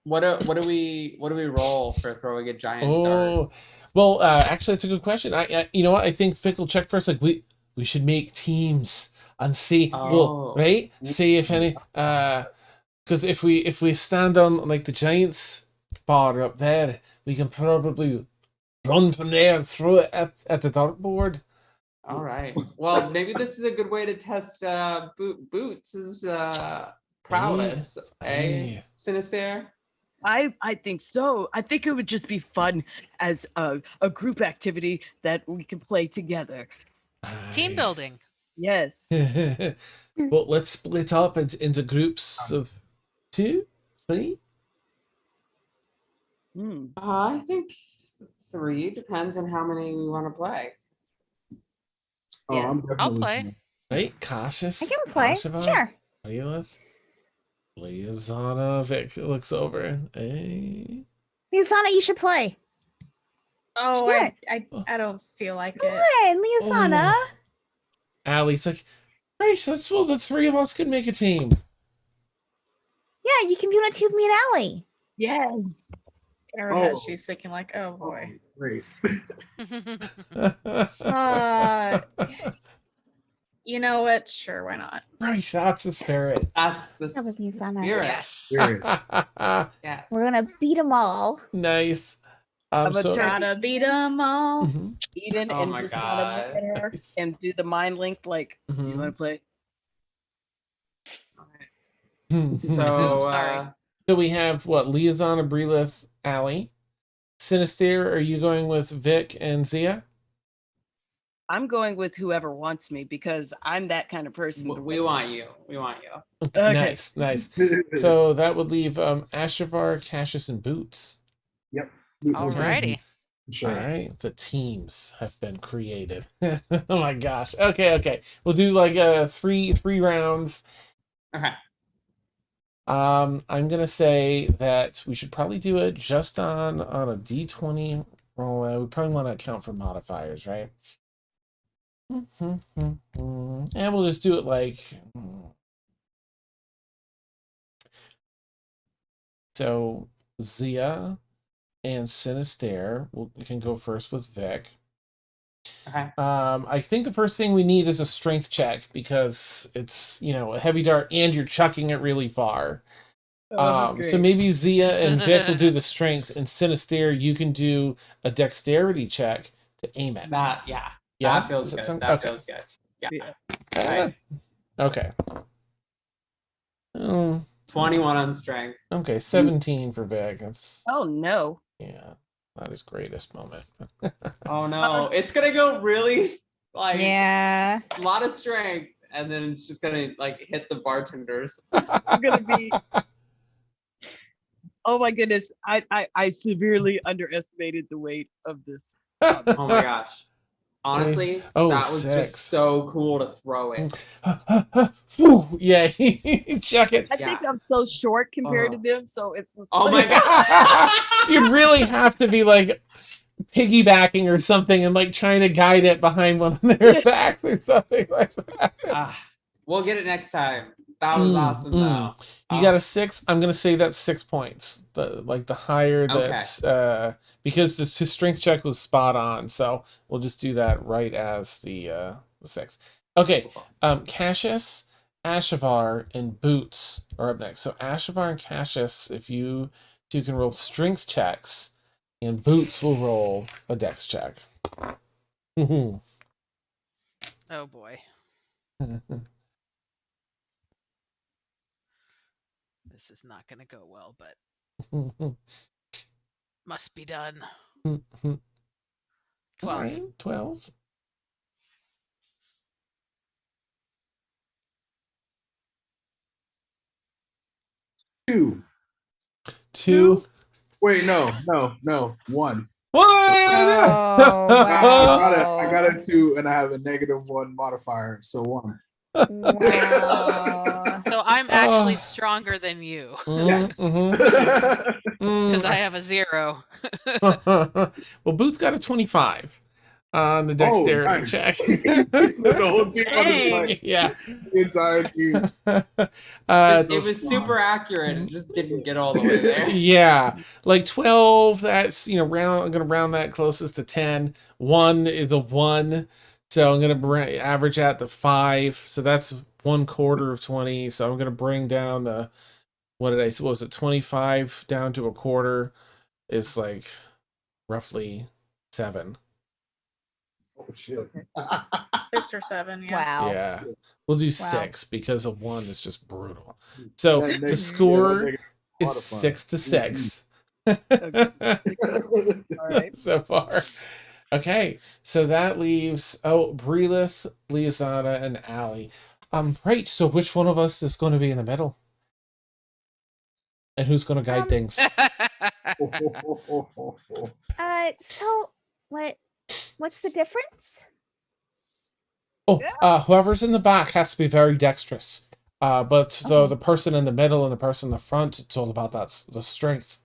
What do we roll for throwing a giant dart? Oh, well, actually, that's a good question. I you know what? I think Vic will check first. Like we should make teams and see. Well, Oh. right? See if any. Because if we stand on like the Giants bar up there, we can probably run from there and throw it at the dartboard. All right. Well, maybe this is a good way to test Boots' prowess. Aye. Sinister? I think so. I think it would just be fun as a group activity that we can play together. Team building. Yes. Well, let's split up into groups of 2, 3. Hmm. I think 3 depends on how many we want to play. Oh, Yes. I'm definitely I'll play. Right? Cautious. I can play. Sure. Liazana. Vic looks over. Hey. Liasana, you should play. Oh, do it. I don't feel like Come it. on, Liasana. Oh. Allie's like, right, well, the 3 of us could make a team. Yeah, you can be on a team with me and Allie. Yes. In her head, Oh. she's thinking like, "Oh boy." Great. You know what? Sure, why not? Right, that's the spirit. That's the Come with Liasana. spirit. Yes. Spirit. Yes. We're gonna beat them all. Nice. I'm a So, turkey. Gotta beat 'em all. Mhm, Eden Oh and my just wanna look at her Nice. and do the mind link like, you mhm. want to play? So sorry. So we have what? Liazana, Breelith, Allie. Sinister, are you going with Vic and Zia? I'm going with whoever wants me because I'm that kind of person. to we win. want you. We want you. Okay. Nice, nice. So that would leave Ashavar, Cassius, and Boots. Alrighty. Sure. All right, the teams have been created. Oh my gosh. Okay. We'll do like three rounds. Okay. I'm gonna say that we should probably do it just on a D20 roll. We probably want to account for modifiers, right? And we'll just do it like so. Zia and Sinister we can go first with Vic. Okay. I think the first thing we need is a strength check because it's a heavy dart and you're chucking it really far. Oh, So great. maybe Zia and Vic will do the strength, and Sinister, you can do a dexterity check to aim it. That Yeah, That feels Does that good. sound- That okay. feels good. Yeah. Yeah. Right. Okay. Oh, 21 on strength. okay, 17 for Vic. That's Oh no. not his greatest moment. Oh no. It's gonna go really like Yeah. a lot of strength. and then it's just gonna like hit the bartenders. I'm gonna be. Oh my goodness! I severely underestimated the weight of this. Oh my gosh. Honestly, Oh, that was 6. just so cool to throw it. Whew, yeah, check it. I think I'm so short compared to Uh-huh. them, so it's. Oh my god. You'd really have to be like piggybacking or something and like trying to guide it behind one of their backs or something like that. We'll get it next time. That was awesome though. You got a 6. I'm gonna say that's 6 points. The higher that because the strength check was spot on, so we'll just do that right as the 6. Okay. Cassius, Ashavar, and Boots are up next. So Ashavar and Cassius, if you two can roll strength checks, and Boots will roll a dex check. Oh boy. This is not going to go well, but must be done. 12. Right, 12. Two. 2. Wait, no. 1. What? Oh, I got wow. a 2, and I have a -1 modifier, so 1. Wow. So I'm actually stronger than you because I have a 0. Well, Boots got a 25 on the dexterity nice. check. The whole team on his Dang. back. Yeah. The entire team. It was super accurate. It just didn't get all the way there. Yeah, like 12. That's round. I'm gonna round that closest to 10. 1 is a 1, so I'm gonna average out to 5. So that's 1/4 of 20. So I'm gonna bring down the what was it 25 down to 1/4 is like roughly 7. Oh shit. 6 or 7. Yeah. Wow. Yeah, we'll do Wow. 6 because a 1 is just brutal. So That the makes- score yeah, is modifier. 6 to 6 All right. so far. Okay, so that leaves Breelith, Liazana, and Allie. Right. So which one of us is going to be in the middle, and who's going to guide things? So what's the difference? Whoever's in the back has to be very dexterous. But Okay. the person in the middle and the person in the front, it's all about the strength.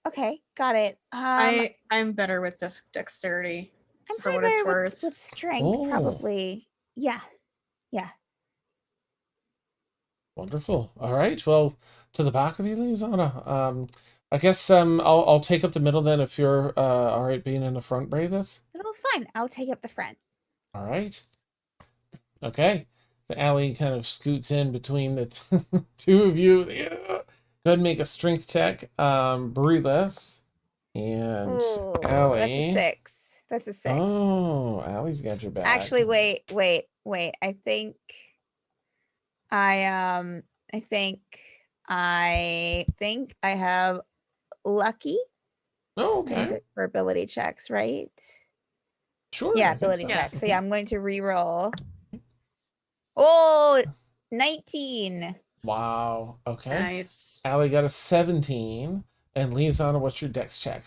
Okay, got it. I'm better with dexterity. I'm for probably what it's better worth. with strength, Oh. probably. Yeah. Wonderful. All right. Well, to the back of you, Liazana. I guess I'll take up the middle then if you're all right being in the front, Braitheth. Middle's fine. I'll take up the front. All right. Okay. So Allie kind of scoots in between the two of you. Yeah. Go ahead and make a strength check. Breelith and Ooh, Allie. that's a 6. That's a 6. Oh, Allie's got your back. Actually, wait. I think I have lucky Oh, and okay. good for ability checks, right? Sure. Yeah, I think ability so. checks. So yeah, I'm going to re-roll. Oh, 19. Wow. Okay. Nice. Allie got a 17. And Liazana, what's your dex check?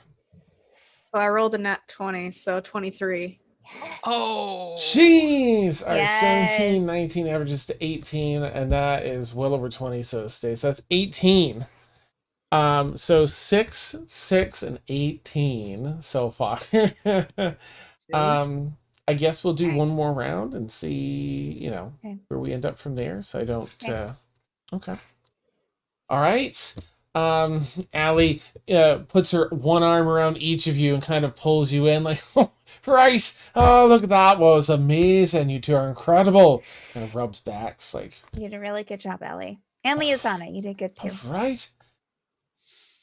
So I rolled a nat 20, so 23. Yes. Oh. Jeez! All right, Yes. 17, 19 averages to 18, and that is well over 20, so it stays. So that's 18. So 6, 6, and 18 so far. I guess we'll do Okay. one more round and see, Okay. where we end up from there. So I don't. Okay. Okay. All right. Allie puts her one arm around each of you and kind of pulls you in, like, right. Oh, look, that was amazing. You two are incredible. Kind of rubs backs, like, You did a really good job, Ellie. And Liazana, you did good too. right.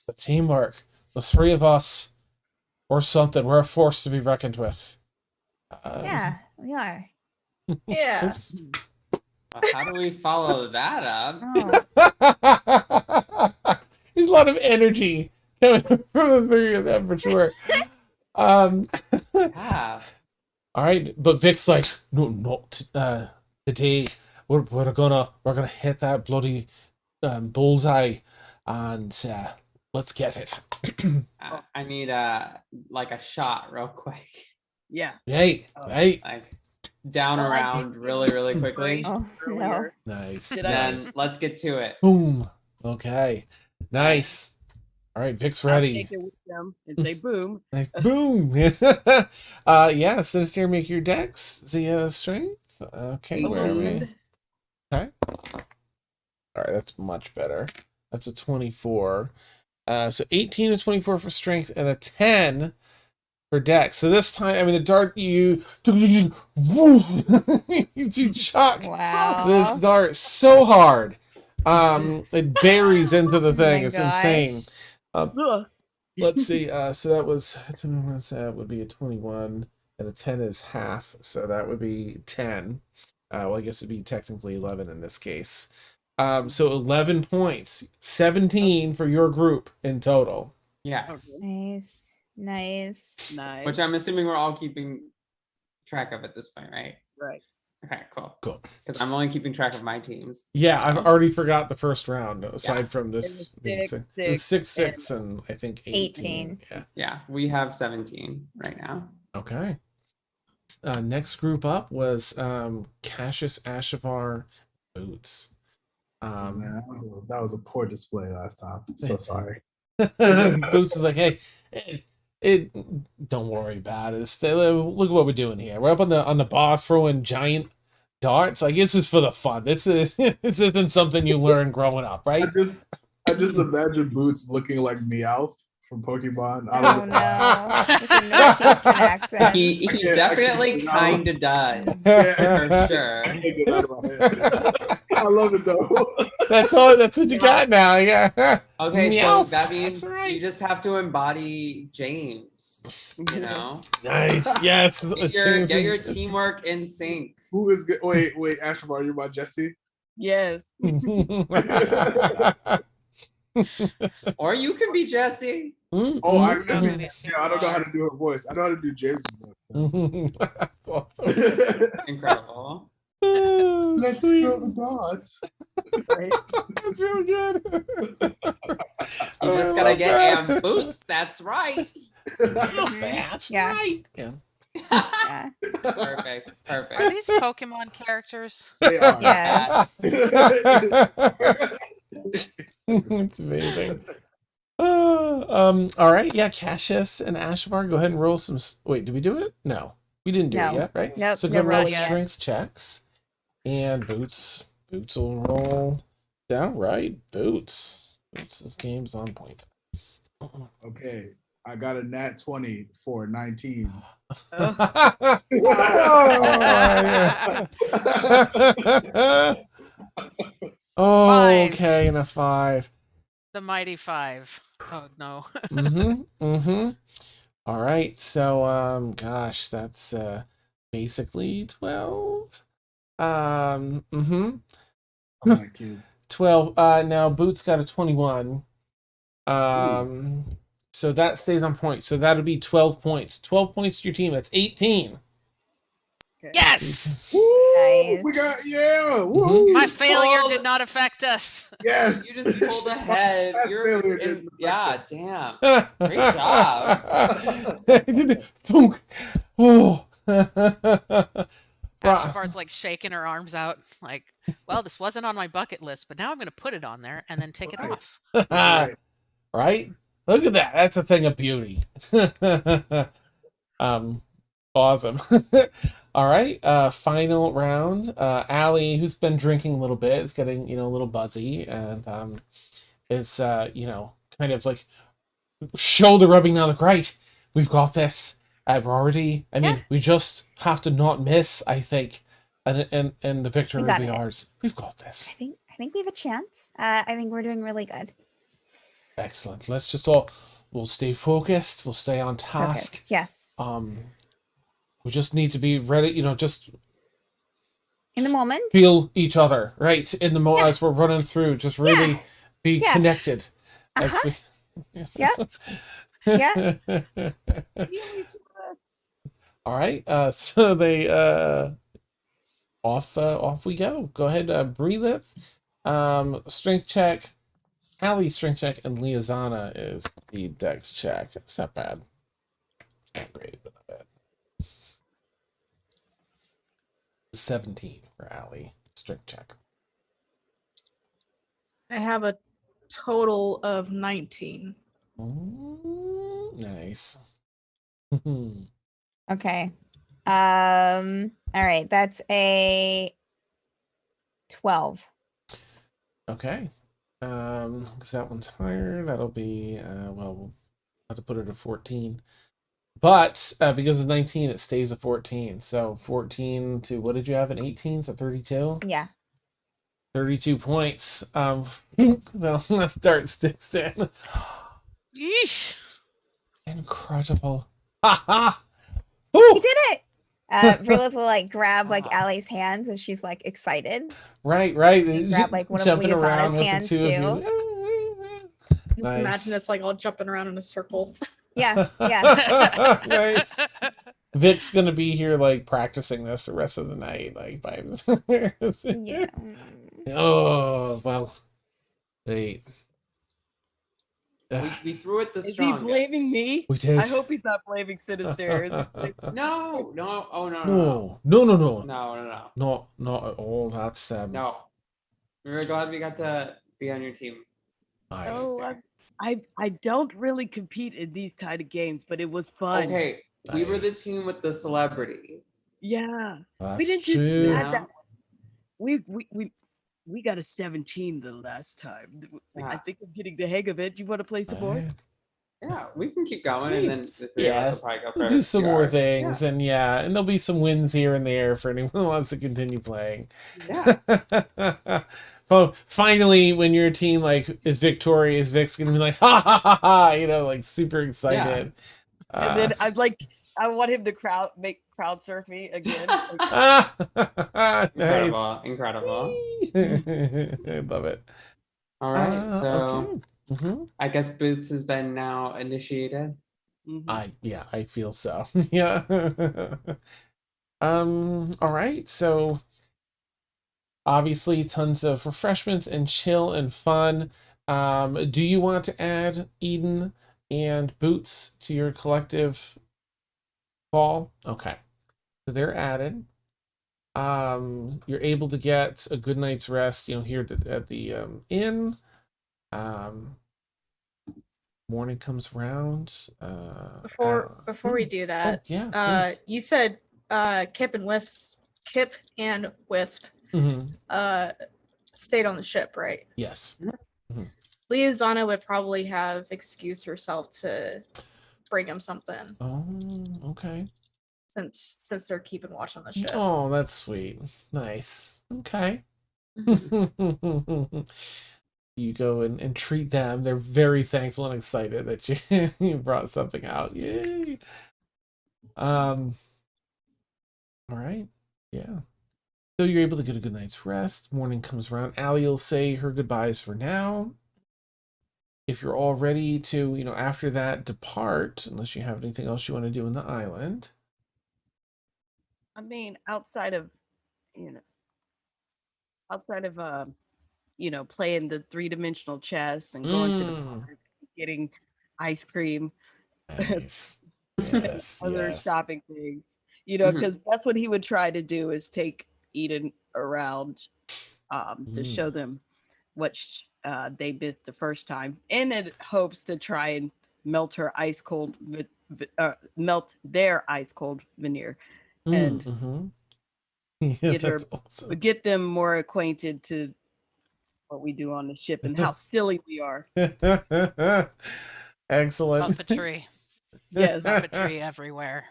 The teamwork, the three of us, or something. We're a force to be reckoned with. Yeah, we are. Yeah. Oops. How do we follow that up? Oh, There's a lot of energy coming from the three of them for sure. Yeah. All right, but Vic's like, no, not today. we're gonna hit that bloody bullseye, and let's get it. I need like a shot real quick. Yeah. Hey, hey, Like down Well, I did around get really some quickly. Oh, no. earlier. nice, Did I- Then nice. let's get to it. Boom. Okay, nice. All right, Vic's I'll ready. take it with them and say boom. Nice. Boom. Yeah. So Steer, make your decks. The strength. Okay, where are we? 18. Okay. All right, that's much better. That's a 24. So 18 and 24 for strength, and a 10 for dex. So this time, I mean, the dart you you chuck this Wow. dart so hard, it buries into the Oh thing. my It's insane. Ugh. Let's see. So that was that would be a 21, and a 10 is half, so that would be 10. Well, I guess it'd be technically 11 in this case. So 11 points, 17 for your group in total. Yes. Nice. Nice. Nice. Which I'm assuming we're all keeping track of at this point, right? Right. Okay, cool. Cool. Because I'm only keeping track of my teams. Yeah, I've so- already forgot the first round. Aside Yeah. from It this, was being six, it was six, 6, and I think 18. 18. Yeah. Yeah, we have 17 right now. Okay. Next group up was Cassius, Ashavar, Boots. Man, that was a poor display last time. So sorry. Boots is like, hey, don't worry about it. Look at what we're doing here. We're up on the boss throwing giant darts. Like, this is for the fun. This isn't something you learn growing up, right? I just imagine Boots looking like Meowth from Pokemon. I Oh don't know. no. With a northeastern accent. He I can't- definitely I kind of does. Yeah. For sure. I can't get that out of my head. I love it though. That's what you got now. Yeah. Okay, Meowth, so that means that's right. you just have to embody James. You know, Nice. Yes. get your teamwork in sync. Who is good? Wait, Ashton, you're my Jesse? Yes. Or you can be Jesse. Mm, Oh, I mm, know. Mm. Yeah, I don't know how to do her voice. I know how to do James' voice. mm. That's awesome. Incredible. Oh, Let's sweet. throw the dots. Right. That's really good. You I just gotta love get that. Am Boots. That's right. That's Yeah. right. Yeah. Yeah. Perfect. Are Perfect. these Pokemon characters? They are. Yes. It's amazing. All right. Yeah, Cassius and Ashvar, go ahead and roll some. Wait, did we do it? No, we didn't do it No. yet, right? Nope, So no go ahead and roll rolling yet. strength checks, and Boots will roll down. Right, Boots. Boots' game's on point. Okay, I got a nat 20 for 19. Oh, yeah. Oh, Five. okay, and a 5. The Mighty Five. Oh no. All right, so gosh, that's basically 12. I'm not kidding. 12. Now Boots got a 21. So that stays on point. So that'll be 12 points. 12 points to your team. That's 18. Yes! Nice. We got woo! My failure Oh, did not affect us. Yes. You just pulled ahead. That's You're failure in, didn't yeah, affect damn. Great job. Oh. Ashavar's like shaking her arms out, like, well, this wasn't on my bucket list, but now I'm going to put it on there and then take it Right. off. Right. Right? Look at that. That's a thing of beauty. Awesome. All right. Final round. Allie, who's been drinking a little bit, is getting, a little buzzy and is kind of like shoulder rubbing now, like, right, we've got this. We're already, we just have to not miss, I think. And the victory We will got be it. ours. We've got this. I think we have a chance. I think we're doing really good. Excellent. Let's just we'll stay focused. We'll stay on task. Focused. Yes. We just need to be ready, just In the moment. feel each other, right? In the Yeah. as we're running through, just really be Yeah. connected. as Uh-huh. we- Yep. Yeah. All right. So they off we go. Go ahead, Breelith. Strength check. Allie's strength check, and Liazana is the dex check. It's not bad. Not great, but not bad. 17 for Allie. Strength check. I have a total of 19. Ooh, nice. Okay. All right. That's a 12. Okay. Because that one's higher. That'll be well, we'll have to put it at 14. But because of 19, it stays at 14. So 14 to what did you have? An 18, so 32. Yeah. 32 points. Well, let's start sticks in. Yeesh. Incredible. Ha ha! We Woo! did it. Brilith will like grab like Allie's hands and she's like excited. Right. You grab like one of Jumping Liazana's around with hands the two too. of you. Just Nice. imagine us like all jumping around in a circle. Yeah. Yeah. Nice. Vic's gonna be here like practicing this the rest of the night, like by Yeah. Oh well. Wait. We threw it the Is he strongest. blaming me? We did. I hope he's not blaming Sinister. Is he blaming- No. Oh no. No. No. Not at all. That's No. We were glad we got to be on your team. I, Oh, I don't really compete in these kind of games, but it was fun. Okay, we were the team with the celebrity. Yeah. that's We didn't just true. add that. We got a 17 the last time. I Yeah. think I'm getting the hang of it. You want to play some more? Alright. Yeah, we can keep going, and then the three of us will probably go We'll for do a some few more hours. things, and there'll be some wins here and there for anyone who wants to continue playing. Yeah. So finally, when your team like is victorious, Vic's gonna be like, ha ha ha ha, like super excited. And then I want him to make crowd surf me again. Incredible. Incredible. I love it. All right, so okay. Mhm. I guess Boots has been now initiated. Mhm. I feel so. Yeah. All right. So obviously tons of refreshments and chill and fun. Do you want to add Eden and Boots to your collective fall? Okay. So they're added. You're able to get a good night's rest, here at the inn. Morning comes around. Before we do that, yeah. you said Kip and Wisp Mhm. stayed on the ship, right? Yes. Liazana would probably have excused herself to bring him something Oh, okay. since they're keeping watch on the ship. Oh, that's sweet. Nice. Okay. You go and treat them. They're very thankful and excited that you brought something out. Yay. All right. Yeah. So you're able to get a good night's rest. Morning comes around. Allie will say her goodbyes for now. If you're all ready to, after that, depart, unless you have anything else you want to do in the island. I mean, outside of playing the 3-dimensional chess and going to the park, getting ice cream, Nice. Yes. other yes. shopping things, Mhm. because that's what he would try to do is take Eden around to show them what they missed the first time, and it hopes to try and melt her ice cold, melt their ice cold veneer, and Yeah, get her, that's awesome. get them more acquainted to what we do on the ship and how silly we are. Excellent. Puppetry. Yes. Puppetry everywhere.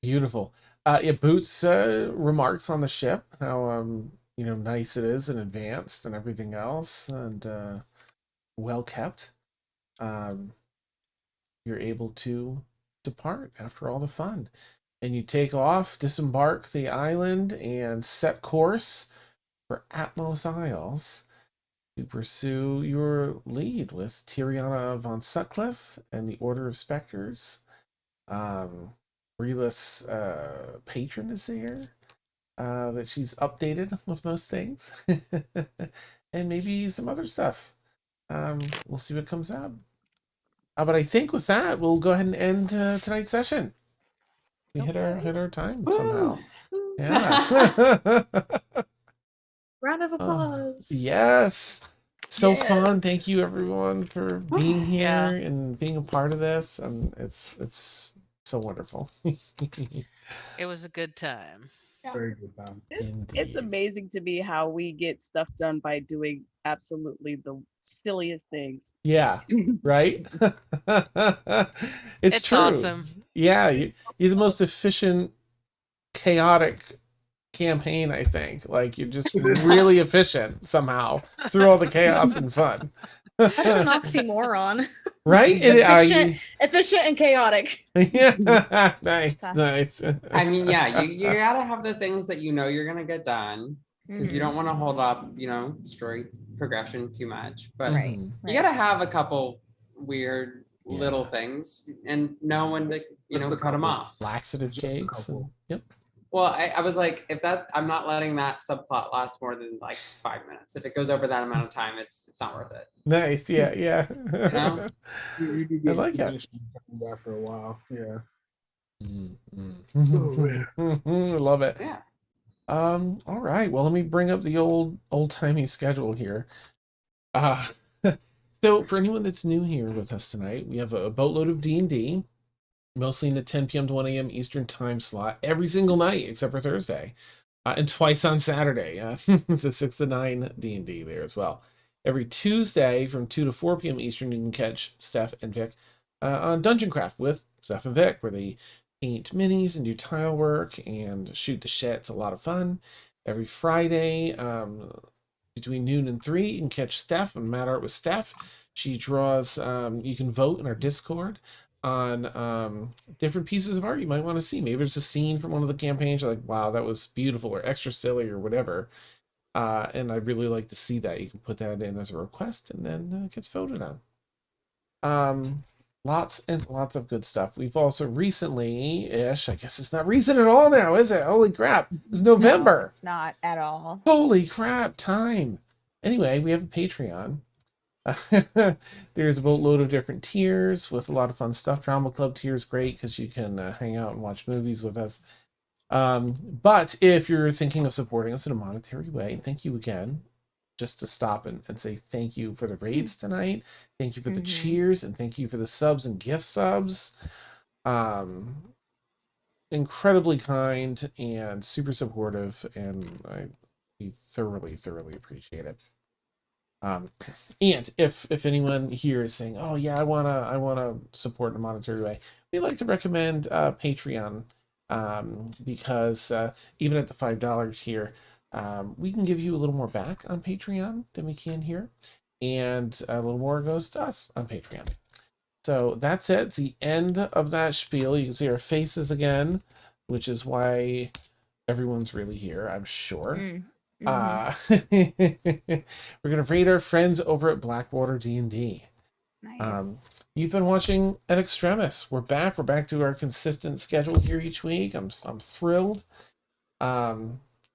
Beautiful. Yeah, Boots remarks on the ship, how nice it is and advanced and everything else, and well kept. You're able to depart after all the fun. And you take off, disembark the island, and set course for Atmos Isles to pursue your lead with Tiriana von Sutcliffe and the Order of Spectres. Relis patron is there. that she's updated with most things, and maybe some other stuff. We'll see what comes up. But I think with that, we'll go ahead and end tonight's session. We hit our time somehow. Woo! Yeah. Round of applause. Yes. So Yes. fun. Thank you everyone for being here Yeah. and being a part of this. And it's so wonderful. It was a good time. Very good time. It's Indeed. amazing to me how we get stuff done by doing absolutely the silliest things. Yeah. Right? It's It's true. awesome. Yeah, It's so you're the most efficient, chaotic campaign, I think. Like you're just really efficient somehow through all the chaos and fun. That's an oxymoron. Right? Efficient and chaotic. Yeah. Nice, That's- nice. I mean, yeah, you gotta have the things that you know you're gonna get done because you Mhm. don't want to hold up, story progression too much. But Right. Mhm. you gotta have a couple weird little Yeah. things and know when to, Just a cut them couple. off. Laxative Just a cakes. couple. Yep. Well, I was like, I'm not letting that subplot last more than like 5 minutes. If it goes over that amount of time, it's not worth it. Nice. Yeah, yeah. know? You do I get like it. diminishing returns after a while. Yeah. Mm-hmm. I love it. Yeah. All right. Well, let me bring up the old-timey schedule here. So for anyone that's new here with us tonight, we have a boatload of D&D, mostly in the 10 p.m. to 1 a.m. Eastern time slot every single night except for Thursday, and twice on Saturday. It's a 6 to 9 D&D there as well. Every Tuesday from 2 to 4 p.m. Eastern, you can catch Steph and Vic on Dungeon Craft with Steph and Vic, where they paint minis and do tile work and shoot the shit. It's a lot of fun. Every Friday, between noon and 3, you can catch Steph and Mad Art with Steph. She draws, you can vote in our Discord on different pieces of art you might want to see. Maybe it's a scene from one of the campaigns, you're like, wow, that was beautiful, or extra silly, or whatever. And I'd really like to see that. You can put that in as a request, and then it gets voted on. Lots and lots of good stuff. We've also recently-ish, I guess it's not recent at all now, is it? Holy crap, it's No, November. it's not at all. Holy crap, time. Anyway, we have a Patreon. There's a boatload of different tiers with a lot of fun stuff. Drama Club tier is great because you can hang out and watch movies with us. But if you're thinking of supporting us in a monetary way, thank you again. Just to stop and say thank you for the raids tonight. Thank you for the Mhm. cheers, and thank you for the subs and gift subs. Incredibly kind and super supportive, and we thoroughly appreciate it. And if anyone here is saying, oh yeah, I wanna support in a monetary way, we like to recommend Patreon, because even at the $5 tier, we can give you a little more back on Patreon than we can here, and a little more goes to us on Patreon. So that's it. It's the end of that spiel. You can see our faces again, which is why everyone's really here, I'm sure. Mhm. We're gonna raid our friends over at Blackwater D&D. Nice. You've been watching at Extremis. We're back to our consistent schedule here each week. I'm thrilled.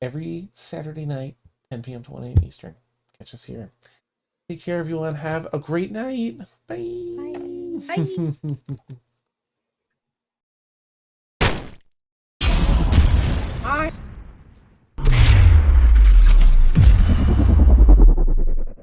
Every Saturday night, 10 p.m. to 1 a.m. Eastern. Catch us here. Take care, everyone. Have a great night. Bye. Bye. Bye.